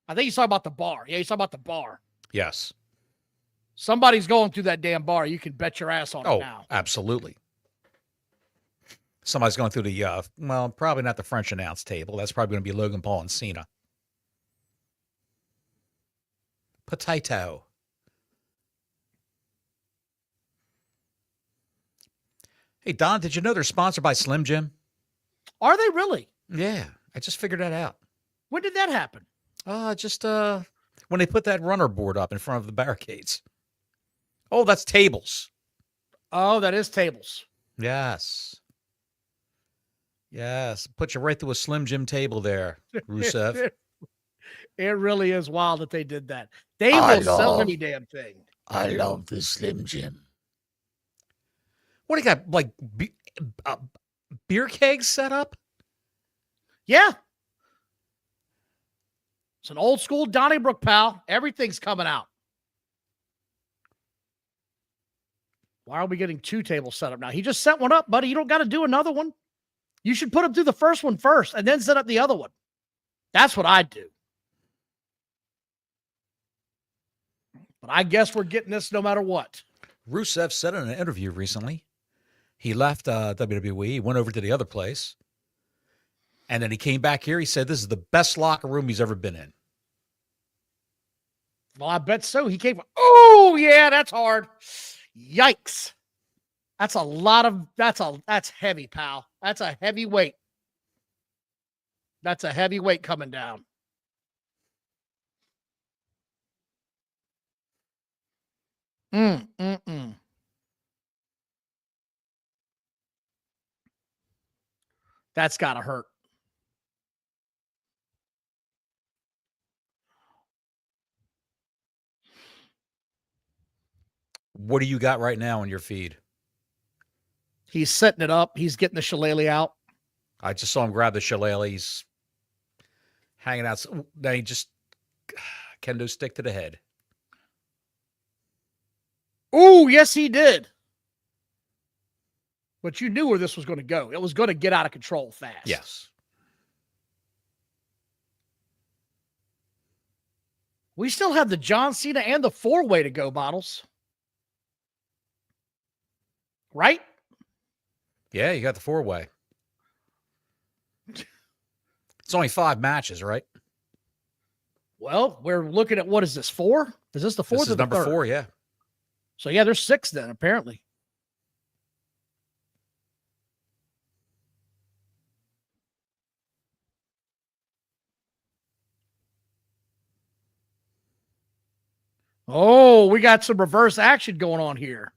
I think he's talking about the bar. Yeah, he's talking about the bar. Yes. Somebody's going through that damn bar. You can bet your ass on it now. Absolutely. Somebody's going through the, well, probably not the French announce table. That's probably going to be Logan Paul and Cena. Potato. Hey, Don, did you know they're sponsored by Slim Jim? Are they really? Yeah, I just figured that out. When did that happen? Just when they put that runner board up in front of the barricades. Oh, that's tables. Oh, that is tables. Yes. Yes. Put you right through a Slim Jim table there, Rusev. It really is wild that they did that. They will sell any damn thing. I love the Slim Jim. What do you got? Like beer kegs set up? Yeah. It's an old school Donnybrook, pal. Everything's coming out. Why are we getting two tables set up now? He just set one up, buddy. You don't got to do another one. You should put him through the first one first and then set up the other one. That's what I'd do. But I guess we're getting this no matter what. Rusev said in an interview recently, he left WWE, went over to the other place, and then he came back here. He said this is the best locker room he's ever been in. Well, I bet so. He came. Oh, yeah, that's hard. Yikes. That's a lot of, that's heavy, pal. That's a heavy weight. That's a heavy weight coming down. That's got to hurt. What do you got right now on your feed? He's setting it up. He's getting the shillelagh out. I just saw him grab the shillelagh. He's hanging out. Then he just kendo stick to the head. Oh, yes, he did. But you knew where this was going to go. It was going to get out of control fast. Yes. We still have the John Cena and the four-way to go, Bottles. Right? Yeah, you got the four-way. It's only 5 matches, right? Well, we're looking at, what is this, 4? Is this the fourth This is or the number third? 4, yeah. So, yeah, there's 6 then, apparently. Oh, we got some reverse action going on here.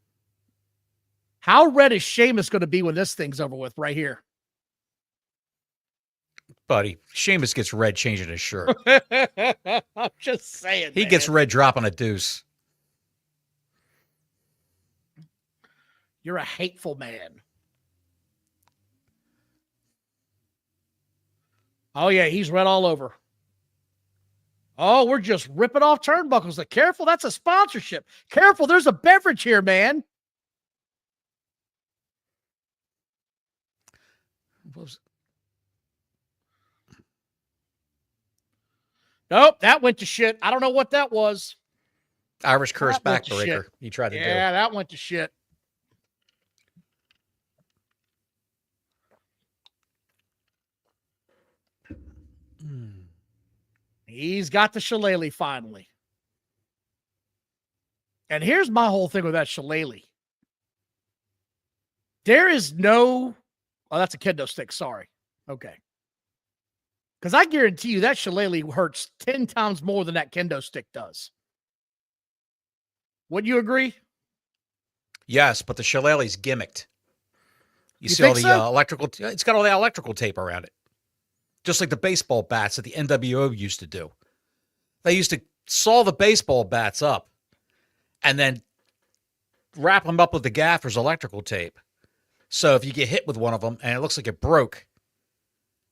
How red is Sheamus going to be when this thing's over with right here? Buddy, Sheamus gets red changing his shirt. I'm just saying. He gets red dropping a deuce. You're a hateful man. Oh, yeah, he's red all over. Oh, we're just ripping off turnbuckles. Like, careful, that's a sponsorship. Careful, there's a beverage here, man. Nope, that went to shit. I don't know what that was. Irish curse backbreaker. He tried to do. Yeah, that went to shit. He's got the shillelagh finally. And here's my whole thing with that shillelagh. There is no... Oh, that's a kendo stick. Sorry. Okay. Because I guarantee you that shillelagh hurts 10 times more than that kendo stick does. Would you agree? Yes, but the shillelagh's gimmicked. You see think all the so? electrical. It's got all the electrical tape around it, just like the baseball bats that the NWO used to do. They used to saw the baseball bats up, and then wrap them up with the gaffer's electrical tape. So if you get hit with one of them and it looks like it broke,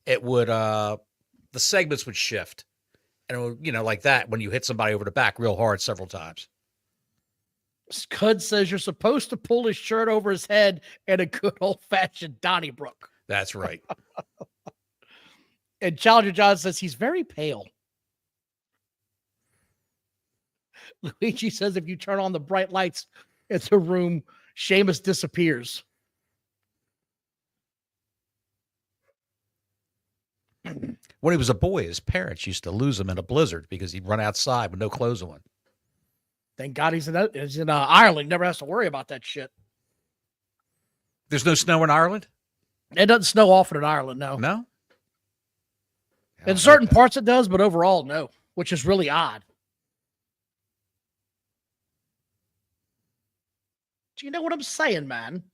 it would the segments would shift, and it would, like that when you hit somebody over the back real hard several times. Scud says you're supposed to pull his shirt over his head in a good old-fashioned Donnybrook. That's right. And Challenger John says he's very pale. Luigi says if you turn on the bright lights in the room, Sheamus disappears. When he was a boy, his parents used to lose him in a blizzard because he'd run outside with no clothes on. Thank God he's in Ireland. Never has to worry about that shit. There's no snow in Ireland? It doesn't snow often in Ireland, no. No? In certain parts it does, but overall, no, which is really odd. Do you know what I'm saying, man?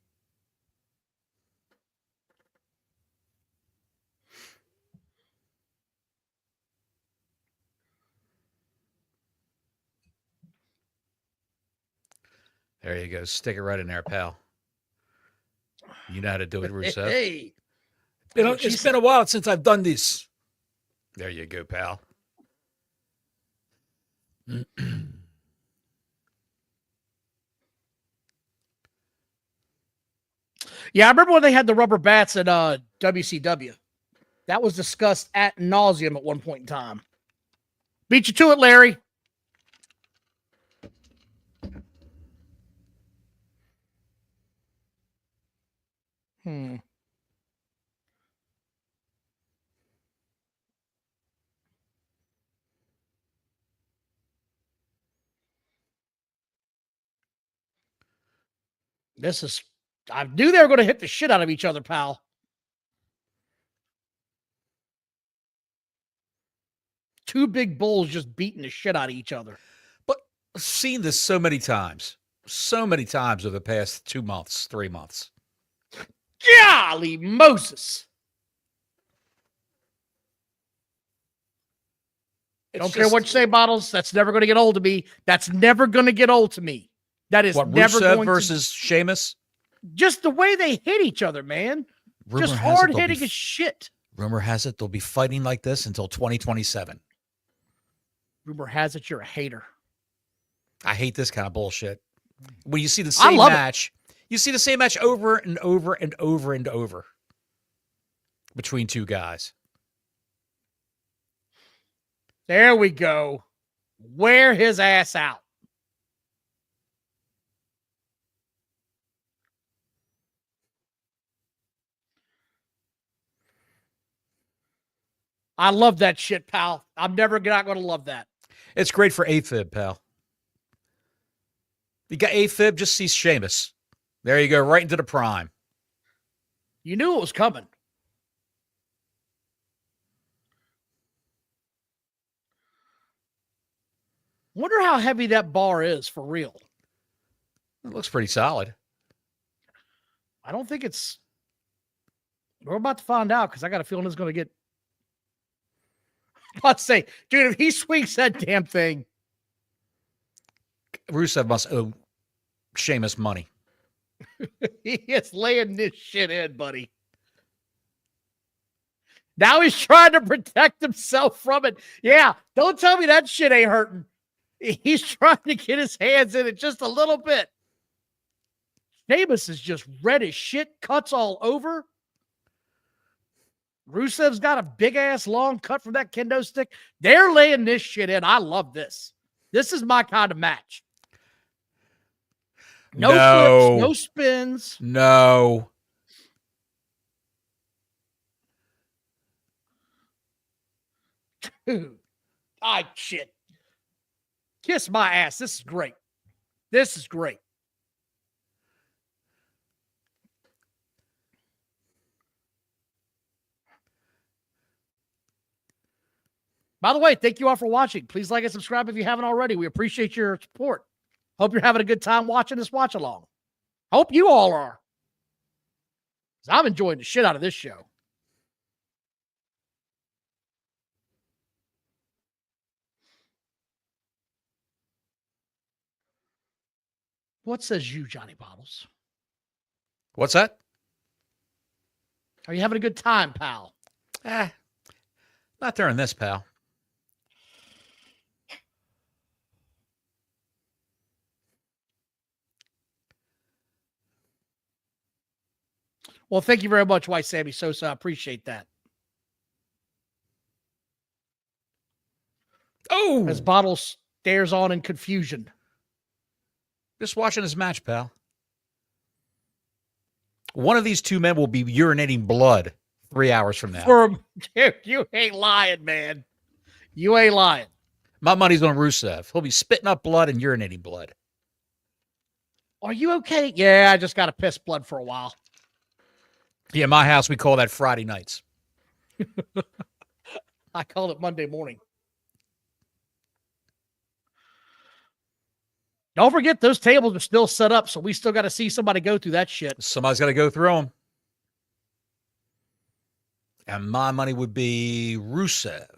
There you go. Stick it right in there, pal. You know how to do it, Rusev. Hey. It's been a while since I've done this. There you go, pal. Yeah, I remember when they had the rubber bats at WCW. That was discussed ad nauseum at one point in time. Beat you to it, Larry. I knew they were going to hit the shit out of each other, pal. Two big bulls just beating the shit out of each other. But I've seen this so many times over the past 2 months, 3 months. Golly Moses. Don't care what you say, Bottles. That's never going to get old to me. That's never going to get old to me. That is never Rusev going versus Sheamus? Just the way they hit each other, man. Just hard hitting as shit. Rumor has it they'll be fighting like this until 2027. Rumor has it you're a hater. I hate this kind of bullshit. When you see the same match, you see the same match over and over and over and over between two guys. There we go. Wear his ass out. I love that shit, pal. I'm never not going to love that. It's great for AFib, pal. You got AFib, just see Sheamus. There you go, right into the prime. You knew it was coming. Wonder how heavy that bar is for real. It looks pretty solid. I don't think it's... We're about to find out because I got a feeling it's going to get... Let's say, dude, if he swings that damn thing... Rusev must owe Sheamus money. He is laying this shit in, buddy. Now he's trying to protect himself from it. Yeah, don't tell me that shit ain't hurting. He's trying to get his hands in it just a little bit. Sheamus is just red as shit, cuts all over. Rusev's got a big-ass long cut from that kendo stick. They're laying this shit in. I love this. This is my kind of match. No flips, no spins. No. Dude. Shit. Kiss my ass. This is great. This is great. By the way, thank you all for watching. Please like and subscribe if you haven't already. We appreciate your support. Hope you're having a good time watching this watch along. Hope you all are. 'Cause I'm enjoying the shit out of this show. What says you, Johnny Bottles? What's that? Are you having a good time, pal? Not during this, pal. Well, thank you very much, White Sammy Sosa. I appreciate that. Oh! As Bottles stares on in confusion. Just watching this match, pal. One of these two men will be urinating blood 3 hours from now. Dude, you ain't lying, man. You ain't lying. My money's on Rusev. He'll be spitting up blood and urinating blood. Are you okay? Yeah, I just got to piss blood for a while. Yeah, my house, we call that Friday nights. I called it Monday morning. Don't forget, those tables are still set up, so we still got to see somebody go through that shit. Somebody's got to go through them. And my money would be Rusev.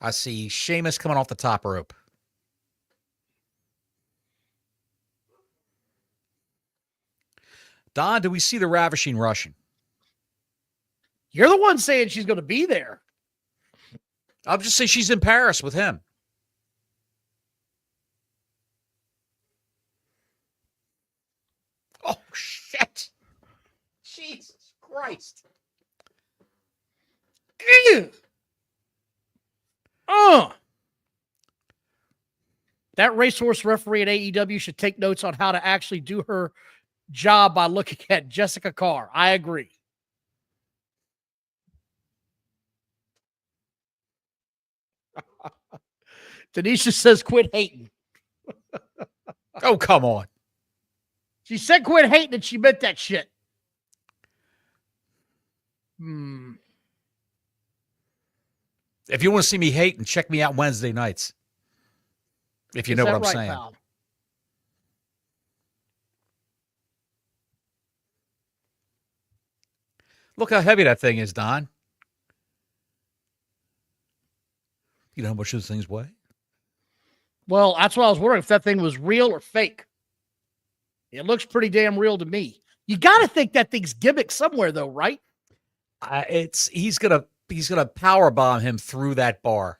I see Sheamus coming off the top rope. Don, do we see the Ravishing Russian? You're the one saying she's going to be there. I'll just say she's in Paris with him. Oh, shit. Jesus Christ. Ew. That racehorse referee at AEW should take notes on how to actually do her job by looking at Jessica Carr. I agree. Tanisha says quit hating. Oh, come on. She said quit hating and she meant that shit. If you want to see me hating, check me out Wednesday nights. If you know what I'm saying. Pal? Look how heavy that thing is, Don. You know how much those things weigh? Well, that's what I was wondering, if that thing was real or fake. It looks pretty damn real to me. You got to think that thing's gimmick somewhere, though, right? He's gonna power bomb him through that bar.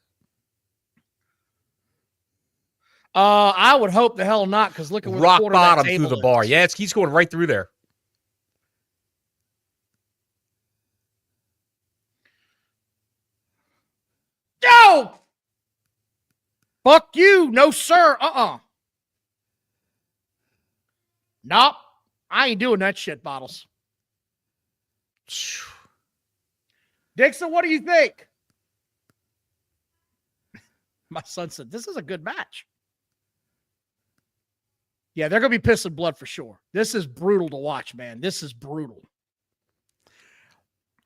I would hope the hell not, because look at where rock the corner bottom of that table through the is. bar. Yeah, he's going right through there. No! Fuck you. No, sir. Nope. I ain't doing that shit, Bottles. Dixon, what do you think? My son said, this is a good match. Yeah, they're going to be pissing blood for sure. This is brutal to watch, man. This is brutal.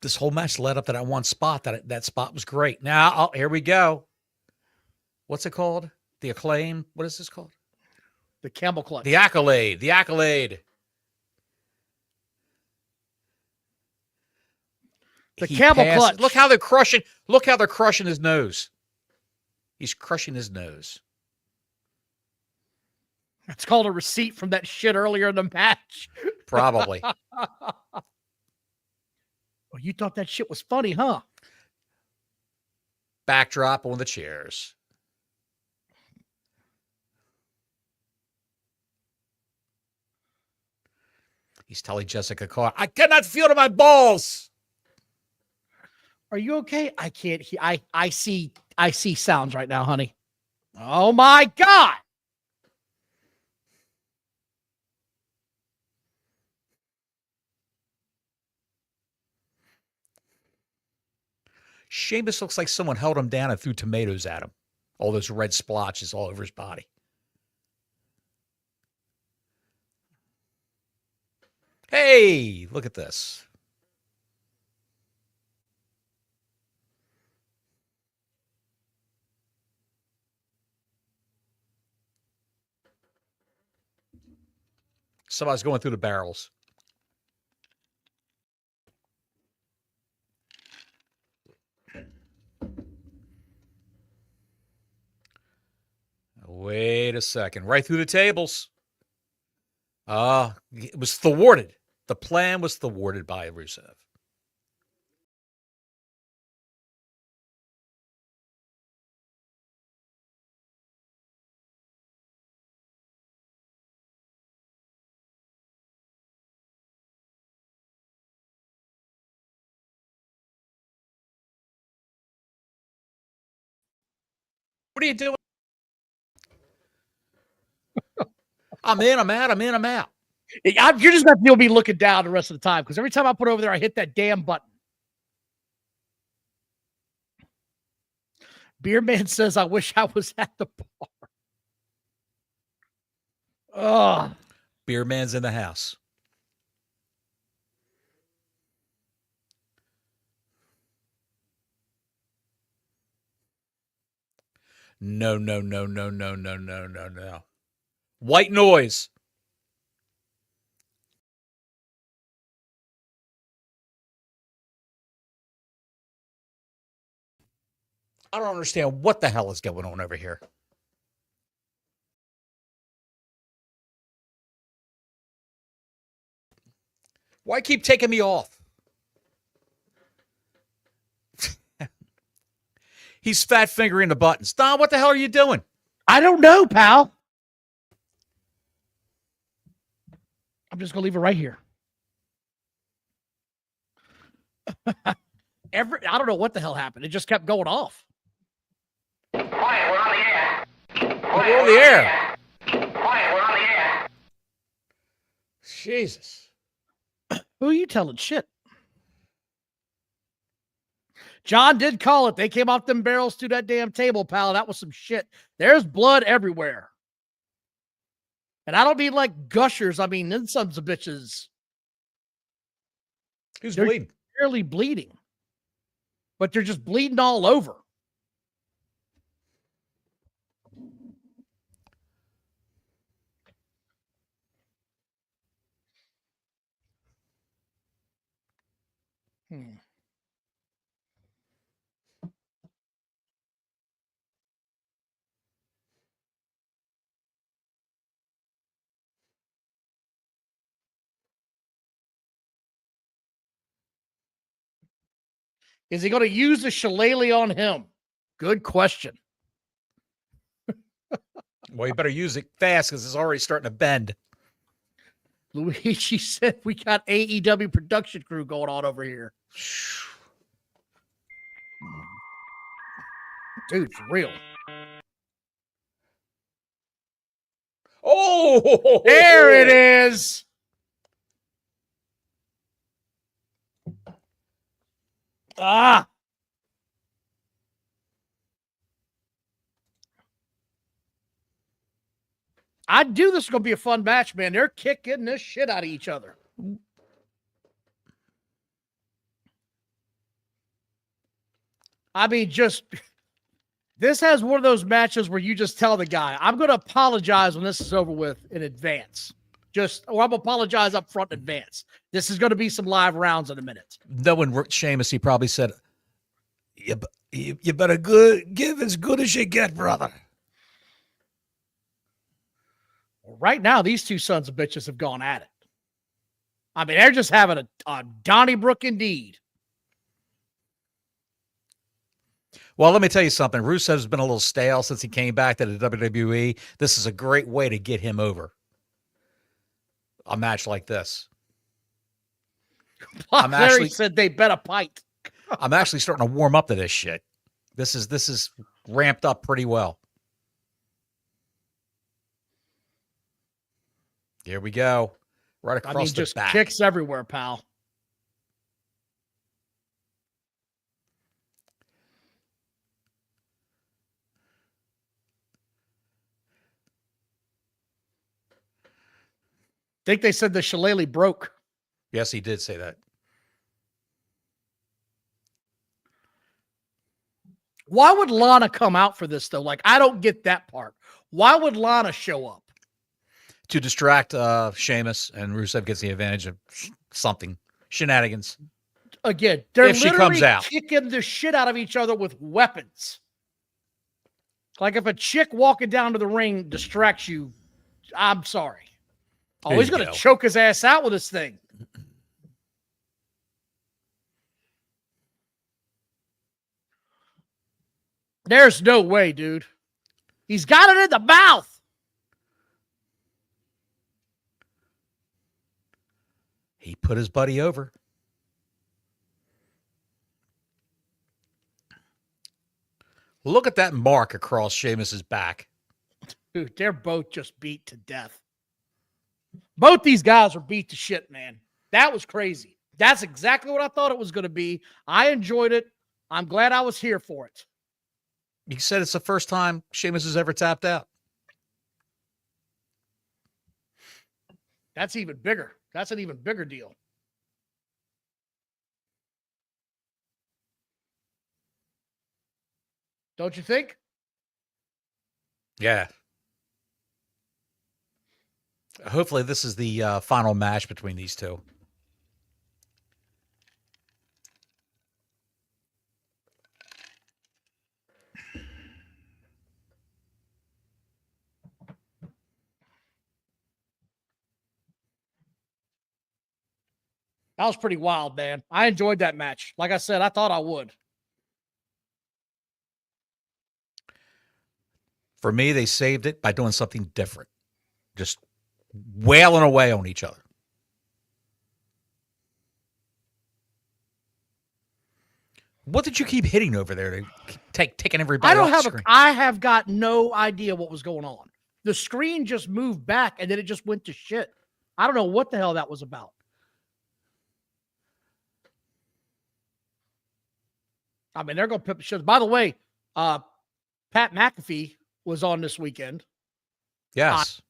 This whole match led up to that one spot. That spot was great. Now, here we go. What's it called? The Acclaim? What is this called? The Camel Clutch. The Accolade. The Accolade. The Camel Clutch. Look how they're crushing. Look how they're crushing his nose. He's crushing his nose. That's called a receipt from that shit earlier in the match. Probably. Well, you thought that shit was funny, huh? Backdrop on the chairs. He's telling Jessica Carr, I cannot feel to my balls. Are you okay? I can't hear. I see sounds right now, honey. Oh my God. Sheamus looks like someone held him down and threw tomatoes at him. All those red splotches all over his body. Hey, look at this. Somebody's going through the barrels. Wait a second. Right through the tables. It was thwarted. The plan was thwarted by Rusev. What are you doing? I'm in, I'm out, I'm in, I'm out. You're just going to feel me looking down the rest of the time because every time I put over there, I hit that damn button. Beer Man says, I wish I was at the bar. Oh. Beer Man's in the house. No. White noise. I don't understand what the hell is going on over here. Why keep taking me off? He's fat fingering the buttons. Don, what the hell are you doing? I don't know, pal. I'm just going to leave it right here. I don't know what the hell happened. It just kept going off. Quiet, we're on the air. We're on the air. Quiet, we're on the air. Jesus. Who are you telling shit? John did call it. They came off them barrels to that damn table, pal. That was some shit. There's blood everywhere. And I don't mean like gushers. I mean, them sons of bitches. Who's They're bleeding? barely bleeding. But they're just bleeding all over. Is he going to use the shillelagh on him? Good question. Well, you better use it fast because it's already starting to bend. Luigi said we got AEW production crew going on over here. Dude, for real. Oh, there it is. Ah. I do. This is going to be a fun match, man. They're kicking this shit out of each other. I mean, this has one of those matches where you just tell the guy, I'm going to apologize when this is over with in advance. Or I'm going to apologize up front in advance. This is going to be some live rounds in a minute. Knowing Sheamus, he probably said, you better give as good as you get, brother. Right now, these two sons of bitches have gone at it. I mean, they're just having a Donnybrook indeed. Well, let me tell you something. Rusev's been a little stale since he came back to the WWE. This is a great way to get him over. A match like this. Larry said they bet a pint. I'm actually starting to warm up to this shit. This is ramped up pretty well. Here we go. Right across the just back. Kicks everywhere, pal. I think they said the shillelagh broke. Yes, he did say that. Why would Lana come out for this, though? Like, I don't get that part. Why would Lana show up? to distract Sheamus, and Rusev gets the advantage of something shenanigans. Again, they're If she literally comes out. kicking the shit out of each other with weapons. Like if a chick walking down to the ring distracts you, I'm sorry. Oh, There he's you going to go. choke his ass out with this thing. There's no way, dude. He's got it in the mouth. He put his buddy over. Look at that mark across Sheamus's back. Dude, they're both just beat to death. Both these guys were beat to shit, man. That was crazy. That's exactly what I thought it was going to be. I enjoyed it. I'm glad I was here for it. You said it's the first time Sheamus has ever tapped out. That's even bigger. That's an even bigger deal. Don't you think? Yeah. Hopefully this is the final match between these two. That was pretty wild, man. I enjoyed that match. Like I said, I thought I would. For me, they saved it by doing something different. Just wailing away on each other. What did you keep hitting over there to taking everybody I don't off have screen? I have got no idea what was going on. The screen just moved back and then it just went to shit. I don't know what the hell that was about. I mean, they're going to pip the shit. By the way, Pat McAfee was on this weekend. Yes.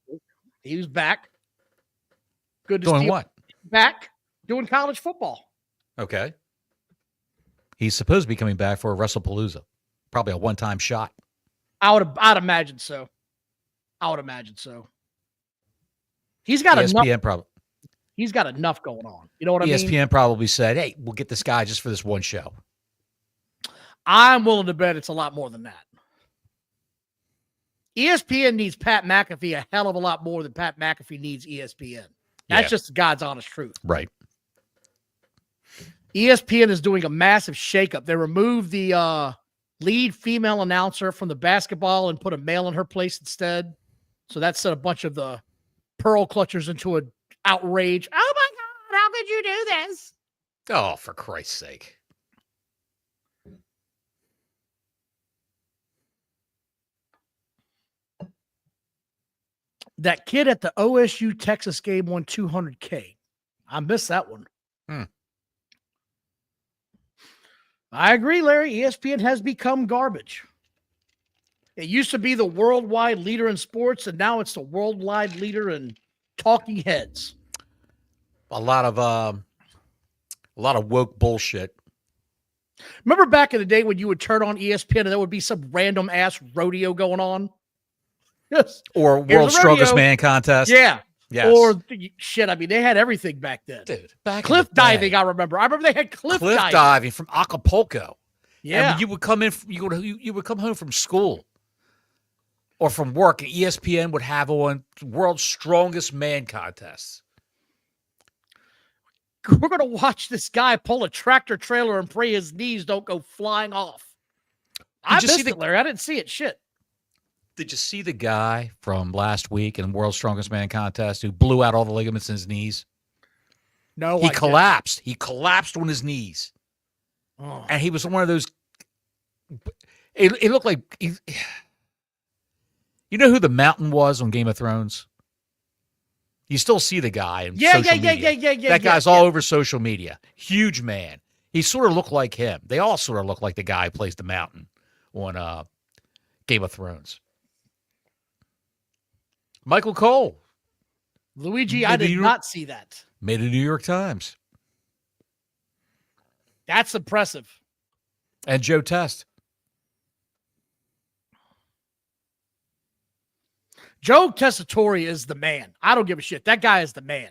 He was back. Good to Doing see what? him back doing college football. Okay. He's supposed to be coming back for a WrestlePalooza. Probably a one-time shot. I'd imagine so. I would imagine so. He's got ESPN enough. probably. He's got enough going on. You know what I mean? ESPN probably said, "Hey, we'll get this guy just for this one show." I'm willing to bet it's a lot more than that. ESPN needs Pat McAfee a hell of a lot more than Pat McAfee needs ESPN. That's just God's honest truth. Right. ESPN is doing a massive shakeup. They removed the lead female announcer from the basketball and put a male in her place instead. So that set a bunch of the pearl clutchers into an outrage. Oh my God, how could you do this? Oh, for Christ's sake. That kid at the OSU Texas game won $200K. I missed that one. I agree, Larry. ESPN has become garbage. It used to be the worldwide leader in sports, and now it's the worldwide leader in talking heads. A lot of woke bullshit. Remember back in the day when you would turn on ESPN and there would be some random ass rodeo going on? Yes. Or World's Strongest Man contest. Yeah. Yes. Or shit. I mean, they had everything back then. Dude, back cliff in the day. diving. I remember they had cliff diving from Acapulco. Yeah. And you would come in, you would come home from school or from work, and ESPN would have on World's Strongest Man contests. We're going to watch this guy pull a tractor trailer and pray his knees don't go flying off. I missed it, Larry. I didn't see it. Shit. Did you see the guy from last week in the World's Strongest Man contest who blew out all the ligaments in his knees? No, he collapsed. He collapsed on his knees. Oh. And he was one of those. It looked like. You know who the Mountain was on Game of Thrones? You still see the guy in social media. That guy's all over social media. Huge man. He sort of looked like him. They all sort of look like the guy who plays the Mountain on Game of Thrones. Michael Cole. Luigi, I did not see that. Made a New York Times. That's impressive. And Joe Test. Joe Tessitore is the man. I don't give a shit. That guy is the man.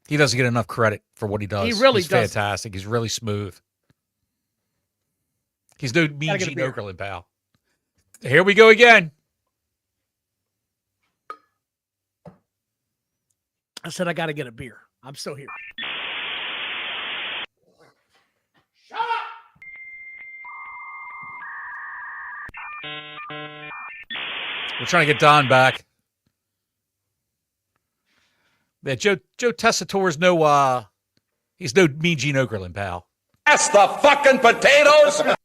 He doesn't get enough credit for what he does. He really He's doesn't. fantastic. He's really smooth. He's no mean Gene Okerlund, pal. Here we go again. I said I got to get a beer. I'm still here. Shut up! We're trying to get Don back. Yeah, Joe Tessitore's he's no mean Gene Okerlund, pal. That's the fucking potatoes. I'd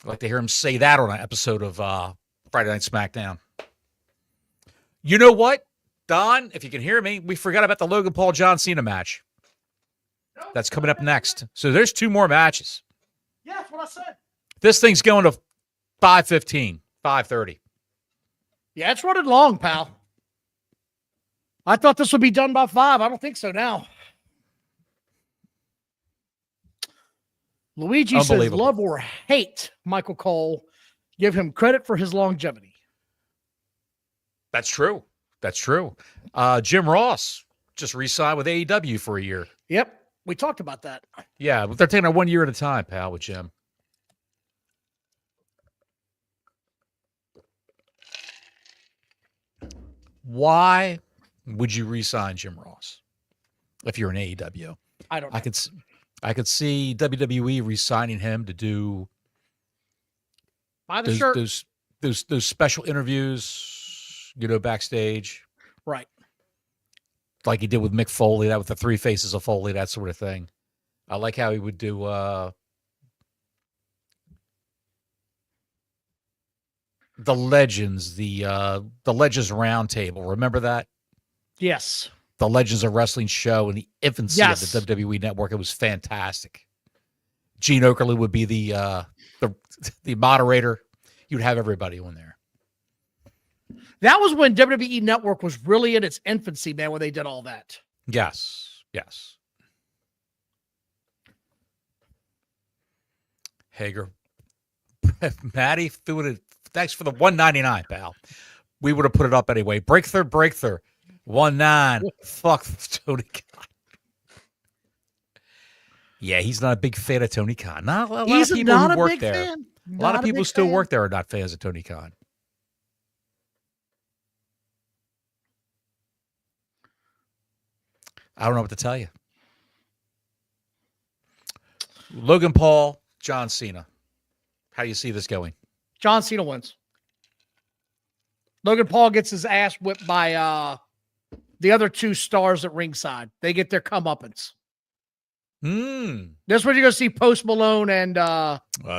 like to hear him say that on an episode of Friday Night SmackDown. You know what, Don? If you can hear me, we forgot about the Logan Paul John Cena match. That's coming up next. So there's 2 more matches. Yeah, that's what I said. This thing's going to 5:15, 5:30. Yeah, it's running long, pal. I thought this would be done by 5. I don't think so now. Luigi says, love or hate Michael Cole. Give him credit for his longevity. That's true. That's true. Jim Ross just re-signed with AEW for a year. Yep. We talked about that. Yeah, but they're taking it 1 year at a time, pal, with Jim. Why would you re-sign Jim Ross if you're an AEW? I don't know. I could see WWE re-signing him to do those special interviews, backstage. Right. Like he did with Mick Foley, that with the 3 faces of Foley, that sort of thing. I like how he would do the Legends, the Legends Round Table. Remember that? Yes. The Legends of Wrestling show in the infancy of Yes. the WWE Network. It was fantastic. Gene Okerlund would be the moderator. You'd have everybody on there. That was when WWE Network was really in its infancy, man, when they did all that. Yes. Yes. Hager. Maddie threw it. Thanks for the $1.99, pal. We would have put it up anyway. Breakthrough. 1.9. Fuck Tony Khan. Yeah, he's not a big fan of Tony Khan. Not a lot He's of people not who a work big there. fan. A lot of Not a people who big still fan. work there are not fans of Tony Khan. I don't know what to tell you. Logan Paul, John Cena. How do you see this going? John Cena wins. Logan Paul gets his ass whipped by the other 2 stars at ringside. They get their comeuppance. This is when you're going to see Post Malone and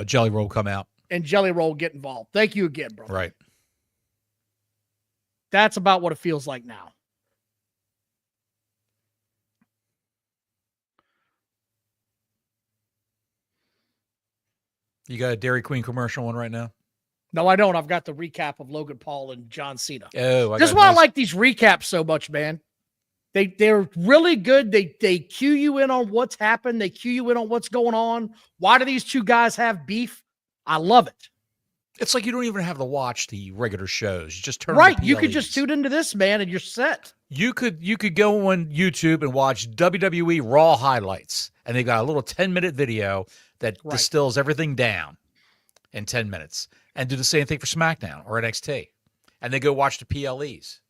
Jelly Roll come out. And Jelly Roll get involved. Thank you again, bro. Right. That's about what it feels like now. You got a Dairy Queen commercial on right now? No, I don't. I've got the recap of Logan Paul and John Cena. Oh, This is why I like these recaps so much, man. They're really good. They cue you in on what's happened. They cue you in on what's going on. Why do these 2 guys have beef? I love it. It's like you don't even have to watch the regular shows. You just turn Right. on the You could PLEs. just tune into this, man, and you're set. You could go on YouTube and watch WWE Raw highlights, and they got a little 10-minute video that distills everything down in 10 minutes, and do the same thing for SmackDown or NXT, and they go watch the PLEs.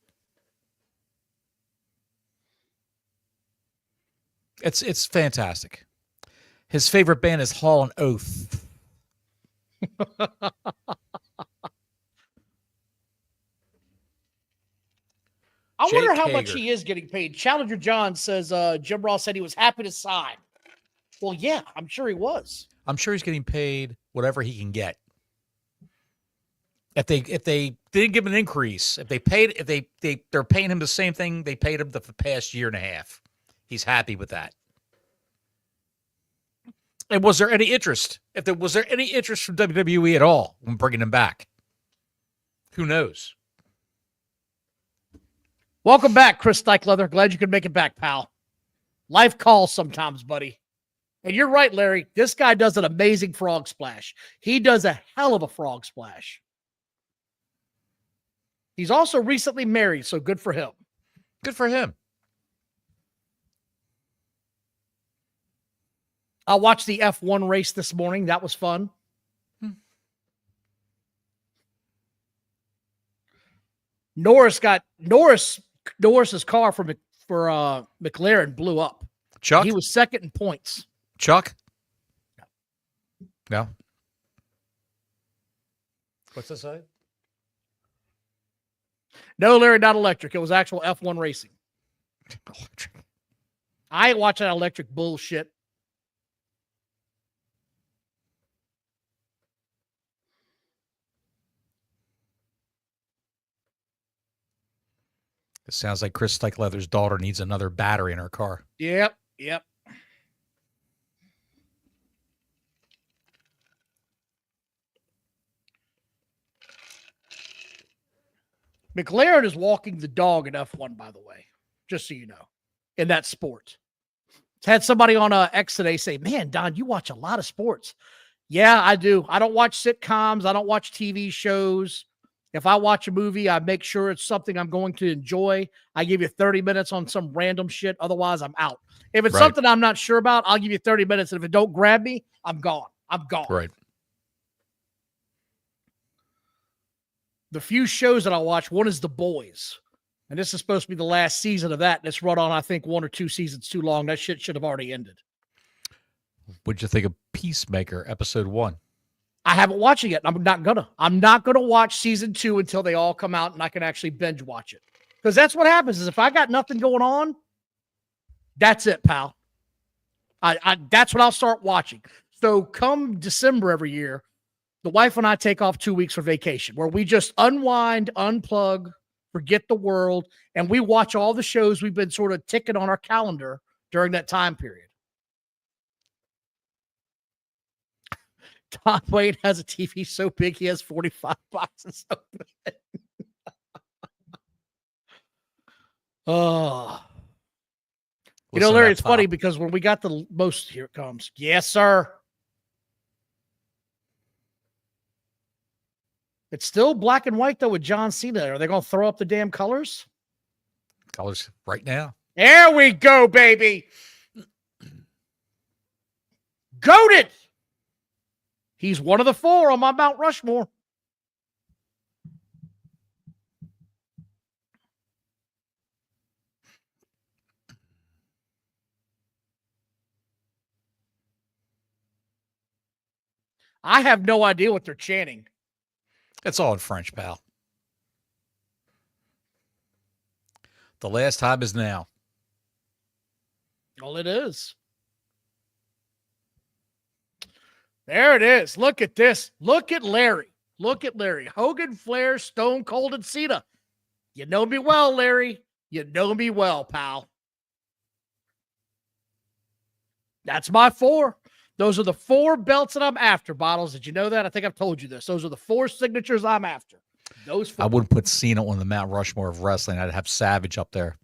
It's fantastic. His favorite band is Hall & Oath. I Jake wonder how much Hager. he is getting paid. Challenger John says Jim Ross said he was happy to sign. Well, yeah, I'm sure he was. I'm sure he's getting paid whatever he can get. If they didn't give him an increase, they're paying him the same thing they paid him the past year and a half, he's happy with that. And was there any interest? Was there any interest from WWE at all in bringing him back? Who knows? Welcome back, Chris Steichleather. Glad you could make it back, pal. Life calls sometimes, buddy. And you're right, Larry. This guy does an amazing frog splash. He does a hell of a frog splash. He's also recently married, so good for him. Good for him. I watched the F1 race this morning. That was fun. Norris's car for McLaren blew up. Chuck? He was second in points. Chuck? No. What's that say? No, Larry, not electric. It was actual F1 racing. Electric. I ain't watching that electric bullshit. It sounds like Chris Stykeleather's daughter needs another battery in her car. Yep. McLaren is walking the dog in F1, by the way, just so you know, in that sport. Had somebody on X today say, man, Don, you watch a lot of sports. Yeah, I do. I don't watch sitcoms. I don't watch TV shows. If I watch a movie, I make sure it's something I'm going to enjoy. I give you 30 minutes on some random shit. Otherwise, I'm out. If it's something I'm not sure about, I'll give you 30 minutes. And if it don't grab me, I'm gone. I'm gone. Right. The few shows that I watch, one is The Boys. And this is supposed to be the last season of that. And it's run on, I think, 1 or 2 seasons too long. That shit should have already ended. What'd you think of Peacemaker, episode 1? I haven't watched it yet. I'm not gonna watch season 2 until they all come out and I can actually binge watch it. Because that's what happens is if I got nothing going on, that's it, pal. That's what I'll start watching. So come December every year, the wife and I take off 2 weeks for vacation where we just unwind, unplug, forget the world, and we watch all the shows we've been sort of ticking on our calendar during that time period. Tom Wayne has a TV so big he has 45 boxes open. Oh. You know, Larry, it's funny because when we got the most, here it comes. Yes, sir. It's still black and white, though, with John Cena. Are they going to throw up the damn colors? Colors right now. There we go, baby. Goated. He's one of the 4 on my Mount Rushmore. I have no idea what they're chanting. It's all in French, pal. The last time is now. All it is. There it is. Look at this. Look at Larry. Look at Larry. Hogan, Flair, Stone Cold, and Cena. You know me well, Larry. You know me well, pal. That's my 4. Those are the 4 belts that I'm after, Bottles. Did you know that? I think I've told you this. Those are the 4 signatures I'm after. Those 4. I wouldn't put Cena on the Mount Rushmore of wrestling. I'd have Savage up there.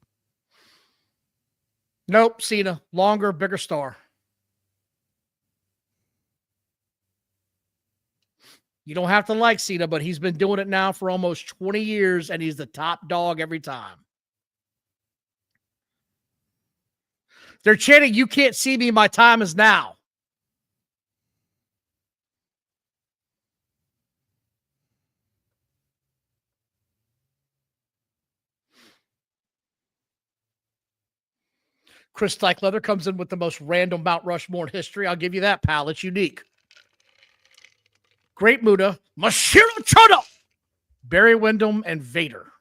Nope, Cena. Longer, bigger star. You don't have to like Cena, but he's been doing it now for almost 20 years, and he's the top dog every time. They're chanting, "You can't see me, my time is now." Chris Stykeleather comes in with the most random Mount Rushmore in history. I'll give you that, pal. It's unique. Great Muda, Mashiro Chono, Barry Windham, and Vader.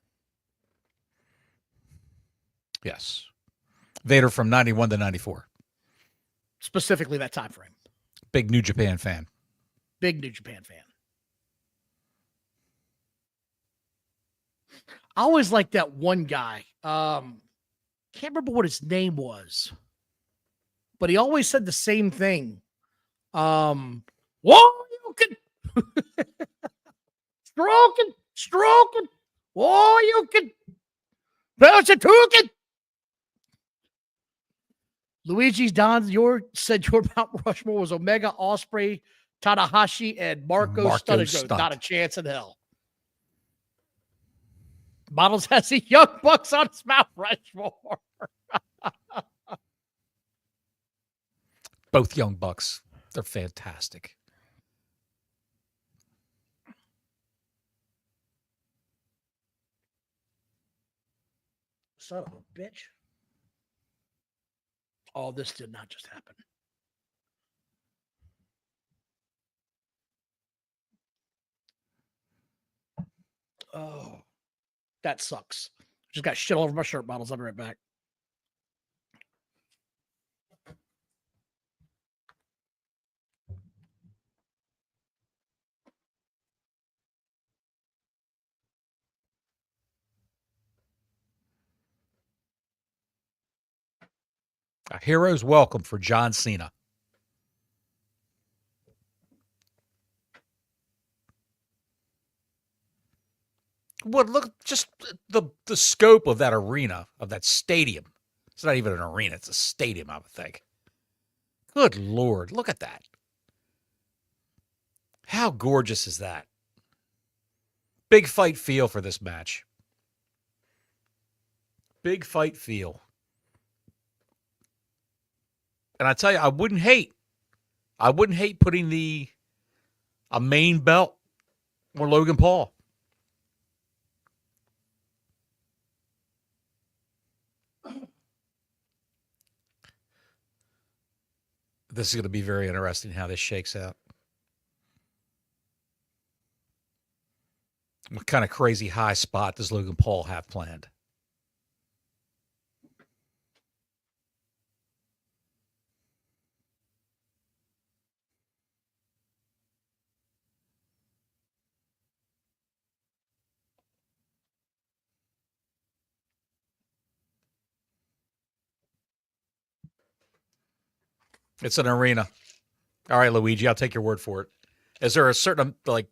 Yes. Vader from 91 to 94. Specifically that time frame. Big New Japan fan. Big New Japan fan. I always liked that one guy. Can't remember what his name was, but he always said the same thing. Whoa, you can stroking. Whoa, you can bounce it, tookin'. Luigi's Don, said your Mount Rushmore was Omega, Ospreay, Tanahashi, and Marco Studdard. Not a chance in hell. Bottles has the Young Bucks on his Mount Rushmore. Both Young Bucks. They're fantastic. Son of a bitch. Oh, this did not just happen. Oh, that sucks. Just got shit all over my shirt bottles. I'll be right back. A hero's welcome for John Cena. Well, look, just the scope of that arena, of that stadium. It's not even an arena, it's a stadium, I would think. Good Lord, look at that. How gorgeous is that? Big fight feel for this match. Big fight feel. And I tell you, I wouldn't hate putting a main belt on Logan Paul. This is going to be very interesting how this shakes out. What kind of crazy high spot does Logan Paul have planned? It's an arena. All right, Luigi, I'll take your word for it. Is there a certain, like,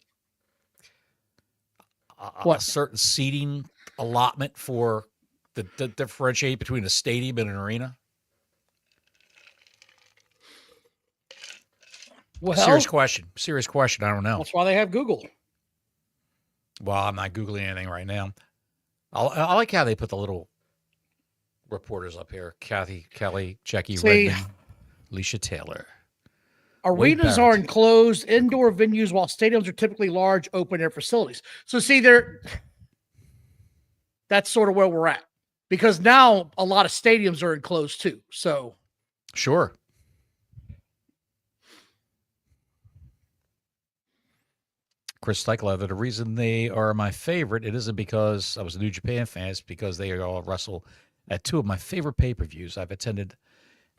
a certain seating allotment for the differentiate between a stadium and an arena? Well, Serious question. I don't know. That's why they have Google. Well, I'm not Googling anything right now. I like how they put the little reporters up here. Kathy, Kelly, Jackie Redmond, Alicia Taylor. Arenas are enclosed indoor venues while stadiums are typically large open air facilities. So see, that's sort of where we're at, because now a lot of stadiums are enclosed too. So sure. Chris Steichler, the reason they are my favorite, it isn't because I was a New Japan fan, it's because they all wrestle at two of my favorite pay-per-views I've attended.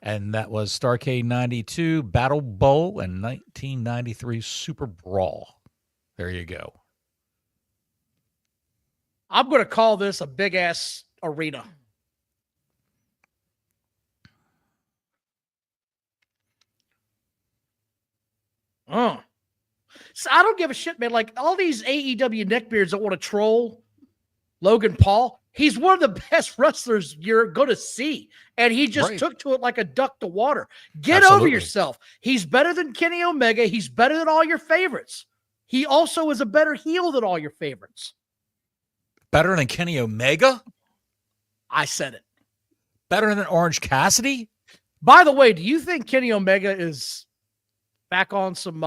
And that was Starrcade 92, Battle Bowl, and 1993 Super Brawl. There you go. I'm going to call this a big-ass arena. So I don't give a shit, man. Like, all these AEW neckbeards that want to troll Logan Paul, he's one of the best wrestlers you're going to see. And he just took to it like a duck to water. Get over yourself. He's better than Kenny Omega. He's better than all your favorites. He also is a better heel than all your favorites. Better than Kenny Omega? I said it. Better than Orange Cassidy? By the way, do you think Kenny Omega is back on some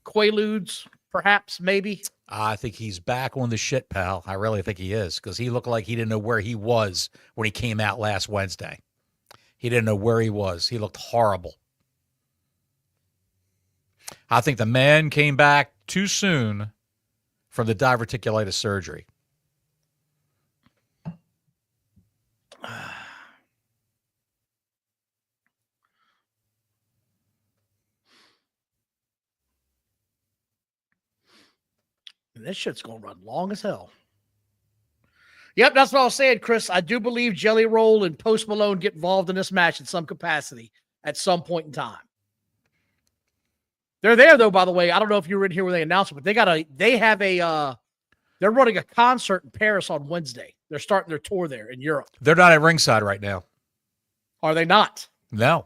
Quaaludes, perhaps, maybe? I think he's back on the shit, pal. I really think he is, because he looked like he didn't know where he was when he came out last Wednesday. He didn't know where he was. He looked horrible. I think the man came back too soon from the diverticulitis surgery. This shit's going to run long as hell. Yep, that's what I was saying, Chris. I do believe Jelly Roll and Post Malone get involved in this match in some capacity at some point in time. They're there, though, by the way. I don't know if you were in here when they announced it, but they're running a concert in Paris on Wednesday. They're starting their tour there in Europe. They're not at ringside right now. Are they not? No.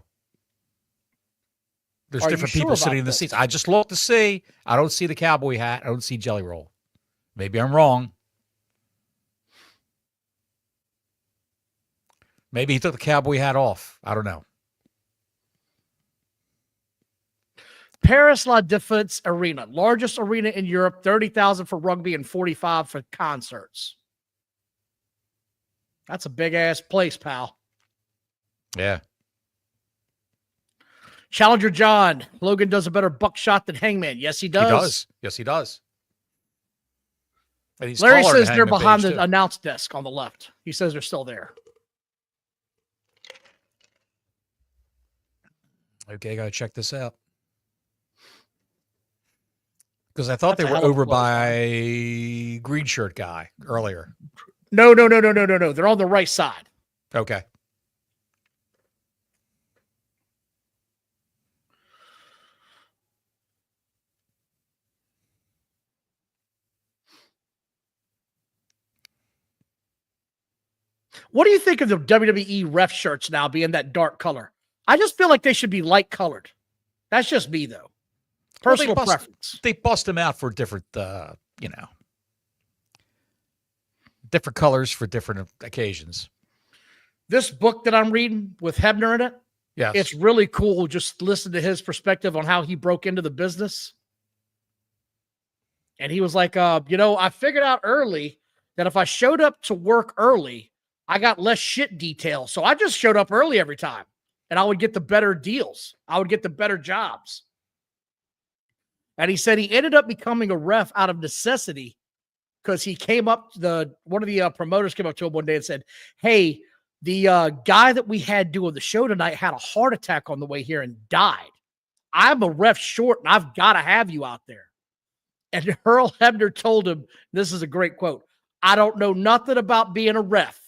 There's different people sitting in the seats. I just looked to see. I don't see the cowboy hat. I don't see Jelly Roll. Maybe I'm wrong. Maybe he took the cowboy hat off. I don't know. Paris La Défense Arena, largest arena in Europe, 30,000 for rugby and 45 for concerts. That's a big-ass place, pal. Yeah. Challenger John, Logan does a better buckshot than Hangman. Yes, he does. He does. Yes, he does. And he's Larry taller than says they're Hangman behind Page, the too. announce desk on the left. He says they're still there. Okay, got to check this out. Because I thought That's they a were hell of a over close, by green shirt guy earlier. No. They're on the right side. Okay. What do you think of the WWE ref shirts now being that dark color? I just feel like they should be light colored. That's just me, though. Personal preference. They bust them out for different, different colors for different occasions. This book that I'm reading with Hebner in it, Yes. it's really cool. Just listen to his perspective on how he broke into the business. And he was like, I figured out early that if I showed up to work early, I got less shit detail. So I just showed up early every time and I would get the better deals. I would get the better jobs. And he said he ended up becoming a ref out of necessity because he came up, one of the promoters came up to him one day and said, hey, the guy that we had doing the show tonight had a heart attack on the way here and died. I'm a ref short and I've got to have you out there. And Earl Hebner told him, this is a great quote, I don't know nothing about being a ref.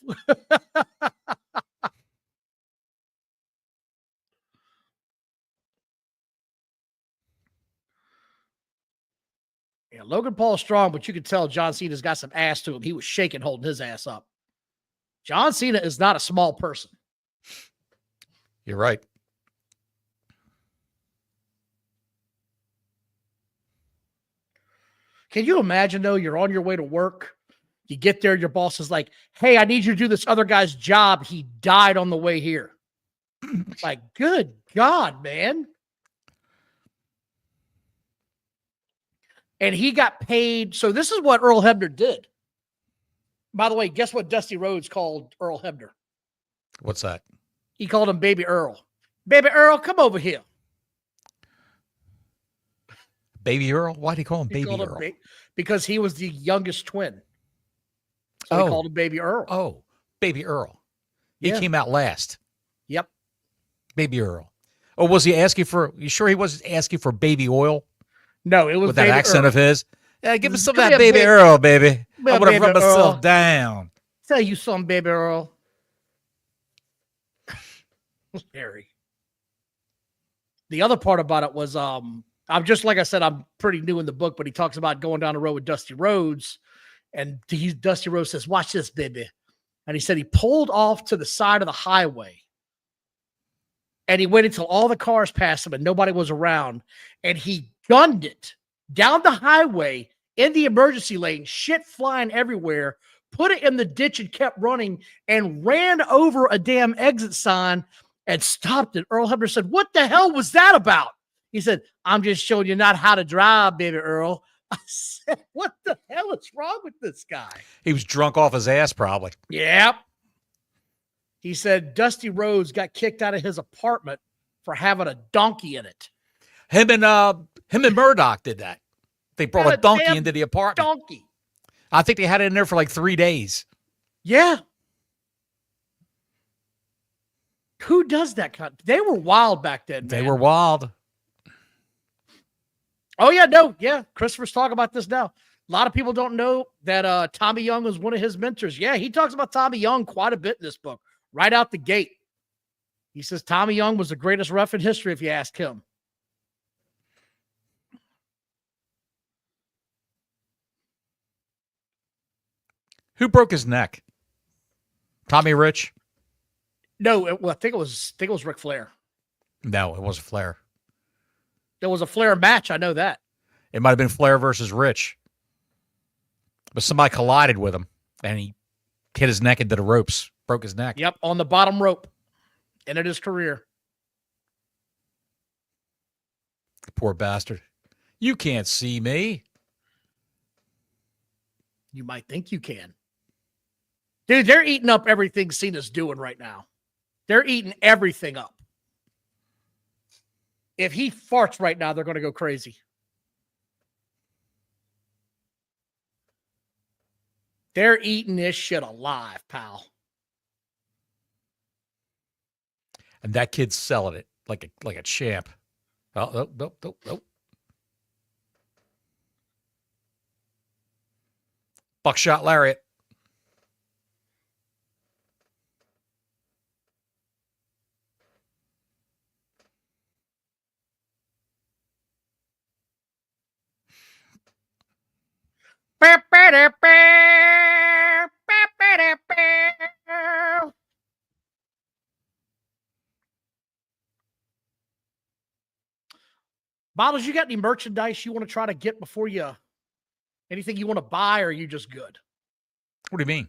Yeah, Logan Paul is strong, but you can tell John Cena's got some ass to him. He was shaking, holding his ass up. John Cena is not a small person. You're right. Can you imagine, though, you're on your way to work, you get there, your boss is like, hey, I need you to do this other guy's job. He died on the way here. Like, good God, man. And he got paid. So this is what Earl Hebner did. By the way, guess what Dusty Rhodes called Earl Hebner? What's that? He called him Baby Earl. Baby Earl, come over here. Baby Earl? Why'd he call him He Baby called him Earl? because he was the youngest twin. So he called him Baby Earl. Oh, Baby Earl. He Yeah. came out last. Yep. Baby Earl. Oh, was he asking for, you sure he wasn't asking for baby oil? No, it was With that Baby accent Earl. of his? Yeah, give me some of Give me that a Baby baby- Earl, baby. me a I'm going to Baby rub myself Earl. down. Tell you something, Baby Earl. Harry. The other part about it was, I'm just, like I said, I'm pretty new in the book, but he talks about going down the road with Dusty Rhodes. And Dusty Rhodes says, watch this, baby. And he said he pulled off to the side of the highway. And he waited until all the cars passed him and nobody was around. And he gunned it down the highway in the emergency lane, shit flying everywhere, put it in the ditch and kept running and ran over a damn exit sign and stopped it. Earl Hebner said, what the hell was that about? He said, I'm just showing you not how to drive, baby Earl. I said, what the hell is wrong with this guy? He was drunk off his ass, probably. Yep. He said Dusty Rhodes got kicked out of his apartment for having a donkey in it. Him and Murdoch did that. They brought Had a donkey damn into the apartment. Donkey. I think they had it in there for like 3 days. Yeah. Who does that kind? They were wild back then. They man. were wild. Oh, yeah, no. Yeah. Christopher's talking about this now. A lot of people don't know that Tommy Young was one of his mentors. Yeah, he talks about Tommy Young quite a bit in this book, right out the gate. He says Tommy Young was the greatest ref in history, if you ask him. Who broke his neck? Tommy Rich? No, I think it was Ric Flair. No, it wasn't Flair. There was a Flair match. I know that. It might have been Flair versus Rich. But somebody collided with him, and he hit his neck into the ropes. Broke his neck. Yep, on the bottom rope. Ended his career. Poor bastard. You can't see me. You might think you can. Dude, they're eating up everything Cena's doing right now. They're eating everything up. If he farts right now, they're going to go crazy. They're eating this shit alive, pal. And that kid's selling it like a champ. Oh, no. Buckshot lariat. Bottles, you got any merchandise you want to try to get before you? Anything you want to buy, or are you just good? What do you mean?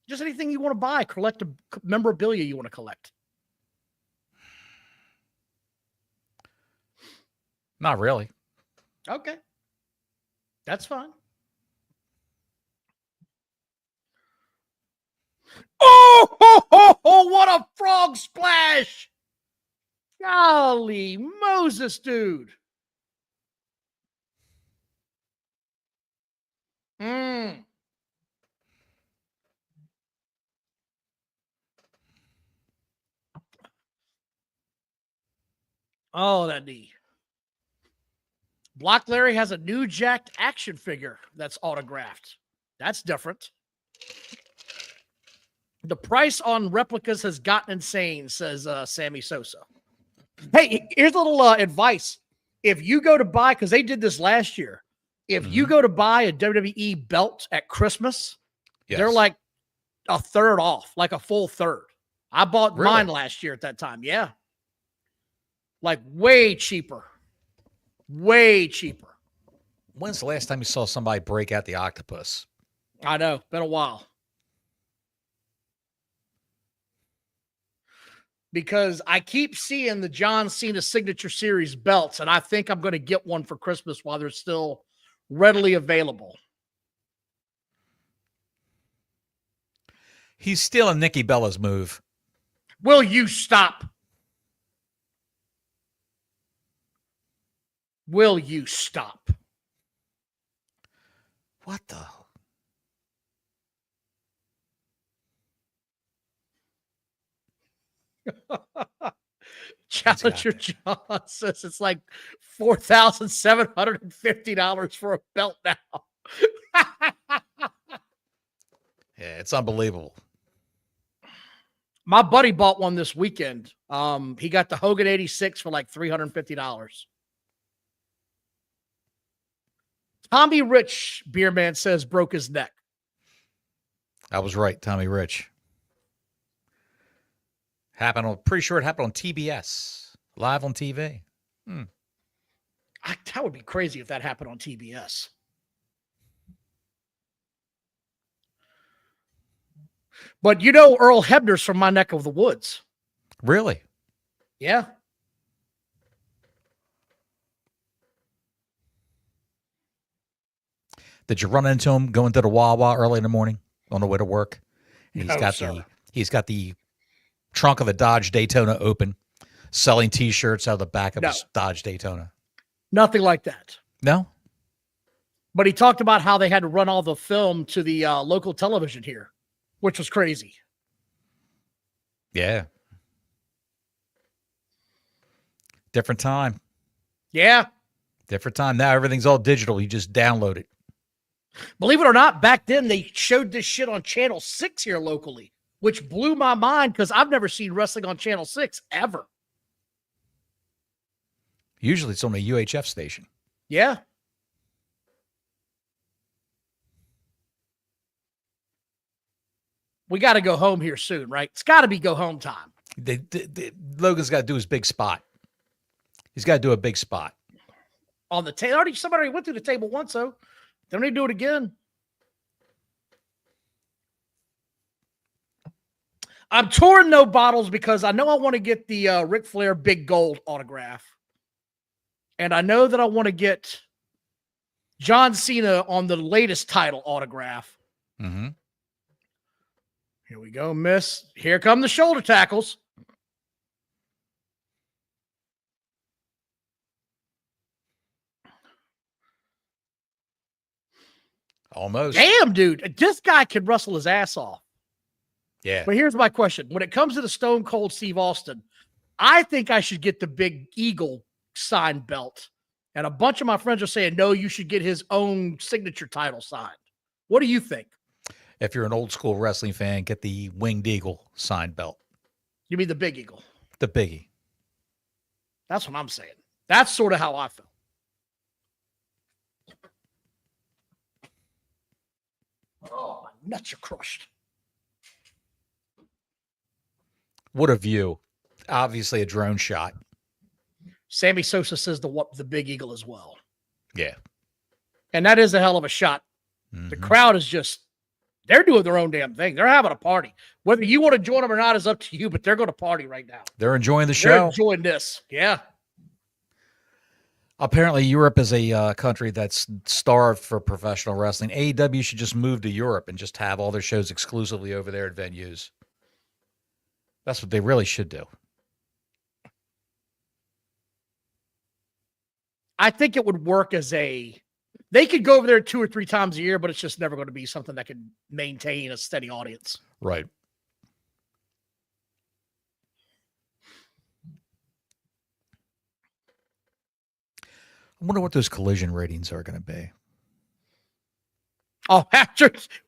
Just anything you want to buy, collect a memorabilia you want to collect. Not really. Okay. That's fine. Oh, what a frog splash! Golly Moses, dude. Oh, that knee. Block Larry has a new jacked action figure that's autographed. That's different. The price on replicas has gotten insane, says Sammy Sosa. Hey, here's a little advice. If you go to buy, because they did this last year, if you go to buy a WWE belt at Christmas, they're like a third off, like a full third. I bought mine last year at that time. Yeah. Like way cheaper. Way cheaper. When's the last time you saw somebody break out the octopus? I know. Been a while. Because I keep seeing the John Cena Signature Series belts, and I think I'm going to get one for Christmas while they're still readily available. He's stealing Nikki Bella's move. Will you stop? Will you stop? What the? Challenger John says it's like $4,750 for a belt now. Yeah, it's unbelievable. My buddy bought one this weekend. He got the Hogan 86 for like $350. Tommy Rich, Beer Man says, broke his neck. I was right, Tommy Rich. Pretty sure it happened on TBS, live on TV. That would be crazy if that happened on TBS. But you know, Earl Hebner's from my neck of the woods. Really? Yeah. Did you run into him going to the Wawa early in the morning on the way to work? And he's got the trunk of the Dodge Daytona open, selling T-shirts out of the back of his Dodge Daytona. Nothing like that. No? But he talked about how they had to run all the film to the local television here, which was crazy. Yeah. Different time. Yeah. Different time. Now everything's all digital. You just download it. Believe it or not, back then they showed this shit on Channel 6 here locally, which blew my mind because I've never seen wrestling on Channel 6 ever. Usually it's on a UHF station. Yeah. We got to go home here soon, right? It's got to be go home time. Logan's got to do his big spot. He's got to do a big spot. On the table. Somebody went through the table once, though. Don't need to do it again. I'm touring no bottles because I know I want to get the Ric Flair Big Gold autograph. And I know that I want to get John Cena on the latest title autograph. Mm-hmm. Here we go, miss. Here come the shoulder tackles. Almost. Damn, dude. This guy could wrestle his ass off. Yeah. But here's my question. When it comes to the Stone Cold Steve Austin, I think I should get the Big Eagle signed belt. And a bunch of my friends are saying, no, you should get his own signature title signed. What do you think? If you're an old school wrestling fan, get the Winged Eagle signed belt. You mean the Big Eagle? The biggie. That's what I'm saying. That's sort of how I feel. Oh, my nuts are crushed. What a view. Obviously a drone shot. Sammy Sosa says the Big Eagle as well. Yeah. And that is a hell of a shot. Mm-hmm. The crowd is just, they're doing their own damn thing. They're having a party. Whether you want to join them or not is up to you, but they're going to party right now. They're enjoying the They're show. enjoying this. Yeah. Apparently, Europe is a country that's starved for professional wrestling. AEW should just move to Europe and just have all their shows exclusively over there at venues. That's what they really should do. I think it would work as they could go over there 2 or 3 times a year, but it's just never going to be something that could maintain a steady audience. Right. I wonder what those collision ratings are going to be. Oh,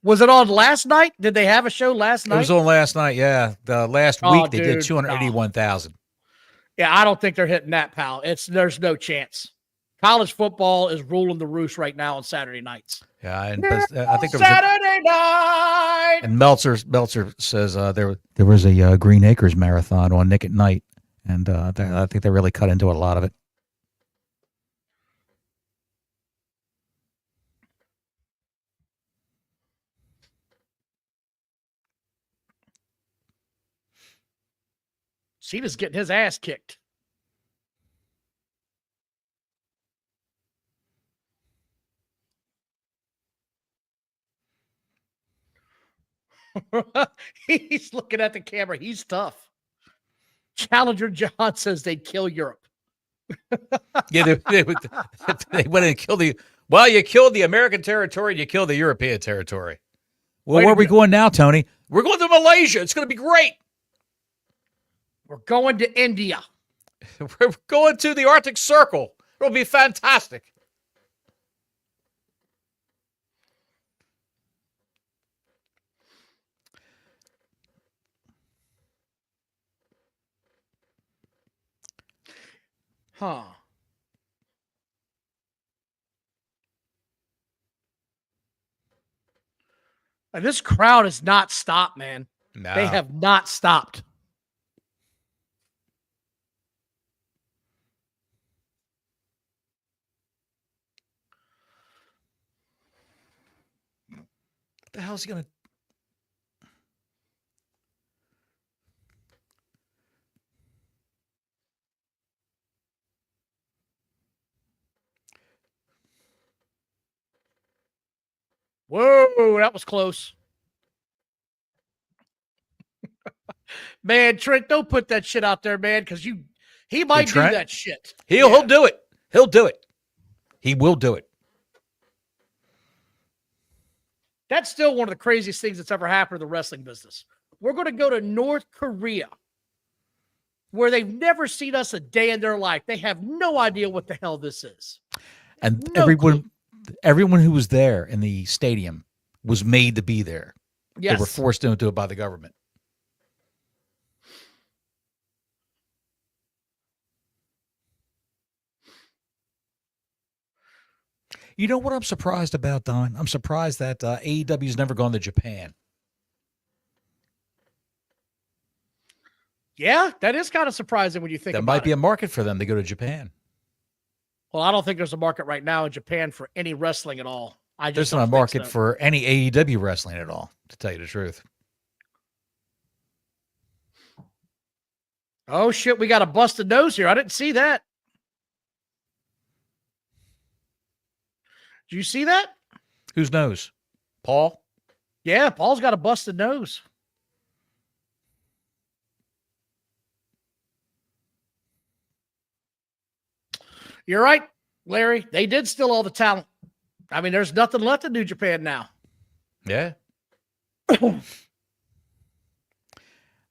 was it on last night? Did they have a show last night? It was on last night, yeah. The last week they did 281,000. Yeah, I don't think they're hitting that, pal. There's no chance. College football is ruling the roost right now on Saturday nights. Yeah, and I think there was Saturday night. And Meltzer says there was a Green Acres marathon on Nick at Night, and I think they really cut into a lot of it. Cena's getting his ass kicked. He's looking at the camera. He's tough. Challenger John says they'd kill Europe. Yeah, they went and killed you killed the American territory and you killed the European territory. Well, where are we going now, Tony? We're going to Malaysia. It's going to be great. We're going to India. We're going to the Arctic Circle. It'll be fantastic. Huh. And this crowd has not stopped, man. No. They have not stopped. What the hell is he going to... Whoa, that was close. Man, Trent, don't put that shit out there, man, because he might do that shit. He'll do it. He'll do it. He will do it. That's still one of the craziest things that's ever happened in the wrestling business. We're going to go to North Korea, where they've never seen us a day in their life. They have no idea what the hell this is. And No everyone who was there in the stadium was made to be there. Yes. They were forced into it by the government. You know what I'm surprised about, Don? I'm surprised that AEW's never gone to Japan. Yeah, that is kind of surprising when you think That about might be it. a market for them to go to Japan. Well, I don't think there's a market right now in Japan for any wrestling at all. There's not a market for any AEW wrestling at all, to tell you the truth. Oh, shit. We got a busted nose here. I didn't see that. Did you see that? Whose nose? Paul? Yeah, Paul's got a busted nose. You're right, Larry. They did steal all the talent. I mean, there's nothing left in New Japan now. Yeah.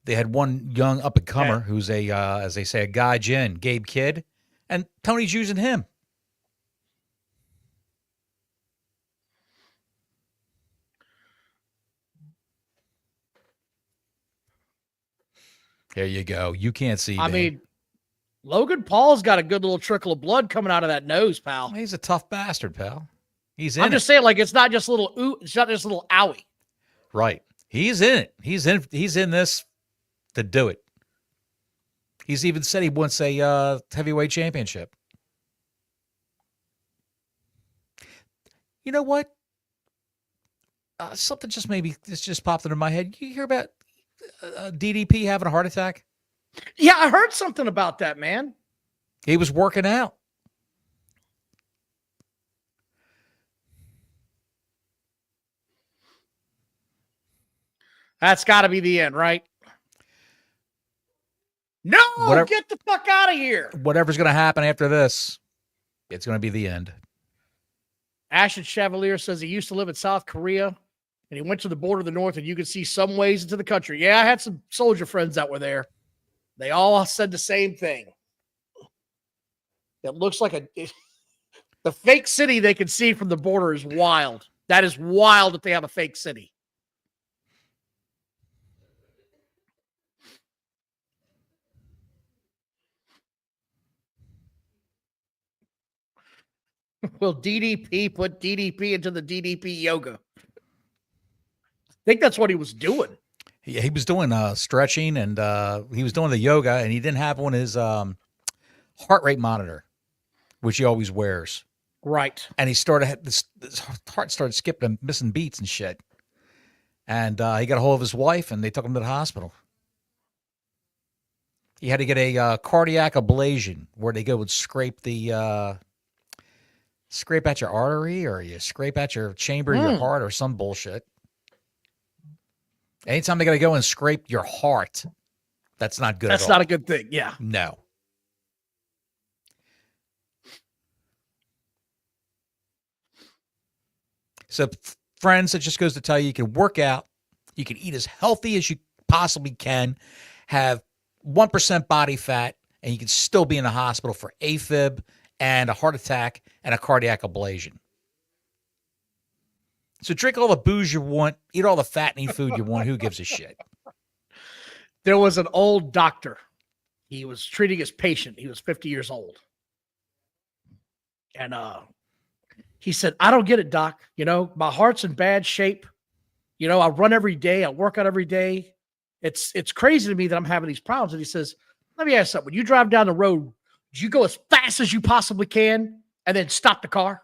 They had one young up-and-comer who's a, as they say, a gaijin, Gabe Kidd, and Tony's using him. There you go. You can't see I me. mean, Logan Paul's got a good little trickle of blood coming out of that nose, pal. He's a tough bastard, pal. He's in I'm just saying, like, it's not just a little ooh, it's not just a little owie. Right. He's in it. He's in this to do it. He's even said he wants a heavyweight championship. You know what? Something just popped into my head. You hear about DDP having a heart attack? Yeah, I heard something about that, man. He was working out. That's got to be the end, right? No, get the fuck out of here. Whatever's going to happen after this, it's going to be the end. Ashton Chevalier says he used to live in South Korea and he went to the border of the north and you could see some ways into the country. Yeah, I had some soldier friends that were there. They all said the same thing. It looks like the fake city they can see from the border is wild. That is wild that they have a fake city. Will DDP put DDP into the DDP yoga? I think that's what he was doing. He was doing stretching and he was doing the yoga, and he didn't have on his heart rate monitor, which he always wears. Right. And he started his heart started skipping and missing beats and shit. And he got a hold of his wife, and they took him to the hospital. He had to get a cardiac ablation, where they go and scrape at your artery, or you scrape at your chamber of your heart, or some bullshit. Anytime they got to go and scrape your heart, that's not good. That's not a good thing. Yeah. No. So, friends, it just goes to tell you, you can work out, you can eat as healthy as you possibly can, have 1% body fat, and you can still be in the hospital for AFib and a heart attack and a cardiac ablation. So drink all the booze you want, eat all the fattening food you want. Who gives a shit? There was an old doctor. He was treating his patient. He was 50 years old. And he said, I don't get it, doc. You know, my heart's in bad shape. You know, I run every day. I work out every day. It's crazy to me that I'm having these problems. And he says, let me ask you something. When you drive down the road, do you go as fast as you possibly can and then stop the car?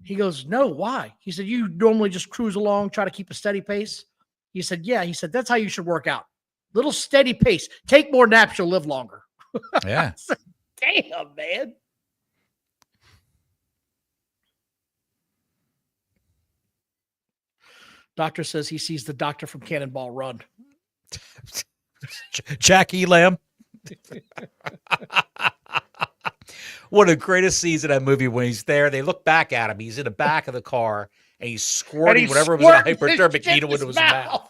He goes, no, why? He said, you normally just cruise along, try to keep a steady pace. He said, yeah. He said, that's how you should work out. Little steady pace. Take more naps, you'll live longer. Yeah. Said, damn, man. Doctor says he sees the doctor from Cannonball Run. Jack Elam. One of the greatest scenes in that movie, when he's there, they look back at him. He's in the back of the car, and he's squirting whatever was in a hypodermic needle into his mouth.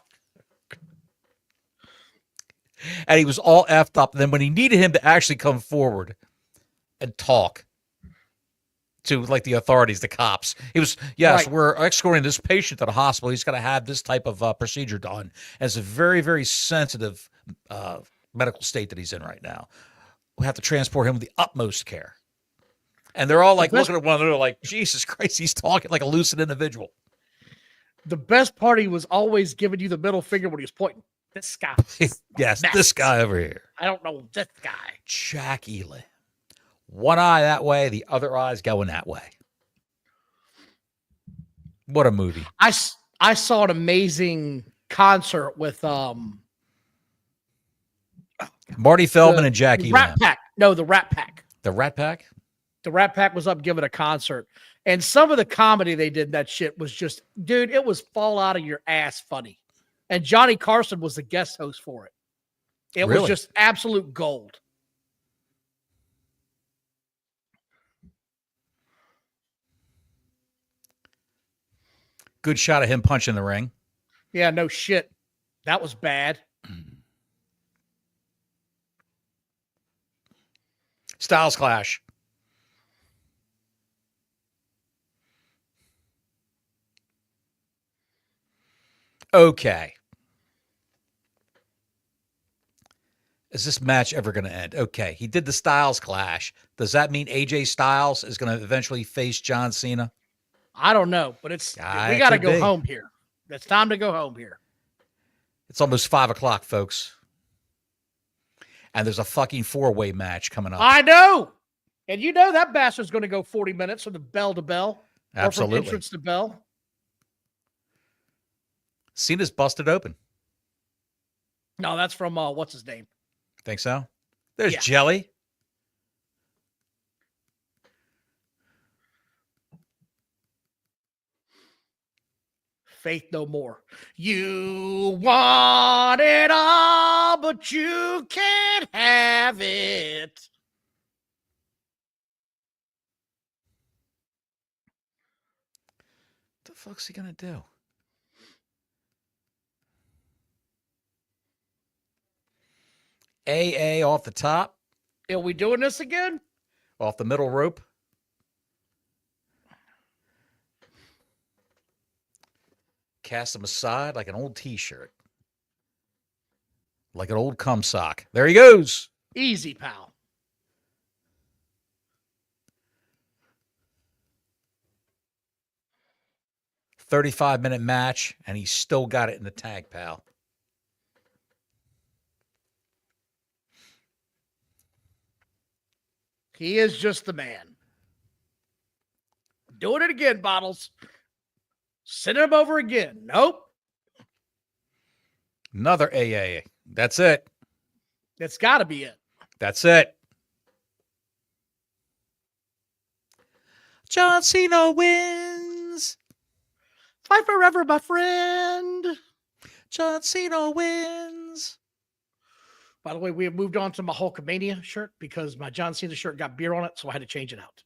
And he was all effed up. And then when he needed him to actually come forward and talk to, like, the authorities, the cops, he was, yes, right, we're escorting this patient to the hospital. He's going to have this type of procedure done. And it's a very, very sensitive medical state that he's in right now. We have to transport him with the utmost care. And they're all like looking at one another like, Jesus Christ, he's talking like a lucid individual. The best part, he was always giving you the middle finger when he was pointing. This guy. Yes, this guy over here. I don't know this guy. Jack Elam. One eye that way, the other eye's going that way. What a movie. I saw an amazing concert with Marty Feldman and Jackie Rat Lamb. Pack. No, the Rat Pack. The Rat Pack? The Rat Pack was up giving a concert. And some of the comedy they did in that shit was just, dude, it was fall out of your ass funny. And Johnny Carson was the guest host for it. It was just absolute gold. Good shot of him punching the ring. Yeah, no shit. That was bad. Styles Clash. Okay. Is this match ever going to end? Okay. He did the Styles Clash. Does that mean AJ Styles is going to eventually face John Cena? I don't know, but we got to go home here. It's time to go home here. It's almost 5 o'clock, folks. And there's a fucking 4-way match coming up. I know. And you know that bastard's going to go 40 minutes from the bell to bell. Absolutely. Or from entrance to bell. Cena's busted open. No, that's from, what's his name? Think so? There's Jelly. Faith no more. You want it all, but you can't have it. What the fuck's he gonna do? AA off the top. Are we doing this again? Off the middle rope. Cast him aside like an old t-shirt. Like an old cum sock. There he goes. Easy, pal. $35-minute match, and he's still got it in the tag, pal. He is just the man. Doing it again, Bottles. Send him over again. Nope. Another AA. That's it. That's got to be it. That's it. John Cena wins. Fight forever, my friend. John Cena wins. By the way, we have moved on to my Hulkamania shirt because my John Cena shirt got beer on it, so I had to change it out.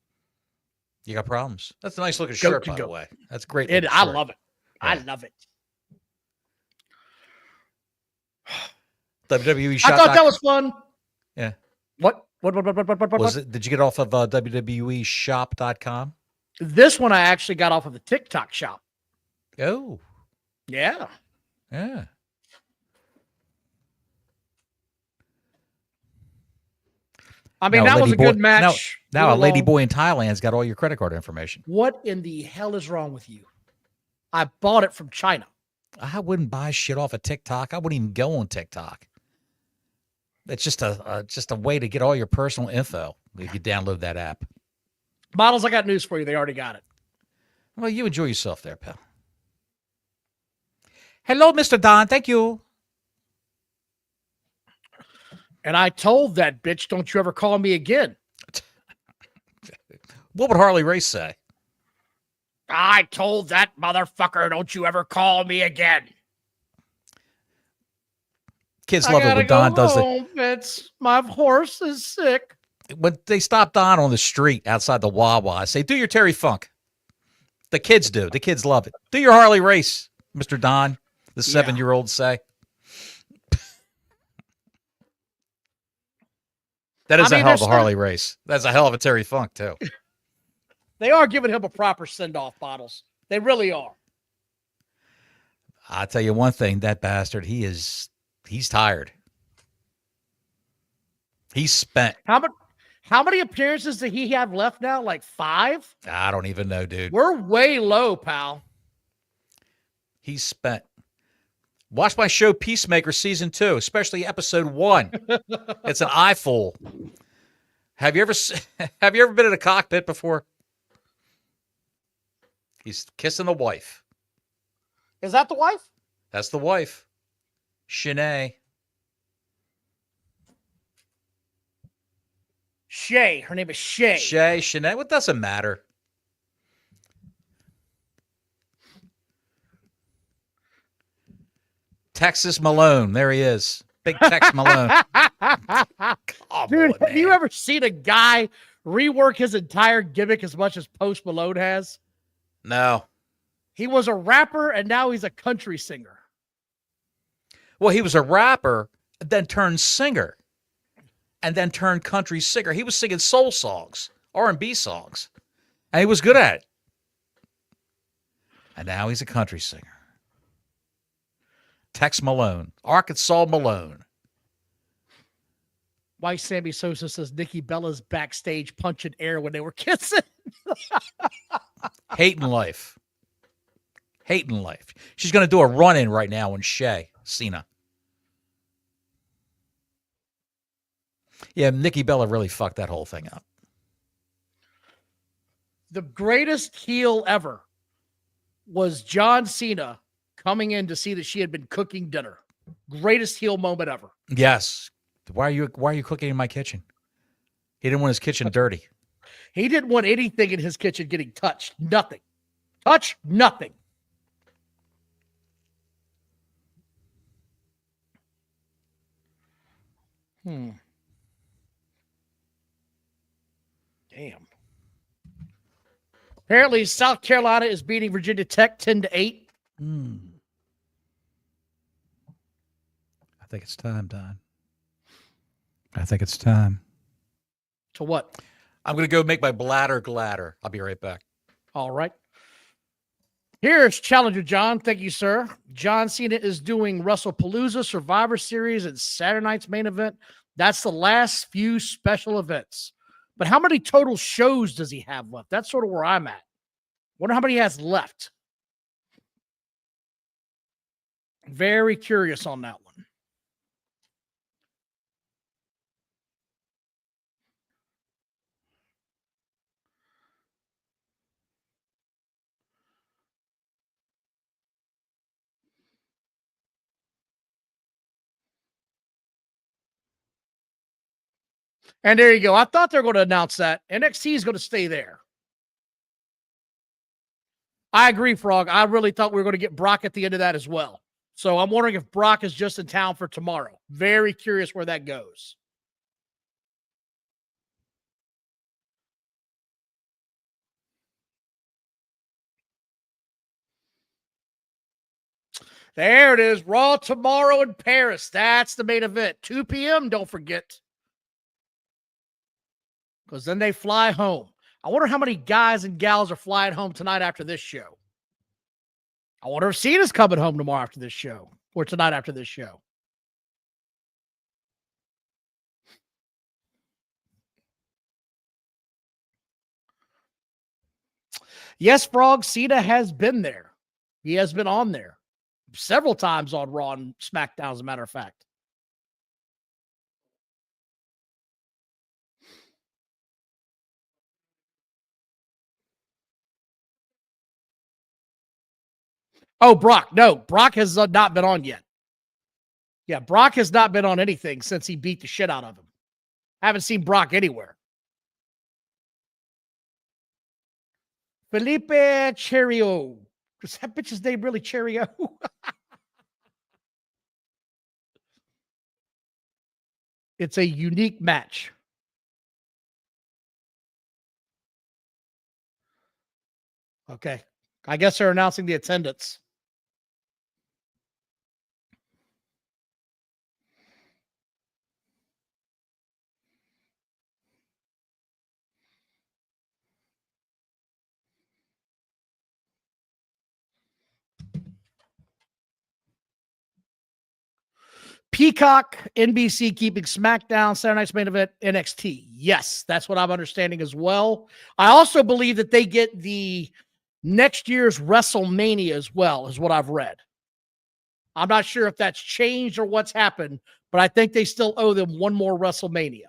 You got problems. That's a nice looking shirt, by the way. That's great. I love it. Yeah. I love it. WWE Shop. I thought that was fun. Yeah. What? Was it? Did you get off of WWE Shop.com? This one I actually got off of the TikTok shop. Oh. Yeah. Yeah. I mean, that was a good match. Now a lady boy in Thailand's got all your credit card information. What in the hell is wrong with you? I bought it from China. I wouldn't buy shit off of TikTok. I wouldn't even go on TikTok. It's just a way to get all your personal info if you download that app. Models, I got news for you. They already got it. Well, you enjoy yourself there, pal. Hello, Mr. Don. Thank you. And I told that bitch, don't you ever call me again. What would Harley Race say? I told that motherfucker, don't you ever call me again. Kids love it when Don does it. My horse is sick. When they stop Don on the street outside the Wawa, I say, do your Terry Funk. The kids do. The kids love it. Do your Harley Race, Mr. Don, the 7-year-olds say. That is a hell of a Harley Race. That's a hell of a Terry Funk, too. They are giving him a proper send-off, Bottles. They really are. I'll tell you one thing, that bastard, he's tired. He's spent. How many appearances does he have left now? Like 5? I don't even know, dude. We're way low, pal. He's spent. Watch my show Peacemaker Season 2, especially Episode 1. It's an eyeful. Have you ever been in a cockpit before? He's kissing the wife. Is that the wife? That's the wife. Shanae. Shay. Her name is Shay. Shay, Shanae, what doesn't matter? Texas Malone. There he is. Big Tex Malone. Dude, have you ever seen a guy rework his entire gimmick as much as Post Malone has? No. He was a rapper, and now he's a country singer. Well, he was a rapper, then turned singer, and then turned country singer. He was singing soul songs, R&B songs, and he was good at it. And now he's a country singer. Tex Malone, Arkansas Malone. Why Sammy Sosa says Nikki Bella's backstage punching air when they were kissing. Hating life. Hating life. She's going to do a run-in right now on Shay, Cena. Yeah, Nikki Bella really fucked that whole thing up. The greatest heel ever was John Cena coming in to see that she had been cooking dinner. Greatest heel moment ever. Yes. Why are you cooking in my kitchen? He didn't want his kitchen dirty. He didn't want anything in his kitchen getting touched. Nothing. Touch nothing. Damn. Apparently, South Carolina is beating Virginia Tech 10-8. I think it's time, Don. I think it's time. To what? I'm going to go make my bladder gladder. I'll be right back. All right. Here's Challenger John. Thank you, sir. John Cena is doing WrestlePalooza, Survivor Series, and Saturday night's main event. That's the last few special events. But how many total shows does he have left? That's sort of where I'm at. Wonder how many he has left. Very curious on that one. And there you go. I thought they were going to announce that. NXT is going to stay there. I agree, Frog. I really thought we were going to get Brock at the end of that as well. So I'm wondering if Brock is just in town for tomorrow. Very curious where that goes. There it is. Raw tomorrow in Paris. That's the main event. 2 p.m. Don't forget. Because then they fly home. I wonder how many guys and gals are flying home tonight after this show. I wonder if Cena's coming home tomorrow after this show. Or tonight after this show. Yes, Frog, Cena has been there. He has been on there. Several times on Raw and SmackDown, as a matter of fact. Oh, Brock. No, Brock has not been on yet. Yeah, Brock has not been on anything since he beat the shit out of him. Haven't seen Brock anywhere. Felipe Cherio. Is that bitch's name really Cherio? It's a unique match. Okay. I guess they're announcing the attendance. Peacock, NBC keeping SmackDown, Saturday night's main event, NXT. Yes, that's what I'm understanding as well. I also believe that they get the next year's WrestleMania as well, is what I've read. I'm not sure if that's changed or what's happened, but I think they still owe them one more WrestleMania.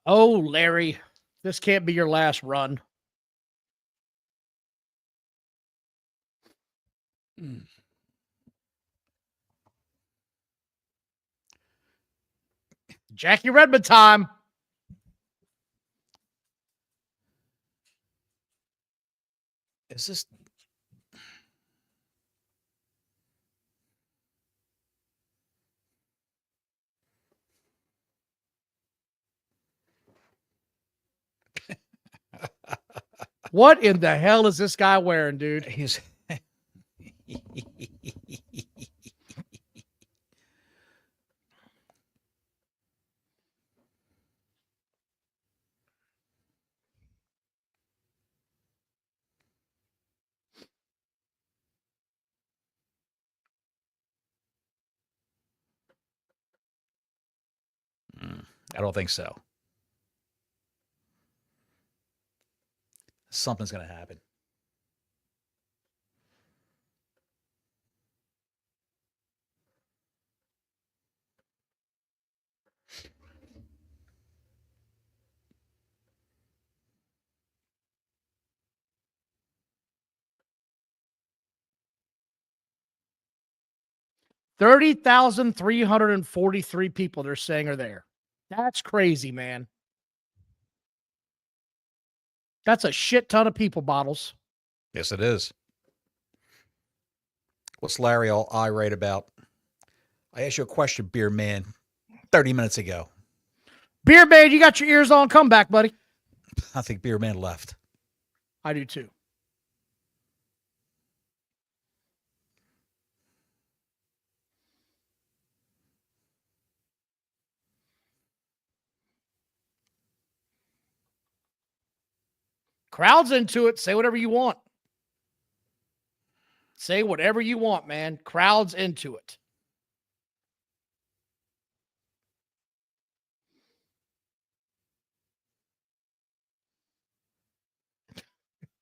Oh, Larry, this can't be your last run. Jackie Redmond time. Is this? What in the hell is this guy wearing, dude? He's. I don't think so. Something's going to happen. $30,343 people they're saying are there. That's crazy, man. That's a shit ton of people, Bottles. Yes, it is. What's Larry all irate about? I asked you a question, Beer Man, 30 minutes ago. Beer Man, you got your ears on. Come back, buddy. I think Beer Man left. I do too. Crowd's into it. Say whatever you want. Say whatever you want, man. Crowd's into it.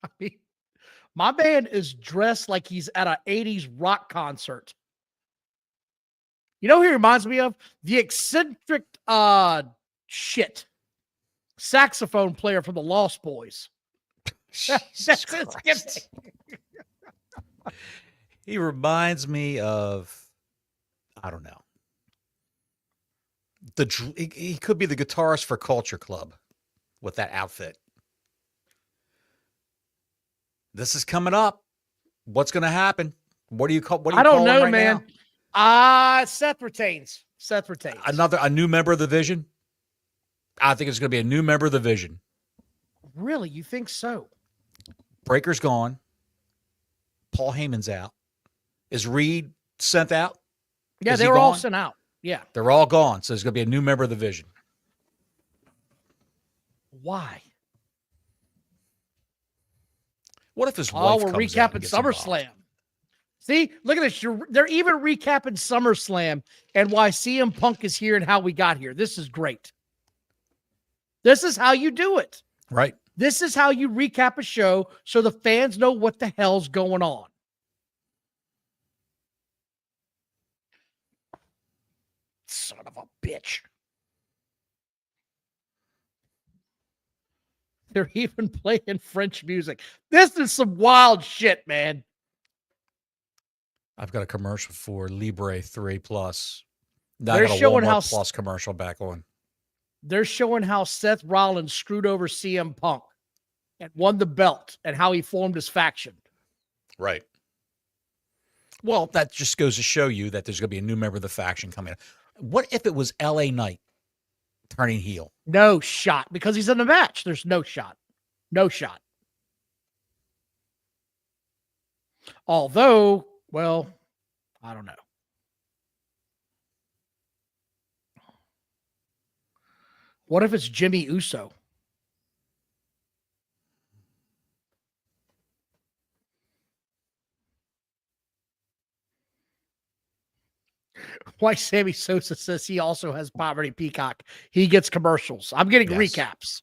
I mean, my man is dressed like he's at an 80s rock concert. You know who he reminds me of? The eccentric saxophone player from the Lost Boys. Jesus Christ. He reminds me of, I don't know. He could be the guitarist for Culture Club with that outfit. This is coming up. What's going to happen? What do you call? What do you? I don't call know, him right man. now? Seth retains. A new member of the Vision. I think it's going to be a new member of the Vision. Really, you think so? Breaker's gone. Paul Heyman's out. Is Reed sent out? Yeah, Is they he were all gone? sent out. Yeah. They're all gone. So there's going to be a new member of the Vision. Why? What if his Oh, wife we're comes out recapping and gets involved? SummerSlam. See, look at this. They're even recapping SummerSlam and why CM Punk is here and how we got here. This is great. This is how you do it. Right. This is how you recap a show so the fans know what the hell's going on. Son of a bitch. They're even playing French music. This is some wild shit, man. I've got a commercial for Libre 3 Plus. Now They're I got a showing Walmart how Plus commercial back on. They're showing how Seth Rollins screwed over CM Punk and won the belt and how he formed his faction. Right. Well, that just goes to show you that there's going to be a new member of the faction coming in. What if it was LA Knight turning heel? No shot, because he's in the match. There's no shot. No shot. Although, well, I don't know. What if it's Jimmy Uso? Why Sammy Sosa says he also has Poverty Peacock. He gets commercials. I'm getting Yes. recaps.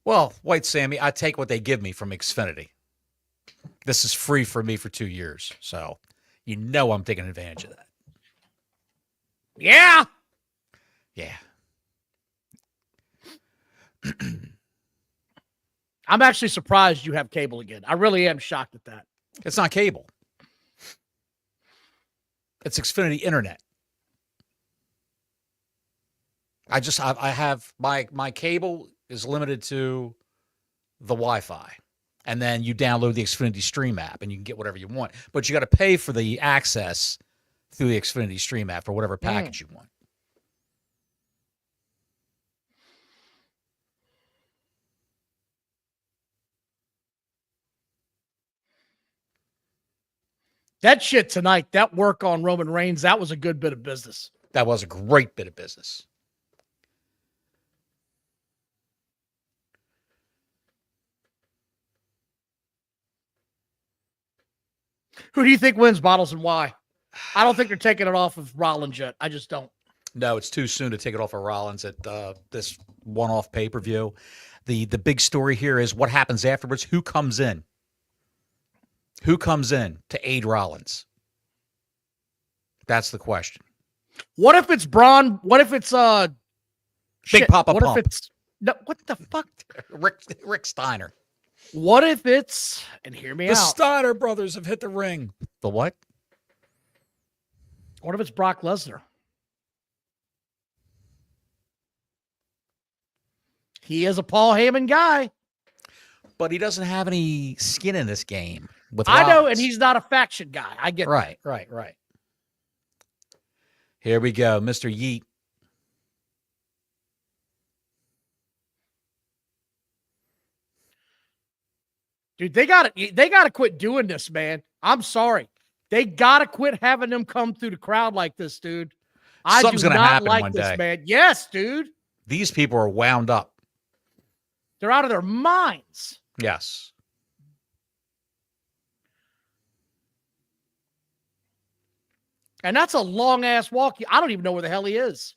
Well, White Sammy, I take what they give me from Xfinity. This is free for me for 2 years. So, you know I'm taking advantage of that. Yeah. Yeah. I'm actually surprised you have cable again. I really am shocked at that. It's not cable. It's Xfinity Internet. I have my cable is limited to the Wi-Fi. And then you download the Xfinity Stream app and you can get whatever you want. But you got to pay for the access through the Xfinity Stream app for whatever package you want. That shit tonight, that work on Roman Reigns, that was a good bit of business. That was a great bit of business. Who do you think wins, Bottles, and why? I don't think they're taking it off of Rollins yet. I just don't. No, it's too soon to take it off of Rollins at this one-off pay-per-view. The big story here is what happens afterwards. Who comes in? Who comes in to aid Rollins? That's the question. What if it's Braun? What if it's Big Papa What Pump. if it's no? What the fuck? Rick Steiner. What if it's, and hear me The out, Steiner brothers have hit the ring. The what? what if it's Brock Lesnar? He is a Paul Heyman guy. But he doesn't have any skin in this game. With I know, Rollins. and he's not a faction guy. I get Right. Here we go, Mr. Yeet. Dude, they gotta quit doing this, man. I'm sorry. They gotta quit having them come through the crowd like this, dude. I Something's do gonna not happen like one this, day. man. Yes, dude. These people are wound up. They're out of their minds. Yes. And that's a long ass walk. I don't even know where the hell he is.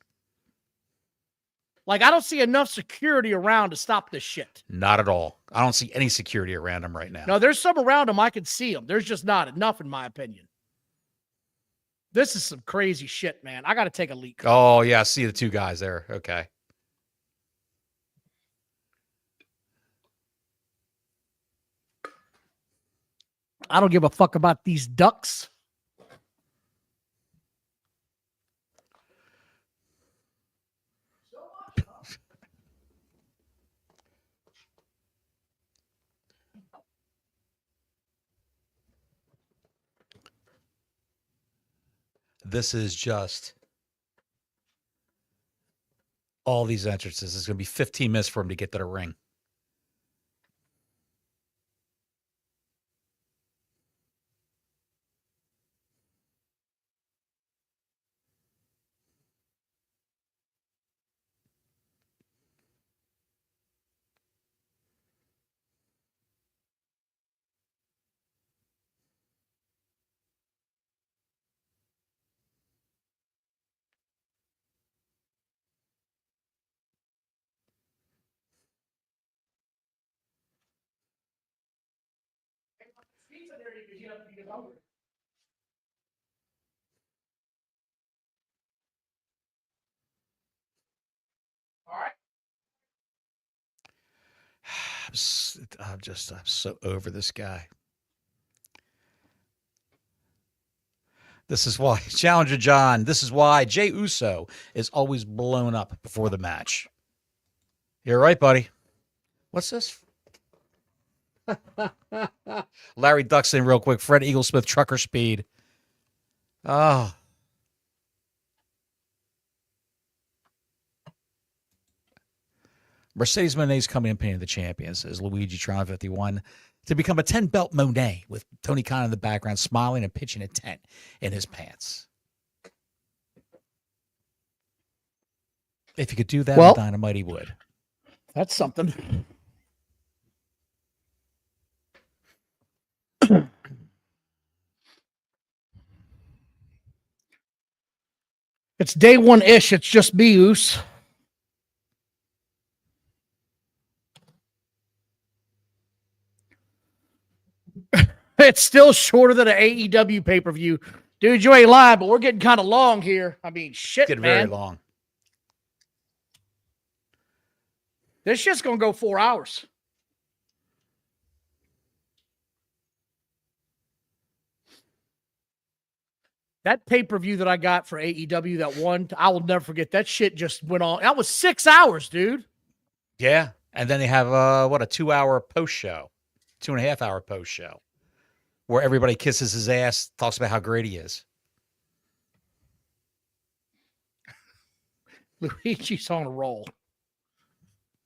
Like, I don't see enough security around to stop this shit. Not at all. I don't see any security around him right now. No, there's some around him. I can see them. There's just not enough, in my opinion. This is some crazy shit, man. I got to take a leak. Oh, yeah. I see the two guys there. Okay. I don't give a fuck about these ducks. This is just all these entrances. It's going to be 15 minutes for him to get to the ring. I'm so over this guy. This is why, Challenger John, this is why Jey Uso is always blown up before the match. You're right, buddy. What's this? Larry ducks in real quick. Fred Eaglesmith, trucker speed. Oh. Mercedes Moné's coming in painting the champions as Luigi Tron 51 to become a 10-belt Monet with Tony Khan in the background smiling and pitching a tent in his pants. If you could do that on Dynamite, he would. That's something. It's day one-ish. It's just me, Oos. It's still shorter than an AEW pay-per-view. Dude, you ain't lying, but we're getting kind of long here. I mean, shit, Getting man. very long. This shit's going to go 4 hours. That pay-per-view that I got for AEW, that one, I will never forget. That shit just went on. That was 6 hours, dude. Yeah. And then they have, a 2-hour post show, 2.5-hour post show, where everybody kisses his ass, talks about how great he is. Luigi's on a roll.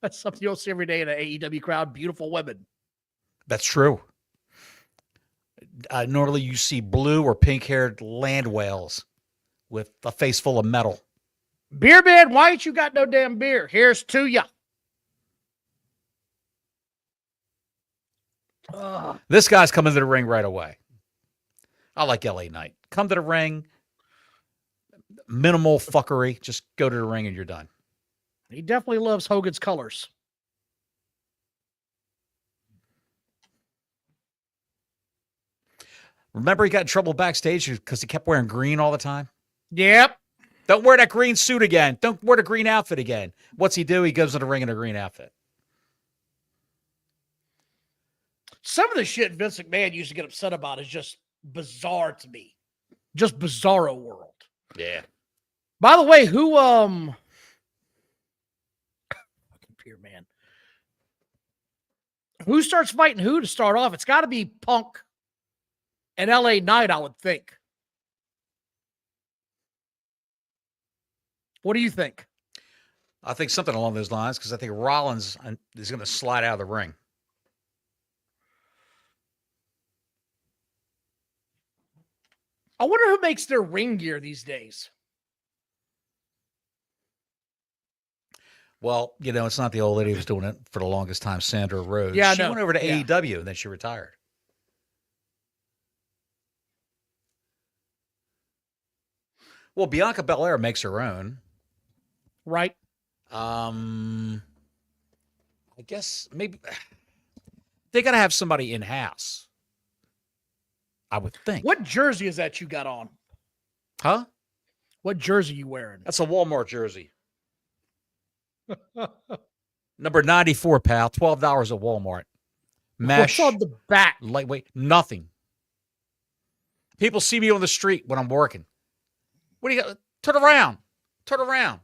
That's something you'll see every day in an AEW crowd. Beautiful women. That's true. Normally you see blue or pink-haired land whales with a face full of metal. Beer man, why ain't you got no damn beer? Here's to ya. This guy's coming to the ring right away. I like LA Knight. Come to the ring. Minimal fuckery. Just go to the ring and you're done. He definitely loves Hogan's colors. Remember he got in trouble backstage because he kept wearing green all the time? Yep. Don't wear that green suit again. Don't wear the green outfit again. What's he do? He goes to the ring in a green outfit. Some of the shit Vince McMahon used to get upset about is just bizarre to me. Just bizarro world. Yeah. By the way, who Beer man. Who starts fighting who to start off? It's got to be Punk and LA Knight, I would think. What do you think? I think something along those lines because I think Rollins is going to slide out of the ring. I wonder who makes their ring gear these days. Well, it's not the old lady who was doing it for the longest time, Sandra Rhodes. Yeah, she went over to AEW and then she retired. Well, Bianca Belair makes her own. Right. I guess maybe they got to have somebody in-house. I would think. What jersey is that you got on? Huh? What jersey you wearing? That's a Walmart jersey. Number 94, pal. $12 at Walmart. Mesh. What's on the back? Lightweight. Nothing. People see me on the street when I'm working. What do you got? Turn around. Turn around.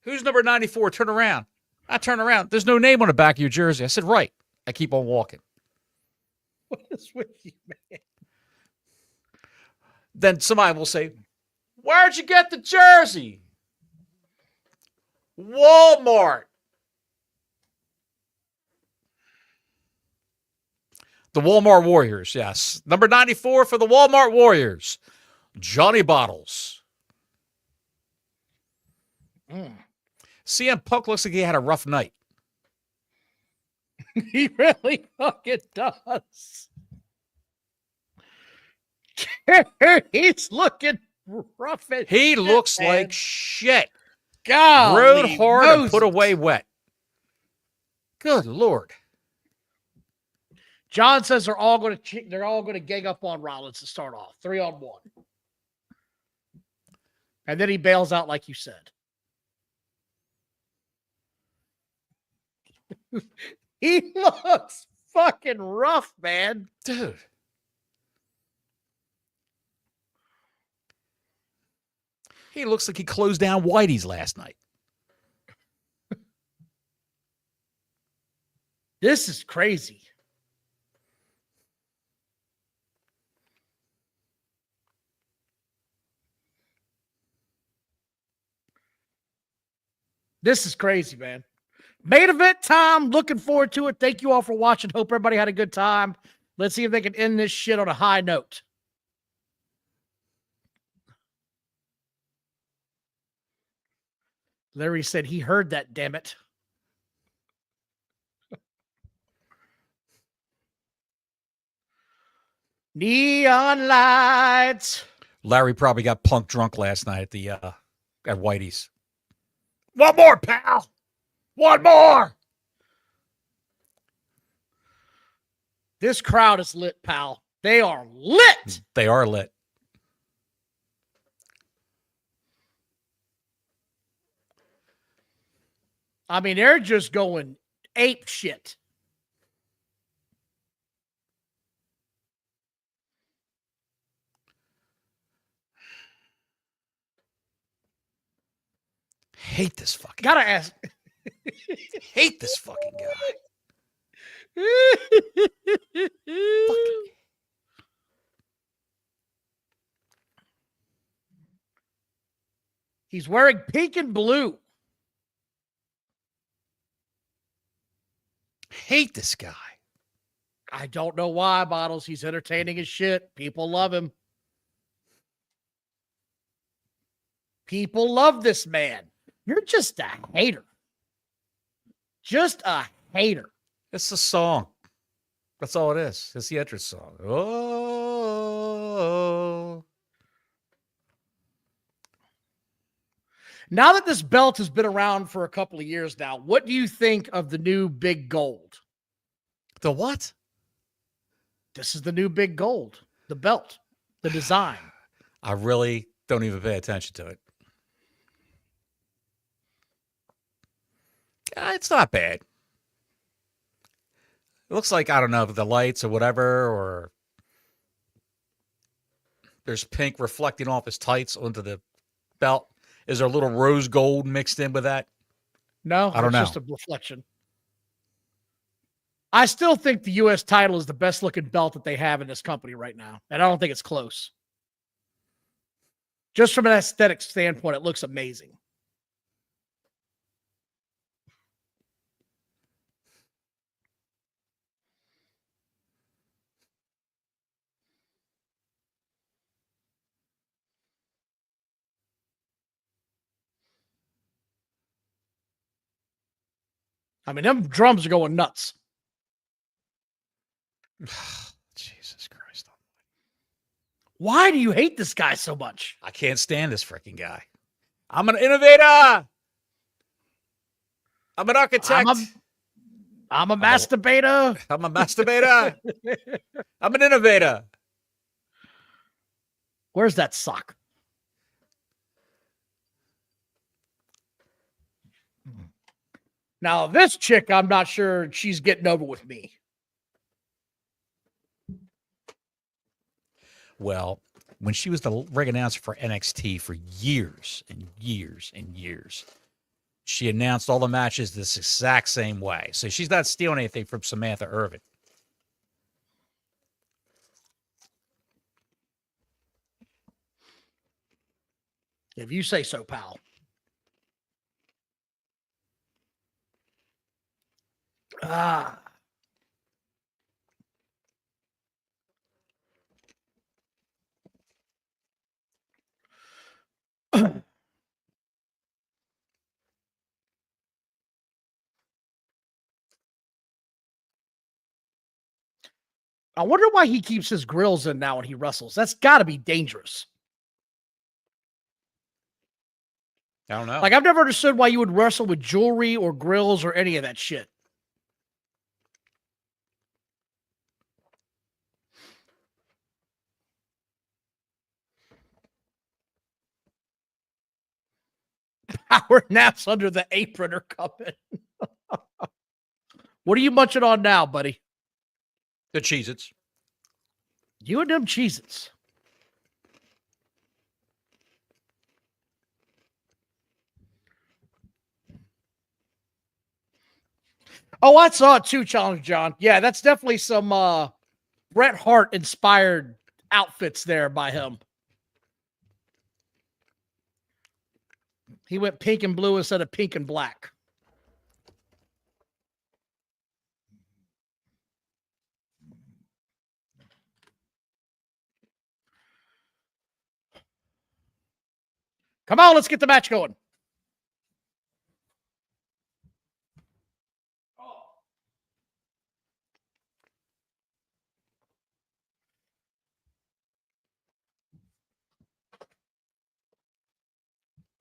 Who's number 94? Turn around. I turn around. There's no name on the back of your jersey. I said, right. I keep on walking. What is with you, man? Then somebody will say, where'd you get the jersey? Walmart. The Walmart Warriors, yes. Number 94 for the Walmart Warriors. Johnny Bottles. CM Punk looks like he had a rough night. He really fucking does. He's looking rough. He looks like shit. God, Rode hard and put away wet. Good Lord. John says they're all going to gang up on Rollins to start off 3-on-1, and then he bails out like you said. He looks fucking rough, man, dude. He looks like he closed down Whitey's last night. This is crazy. This is crazy, man. Main event time. Looking forward to it. Thank you all for watching. Hope everybody had a good time. Let's see if they can end this shit on a high note. Larry said he heard that, damn it. Neon lights. Larry probably got Punk drunk last night at the at Whitey's. One more, pal. One more. This crowd is lit, pal. They are lit. They are lit. I mean, they're just going ape shit. Hate this fucking Gotta ask. hate this fucking guy. He's wearing pink and blue. Hate this guy. I don't know why, Bottles. He's entertaining as shit. People love him. People love this man. You're just a hater. Just a hater. It's a song. That's all it is. It's the entrance song. Oh. Now that this belt has been around for a couple of years now, what do you think of the new big gold? The what? This is the new big gold. The belt. The design. I really don't even pay attention to it. It's not bad. It looks like, I don't know, the lights or whatever, or there's pink reflecting off his tights onto the belt. Is there a little rose gold mixed in with that? No, I don't know. It's just a reflection. I still think the U.S. title is the best looking belt that they have in this company right now. And I don't think it's close. Just from an aesthetic standpoint, it looks amazing. I mean, them drums are going nuts. Jesus Christ. Why do you hate this guy so much? I can't stand this freaking guy. I'm an innovator. I'm an architect. I'm a masturbator. I'm a masturbator. I'm an innovator. Where's that sock? Now, this chick, I'm not sure she's getting over with me. Well, when she was the ring announcer for NXT for years and years and years, she announced all the matches this exact same way. So she's not stealing anything from Samantha Irvin. If you say so, pal. Ah. I wonder why he keeps his grills in now when he wrestles. That's got to be dangerous. I don't know. Like, I've never understood why you would wrestle with jewelry or grills or any of that shit. Power naps under the apron are coming. What are you munching on now, buddy? The Cheez-Its. You and them Cheez-Its. Oh, I saw it too, Challenge John. Yeah, that's definitely some Bret Hart inspired outfits there by him. He went pink and blue instead of pink and black. Come on, let's get the match going.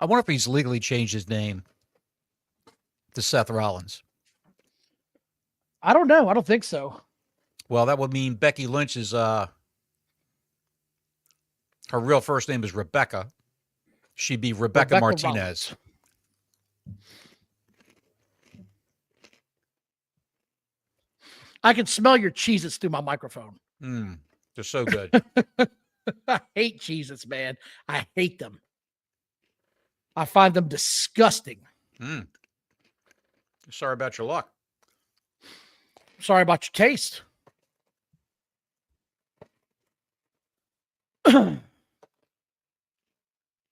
I wonder if he's legally changed his name to Seth Rollins. I don't know. I don't think so. Well, that would mean Becky Lynch is her real first name is Rebecca. She'd be Rebecca Martinez. Rollins. I can smell your Cheez-Its through my microphone. They're so good. I hate Cheez-Its, man. I hate them. I find them disgusting. Sorry about your luck. Sorry about your taste.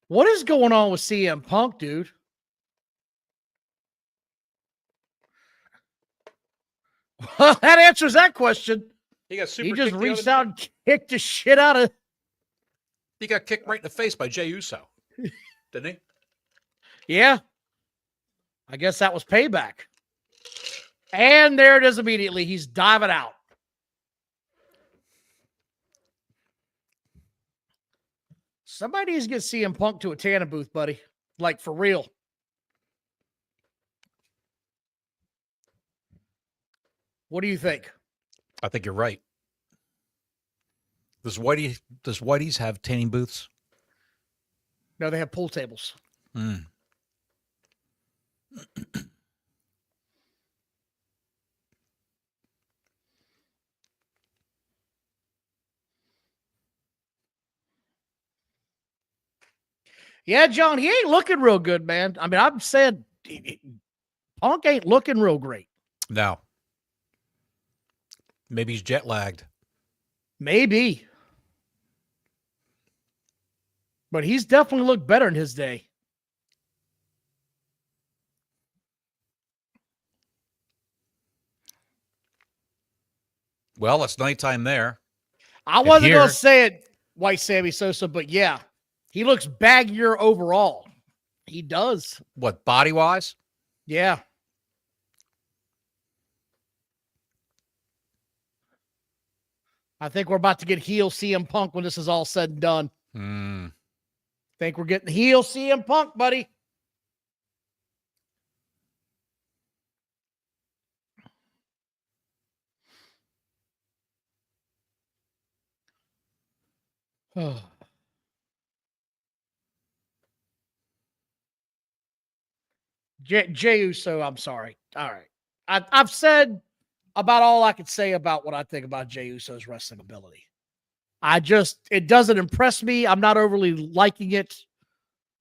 What is going on with CM Punk, dude? Well, that answers that question. He got super. He just reached out and kicked the shit out of. He got kicked right in the face by Jey Uso, didn't he? Yeah. I guess that was payback. And there it is immediately. He's diving out. Somebody needs to get CM Punk to a tanning booth, buddy. Like, for real. What do you think? I think you're right. Does Whitey's have tanning booths? No, they have pool tables. Yeah, John, he ain't looking real good, man. I mean, I've said Punk ain't looking real great. No. Maybe he's jet lagged. Maybe. But he's definitely looked better in his day. Well, it's nighttime there. I wasn't going to say it, White Sammy Sosa, but yeah, he looks baggier overall. He does. What, body-wise? Yeah. I think we're about to get heel CM Punk when this is all said and done. Think we're getting heel CM Punk, buddy. Jey Uso, I'm sorry. All right. I've said about all I could say about what I think about Jey Uso's wrestling ability. It doesn't impress me. I'm not overly liking it.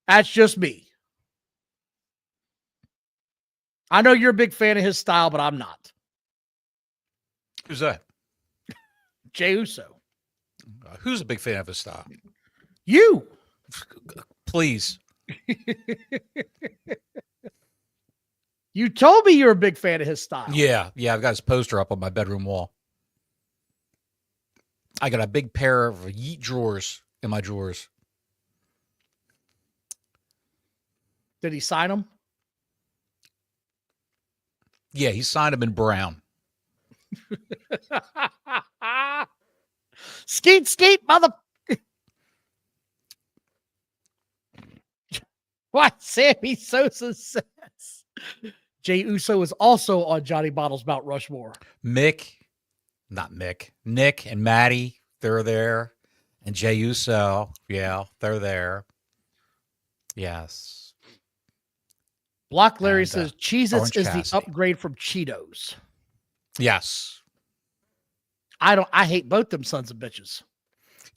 That's just me. I know you're a big fan of his style, but I'm not. Who's that? Jey Uso. Who's a big fan of his style? You. Please. You told me you're a big fan of his style. Yeah. I've got his poster up on my bedroom wall. I got a big pair of Yeet drawers in my drawers. Did he sign them? Yeah, he signed them in brown. Skeet, mother. What Sammy Sosa says. Jey Uso is also on Johnny Bottle's Mount Rushmore. Nick and Maddie, they're there. And Jey Uso, yeah, they're there. Yes. Block Larry says Cheez-Its is Cassidy. the upgrade from Cheetos. Yes. I hate both them sons of bitches.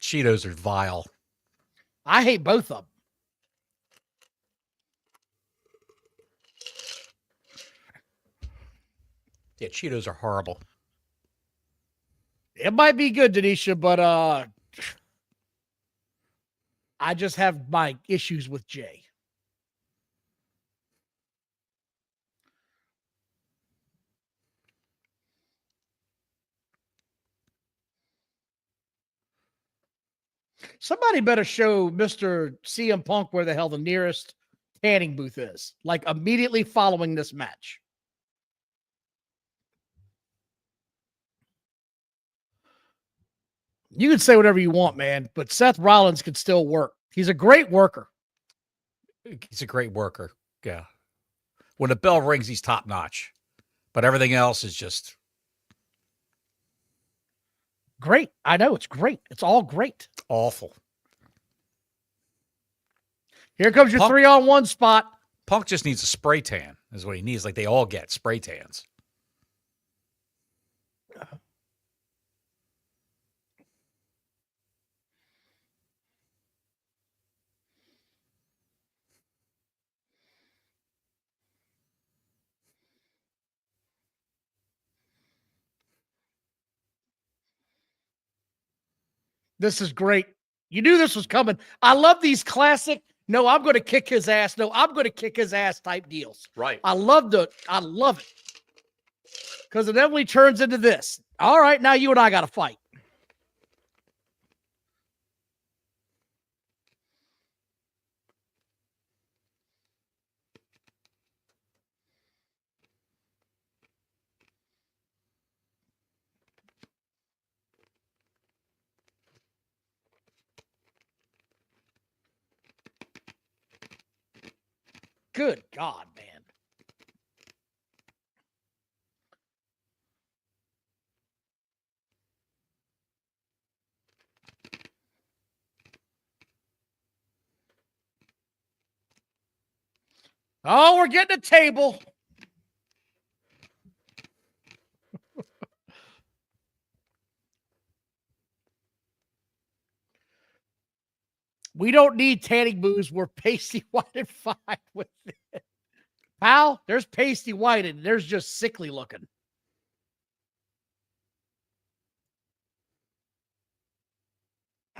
Cheetos are vile. I hate both of them. Yeah, Cheetos are horrible. It might be good, Denisha, but I just have my issues with Jay. Somebody better show Mr. CM Punk where the hell the nearest tanning booth is, like immediately following this match. You can say whatever you want, man, but Seth Rollins can still work. He's a great worker. He's a great worker. Yeah. When the bell rings, he's top notch. But everything else is just great. I know it's great. It's all great. Awful. Here comes your 3-on-1 spot. Punk just needs a spray tan, is what he needs. Like they all get spray tans. This is great. You knew this was coming. I love these classic, no, I'm going to kick his ass. No, I'm going to kick his ass type deals. Right. I love it. Because it inevitably turns into this. All right, now you and I got to fight. Good God, man. Oh, we're getting a table. We don't need tanning booze. We're pasty white and fine with it. Pal, there's pasty white and there's just sickly looking.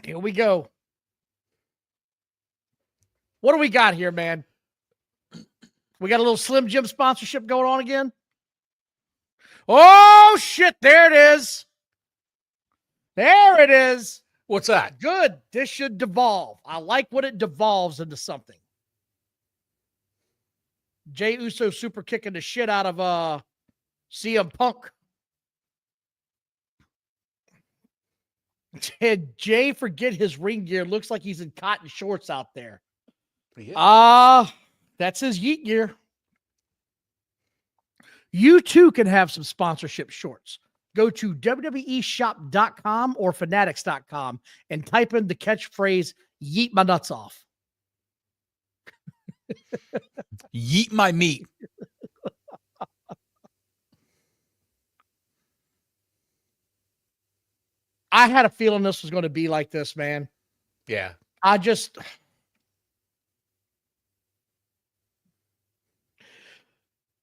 Here we go. What do we got here, man? We got a little Slim Jim sponsorship going on again. Oh, shit. There it is. There it is. What's that? Good. This should devolve. I like when it devolves into something. Jey Uso super kicking the shit out of CM Punk. Did Jay forget his ring gear? Looks like he's in cotton shorts out there. That's his yeet gear. You too can have some sponsorship shorts. Go to WWEshop.com or Fanatics.com and type in the catchphrase, yeet my nuts off. Yeet my meat. I had a feeling this was going to be like this, man. Yeah.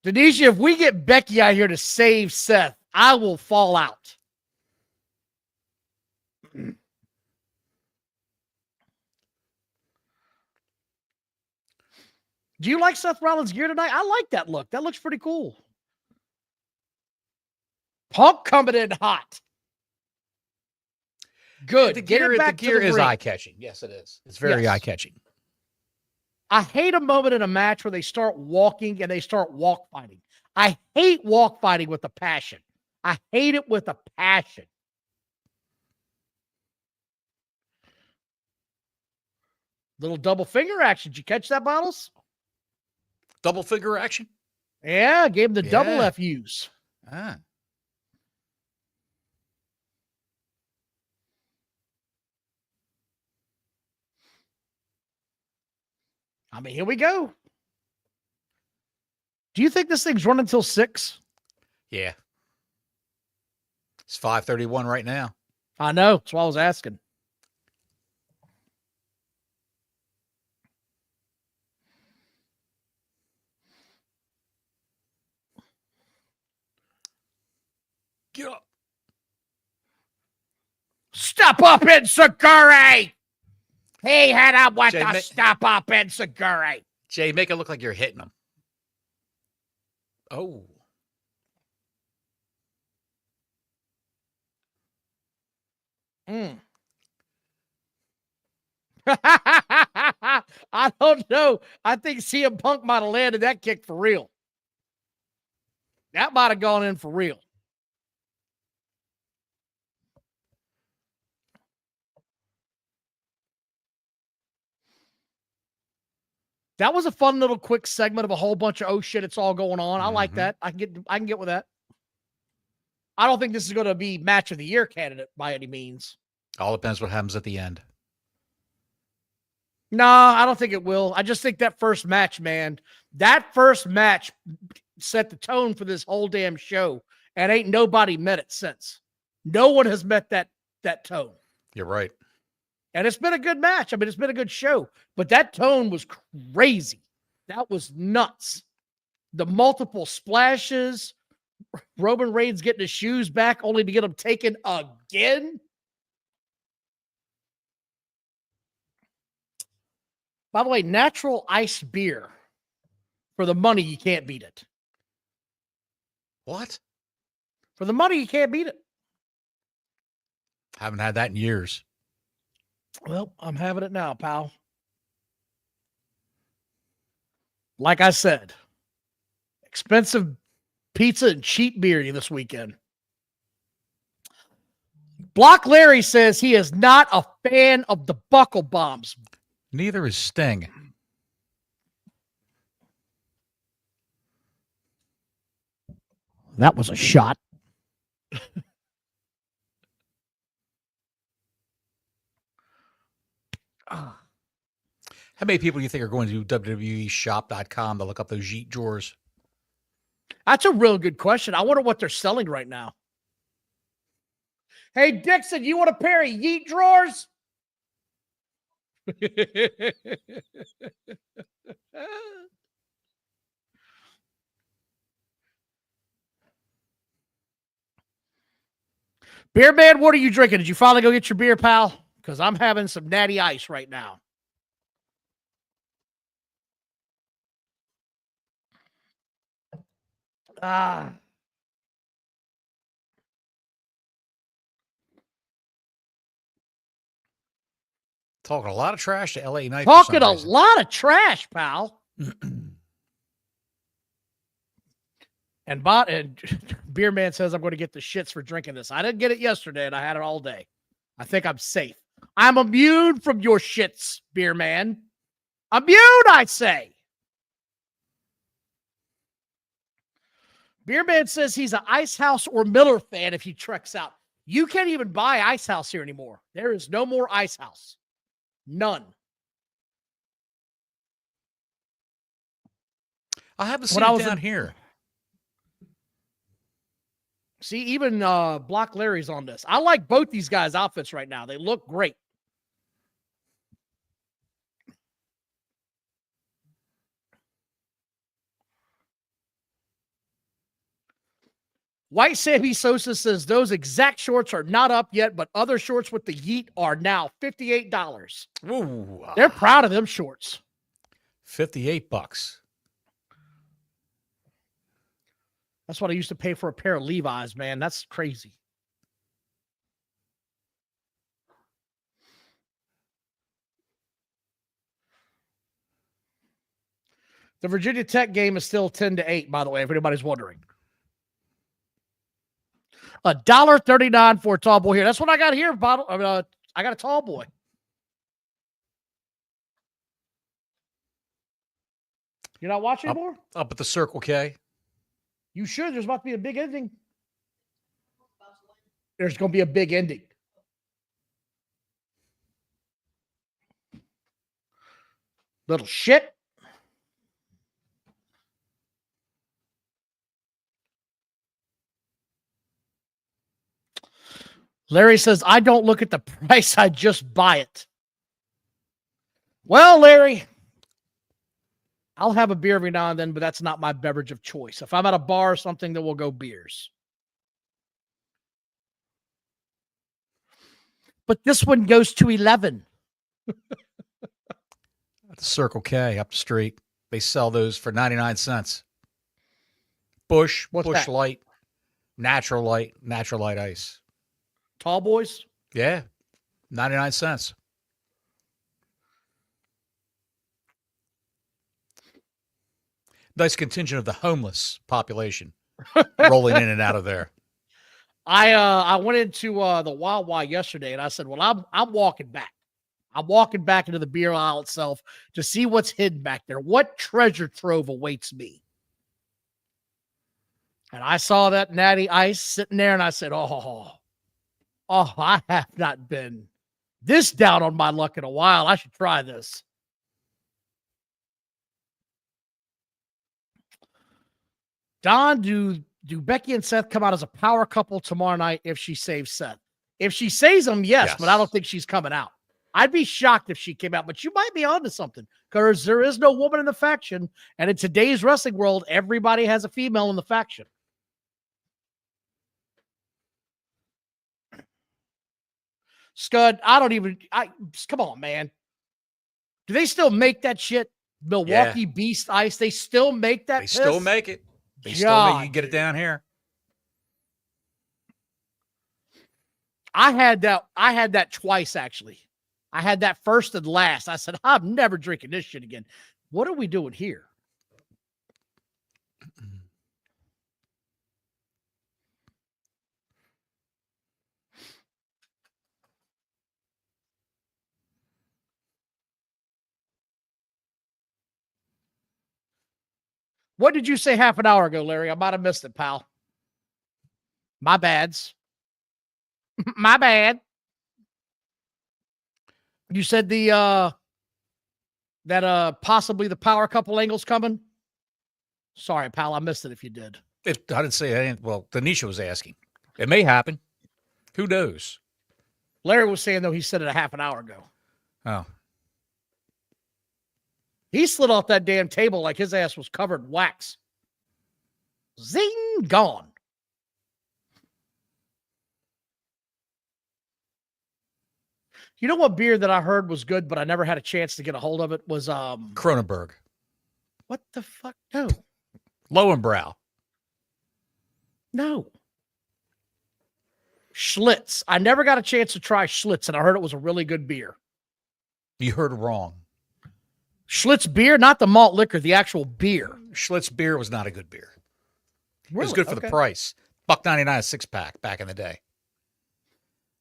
Denisha, if we get Becky out here to save Seth, I will fall out. Do you like Seth Rollins' gear tonight? I like that look. That looks pretty cool. Punk coming in hot. Good. The Get gear, it back the gear to the is ring. eye-catching. Yes, it is. It's very Yes. eye-catching. I hate a moment in a match where they start walking and they start walk fighting. I hate walk fighting with a passion. I hate it with a passion. Little double finger action. Did you catch that, Bottles? Double figure action? Yeah, gave him the double Yeah. FUs. Ah. I mean, here we go. Do you think this thing's running until 6? Yeah. It's 5:31 right now. I know. That's why I was asking. Get up. Step up in Seguri. He had up with Jay, the step up in Seguri. Jay, make it look like you're hitting him. Oh. I don't know. I think CM Punk might have landed that kick for real. That might have gone in for real. That was a fun little quick segment of a whole bunch of oh shit, it's all going on. I like that. I can get with that. I don't think this is going to be match of the year candidate by any means. All depends what happens at the end. No, I don't think it will. I just think that first match, man, that first match set the tone for this whole damn show, and ain't nobody met it since. No one has met that tone. You're right. And it's been a good match. I mean, it's been a good show, but that tone was crazy. That was nuts. The multiple splashes, Roman Reigns getting his shoes back only to get them taken again. By the way, natural ice beer. For the money, you can't beat it. What? For the money, you can't beat it. Haven't had that in years. Well, I'm having it now, pal. Like I said, expensive pizza and cheap beer this weekend. Block Larry says he is not a fan of the buckle bombs. Neither is Sting. That was a shot. How many people do you think are going to WWEshop.com to look up those Yeet drawers? That's a real good question. I wonder what they're selling right now. Hey, Dixon, you want a pair of Yeet drawers? Beer man, what are you drinking? Did you finally go get your beer, pal? Because I'm having some natty ice right now. Talking a lot of trash to LA Knight. Talking a lot of trash, pal. And Beer Man says I'm going to get the shits for drinking this. I didn't get it yesterday, and I had it all day. I think I'm safe. I'm immune from your shits, Beer Man. Immune, I say. Beer Man says he's an Ice House or Miller fan if he treks out. You can't even buy Ice House here anymore. There is no more Ice House. None. I haven't seen it down here. See, even Block Larry's on this. I like both these guys' outfits right now. They look great. White Sammy Sosa says those exact shorts are not up yet, but other shorts with the Yeet are now $58. Ooh, They're proud of them shorts. $58. That's what I used to pay for a pair of Levi's, man. That's crazy. The Virginia Tech game is still 10-8, by the way, if anybody's wondering. $1.39 for a tall boy here. That's what I got here. I got a tall boy. You're not watching anymore? Up at the Circle K. You should. There's about to be a big ending. There's going to be a big ending. Little shit. Larry says, I don't look at the price. I just buy it. Well, Larry, I'll have a beer every now and then, but that's not my beverage of choice. If I'm at a bar or something, then we'll go beers. But this one goes to 11. At the Circle K up the street. They sell those for 99 cents. Bush Light, Natural Light ice. Tall boys? Yeah, 99 cents. Nice contingent of the homeless population rolling in and out of there. I went into the Wawa yesterday, and I said, well, I'm walking back. I'm walking back into the beer aisle itself to see what's hidden back there. What treasure trove awaits me? And I saw that natty ice sitting there, and I said, oh, I have not been this down on my luck in a while. I should try this. Don, do Becky and Seth come out as a power couple tomorrow night if she saves Seth? If she saves him, yes, but I don't think she's coming out. I'd be shocked if she came out, but you might be onto something because there is no woman in the faction. And in today's wrestling world, everybody has a female in the faction. Scud, come on, man. Do they still make that shit? Milwaukee Beast Ice. They still make that. They still make it. They still make. You can get it down here. I had that twice actually. I had that first and last. I said, I'm never drinking this shit again. What are we doing here? What did you say half an hour ago, Larry? I might have missed it, pal. My bads. My bad. You said that possibly the power couple angle's coming. Sorry, pal, I missed it if you did. I didn't say anything. Well, Tanisha was asking. It may happen. Who knows? Larry was saying, though, he said it a half an hour ago. Oh. He slid off that damn table like his ass was covered in wax. Zing, gone. You know what beer that I heard was good, but I never had a chance to get a hold of it was Kronenberg. What the fuck? No. Lowenbrow. No. Schlitz. I never got a chance to try Schlitz, and I heard it was a really good beer. You heard wrong. Schlitz beer, not the malt liquor, the actual beer. Schlitz beer was not a good beer. Really? It was good for the price. $1.99 a six-pack back in the day.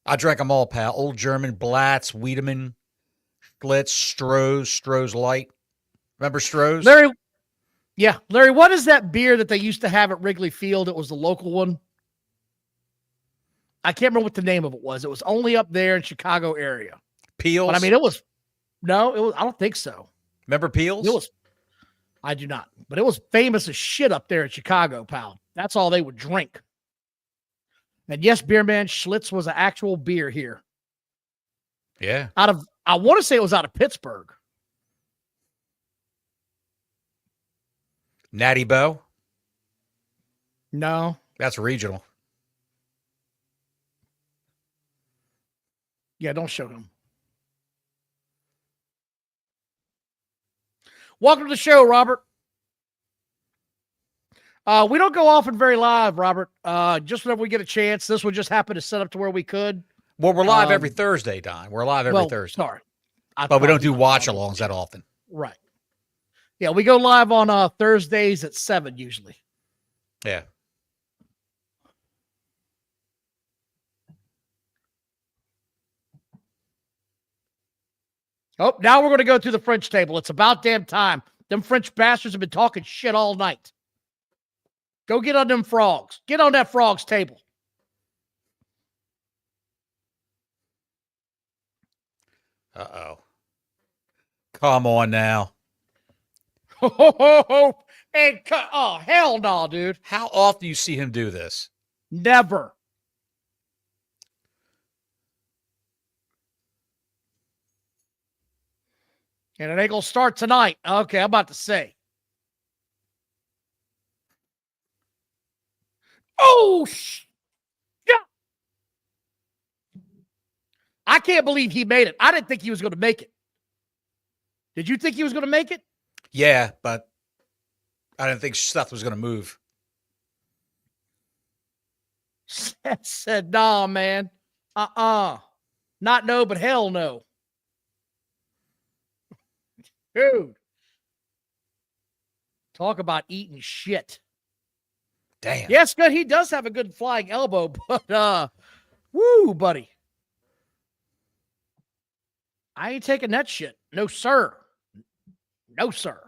I drank them all, pal. Old German, Blatz, Wiedemann, Schlitz, Stroh's Light. Remember Stroh's? Larry, what is that beer that they used to have at Wrigley Field? It was the local one. I can't remember what the name of it was. It was only up there in Chicago area. Peels? But I mean, I don't think so. Remember Peels? I do not. But it was famous as shit up there in Chicago, pal. That's all they would drink. And yes, Beer Man, Schlitz was an actual beer here. Yeah. I want to say it was out of Pittsburgh. Natty Bow? No. That's regional. Yeah, don't show him. Welcome to the show, Robert. We don't go often very live, Robert. Just whenever we get a chance. This one just happened to set up to where we could. Well, we're live every Thursday, Don. We're live every Thursday. Sorry. But we don't do watch-alongs that often. Right. Yeah, we go live on Thursdays at 7 usually. Yeah. Oh, now we're going to go through the French table. It's about damn time. Them French bastards have been talking shit all night. Go get on them frogs. Get on that frogs table. Uh-oh. Come on now. And oh, hell no, dude. How often do you see him do this? Never. And it ain't going to start tonight. Okay, I'm about to say. Oh, yeah. I can't believe he made it. I didn't think he was going to make it. Did you think he was going to make it? Yeah, but I didn't think Seth was going to move. Seth said, nah, man. Not no, but hell no. Dude. Talk about eating shit. Damn. Yes, good. He does have a good flying elbow, but woo, buddy. I ain't taking that shit. No, sir. No, sir.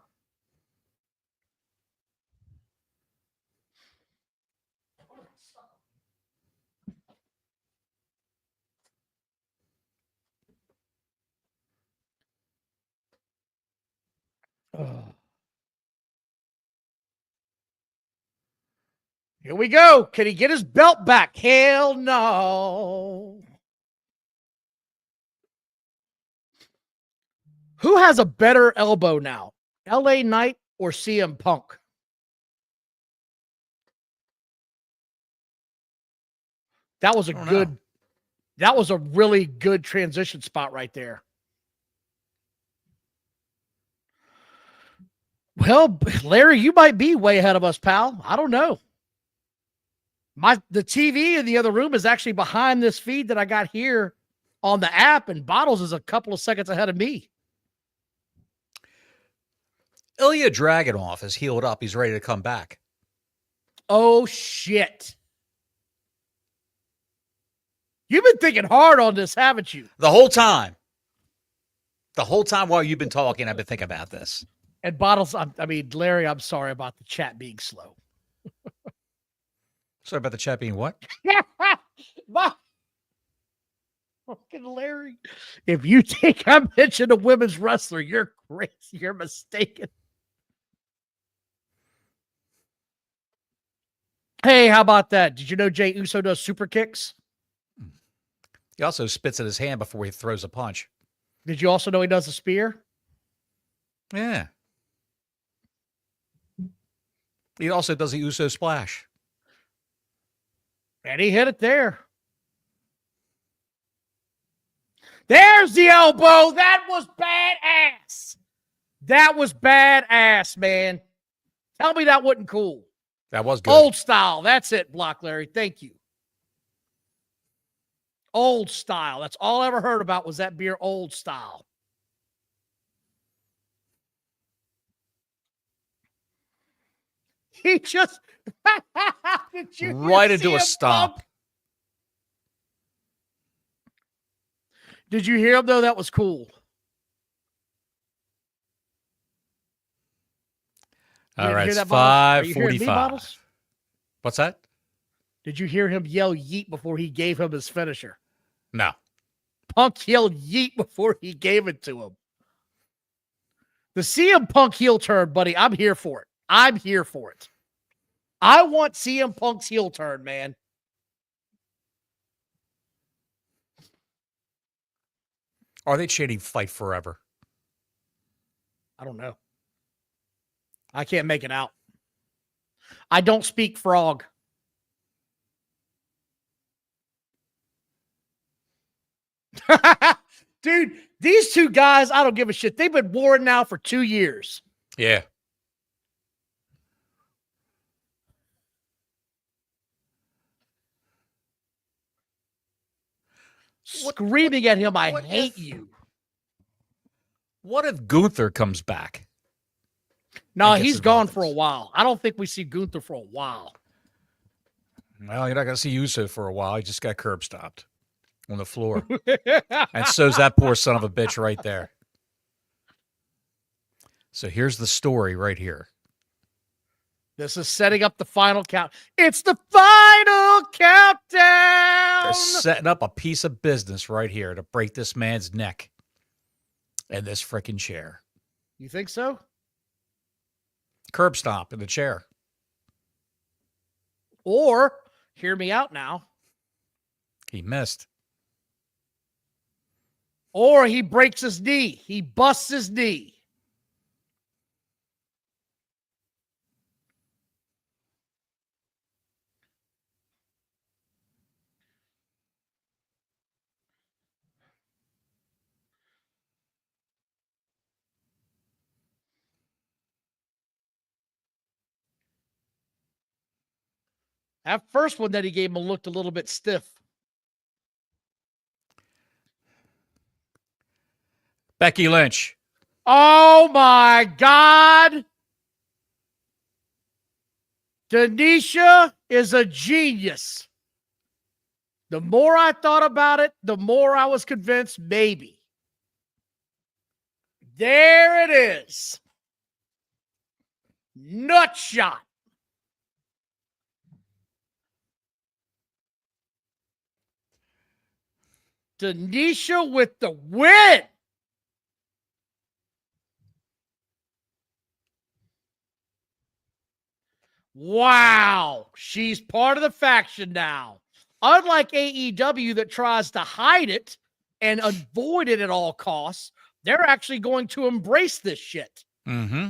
Here we go. Can he get his belt back? Hell no. Who has a better elbow now? LA Knight or CM Punk? That was that was a really good transition spot right there. Well, Larry, you might be way ahead of us, pal. I don't know. The TV in the other room is actually behind this feed that I got here on the app, and Bottles is a couple of seconds ahead of me. Ilya Dragunov is healed up. He's ready to come back. Oh, shit. You've been thinking hard on this, haven't you? The whole time. The whole time while you've been talking, I've been thinking about this. And Bottles, Larry, I'm sorry about the chat being slow. Sorry about the chat being what? Fucking Larry. If you think I mentioned a women's wrestler, you're crazy. You're mistaken. Hey, how about that? Did you know Jey Uso does super kicks? He also spits in his hand before he throws a punch. Did you also know he does a spear? Yeah. He also does the Uso splash. And he hit it there. There's the elbow. That was badass. That was badass, man. Tell me that wasn't cool. That was good. Old style. That's it, Block Larry. Thank you. Old style. That's all I ever heard about was that beer, Old Style. He just right into a stomp. Pump? Did you hear him though? That was cool. All right, it's Bottles? 5:45. What's that? Did you hear him yell yeet before he gave him his finisher? No. Punk yelled yeet before he gave it to him. The CM Punk heel turn, buddy, I'm here for it. I'm here for it. I want CM Punk's heel turn, man. Are they chanting fight forever? I don't know. I can't make it out. I don't speak frog. Dude, these two guys, I don't give a shit. They've been warring now for 2 years. Yeah. Screaming at him, I hate you. What if Gunther comes back? No, he's gone for a while. I don't think we see Gunther for a while. Well, you're not going to see Uso for a while. He just got curb stopped on the floor. And so's that poor son of a bitch right there. So here's the story right here. This is setting up the final count. It's the final countdown. They're setting up a piece of business right here to break this man's neck in this freaking chair. You think so? Curb stomp in the chair. Or, hear me out now. He missed. Or he breaks his knee. He busts his knee. That first one that he gave him looked a little bit stiff. Becky Lynch. Oh my God. Denisha is a genius. The more I thought about it, the more I was convinced maybe. There it is. Nut shot. Denisha with the win. Wow. She's part of the faction now. Unlike AEW that tries to hide it and avoid it at all costs, they're actually going to embrace this shit. Mm-hmm.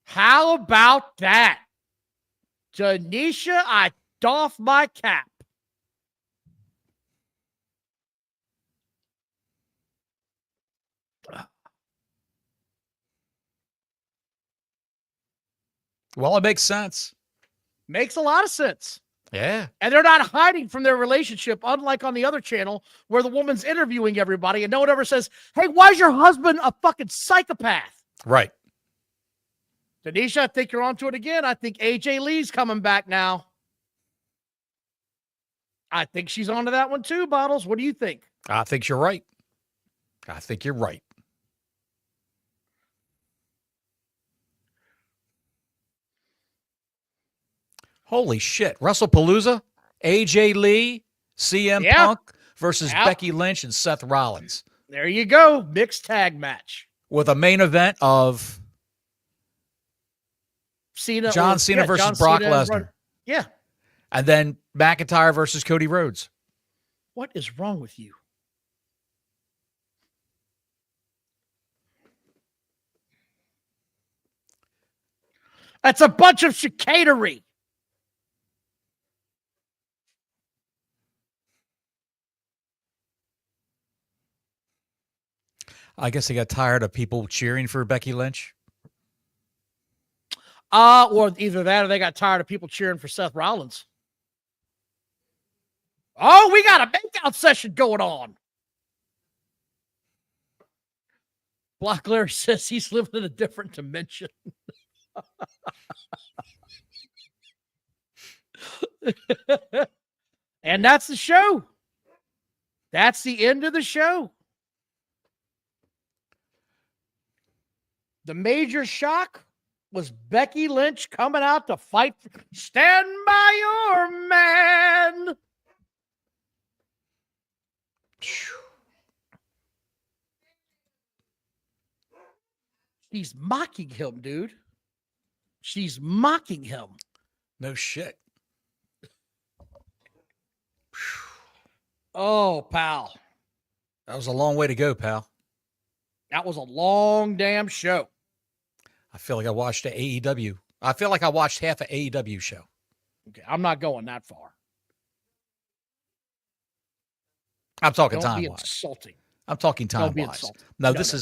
How about that? Denisha, I doff my cap. Well, it makes sense. Makes a lot of sense. Yeah. And they're not hiding from their relationship, unlike on the other channel where the woman's interviewing everybody and no one ever says, hey, why is your husband a fucking psychopath? Right. Tanisha, I think you're onto it again. I think AJ Lee's coming back now. I think she's onto that one too, Bottles. What do you think? I think you're right. I think you're right. Holy shit. WrestlePalooza, AJ Lee, CM Punk versus Becky Lynch and Seth Rollins. There you go. Mixed tag match. With a main event of John Cena versus Brock Lesnar. Yeah. And then McIntyre versus Cody Rhodes. What is wrong with you? That's a bunch of chicanery. I guess they got tired of people cheering for Becky Lynch. Or either that or they got tired of people cheering for Seth Rollins. Oh, we got a makeout session going on. Block Larry says he's living in a different dimension. And that's the show. That's the end of the show. The major shock was Becky Lynch coming out to fight. Stand by your man. She's mocking him, dude. She's mocking him. No shit. Oh, pal. That was a long way to go, pal. That was a long damn show. I feel like I watched an AEW. I feel like I watched half an AEW show. Okay, I'm not going that far. I'm talking Don't time be wise. insulting. I'm talking time Don't be wise. insulting. No, this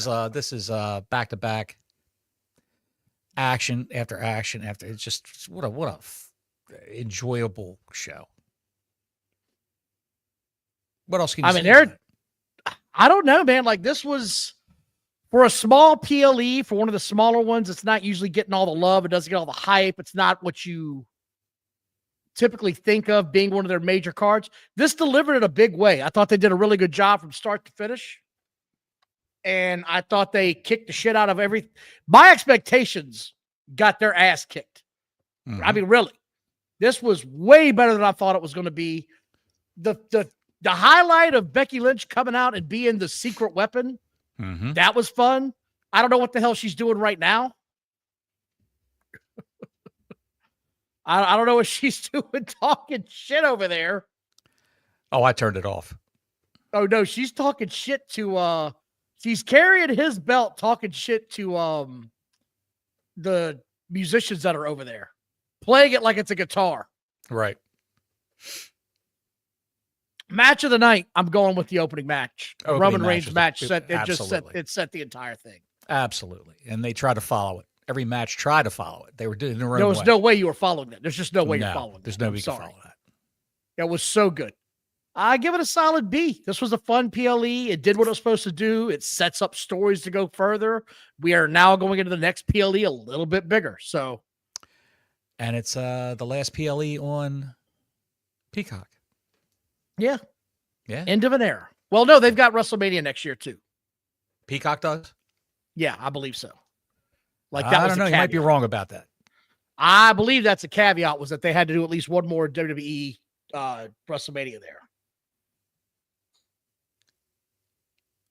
is back to back action after action after. It's just what a enjoyable show. What else can you say? I don't know, man. Like, this was for a small PLE, for one of the smaller ones. It's not usually getting all the love. It doesn't get all the hype. It's not what you typically think of being one of their major cards. This delivered in a big way. I thought they did a really good job from start to finish. And I thought they kicked the shit out of everything. My expectations got their ass kicked. Mm-hmm. I mean, really. This was way better than I thought it was going to be. The highlight of Becky Lynch coming out and being the secret weapon, that was fun. I don't know what the hell she's doing right now. I don't know what she's doing talking shit over there. Oh, I turned it off. Oh, no, she's talking shit to she's carrying his belt talking shit to the musicians that are over there. Playing it like it's a guitar. Right. Match of the night, I'm going with the opening match. Roman Reigns match set the entire thing. Absolutely. And they tried to follow it. Every match tried to follow it. They were doing it their own way. There was no way you were following that. There's just no way you're following that. There's no way you can follow that. It was so good. I give it a solid B. This was a fun PLE. It did what it was supposed to do. It sets up stories to go further. We are now going into the next PLE a little bit bigger. So, and it's the last PLE on Peacock. Yeah. Yeah. End of an era. Well, no, they've got WrestleMania next year too. Peacock does? Yeah, I believe so. Like that I don't know. You might be wrong about that. I believe that's a caveat, was that they had to do at least one more WWE WrestleMania there.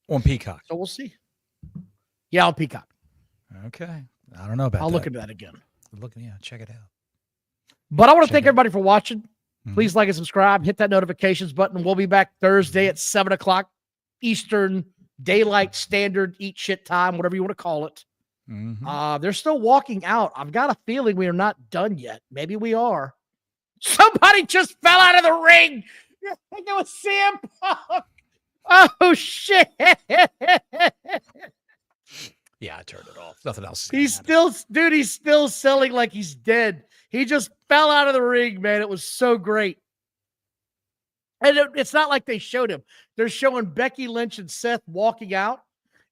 On Peacock. So we'll see. Yeah, on Peacock. Okay. I don't know about that. I'll look into that again. Check it out. But I want to thank everybody for watching. Please like and subscribe. Hit that notifications button. We'll be back Thursday at 7 o'clock Eastern Daylight Standard Eat Shit Time, whatever you want to call it. They're still walking out. I've got a feeling we are not done yet. Maybe we are. Somebody just fell out of the ring. I think it was CM Punk. Oh, shit. turn it off. Nothing else. He's still selling like he's dead. He just fell out of the ring, man. It was so great. And it's not like they showed him. They're showing Becky Lynch and Seth walking out,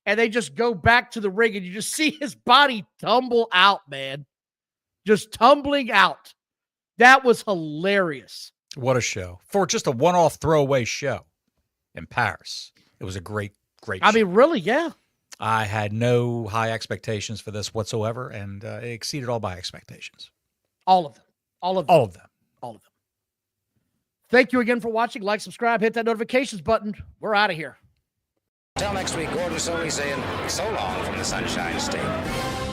and they just go back to the ring, and you just see his body tumble out, man. Just tumbling out. That was hilarious. What a show. For just a one-off throwaway show in Paris. It was a great show. I mean, really, yeah. I had no high expectations for this whatsoever, and it exceeded all my expectations. All of them. All of them. Thank you again for watching. Like, subscribe, hit that notifications button. We're out of here. Till next week, Gordon Soley saying so long from the Sunshine State.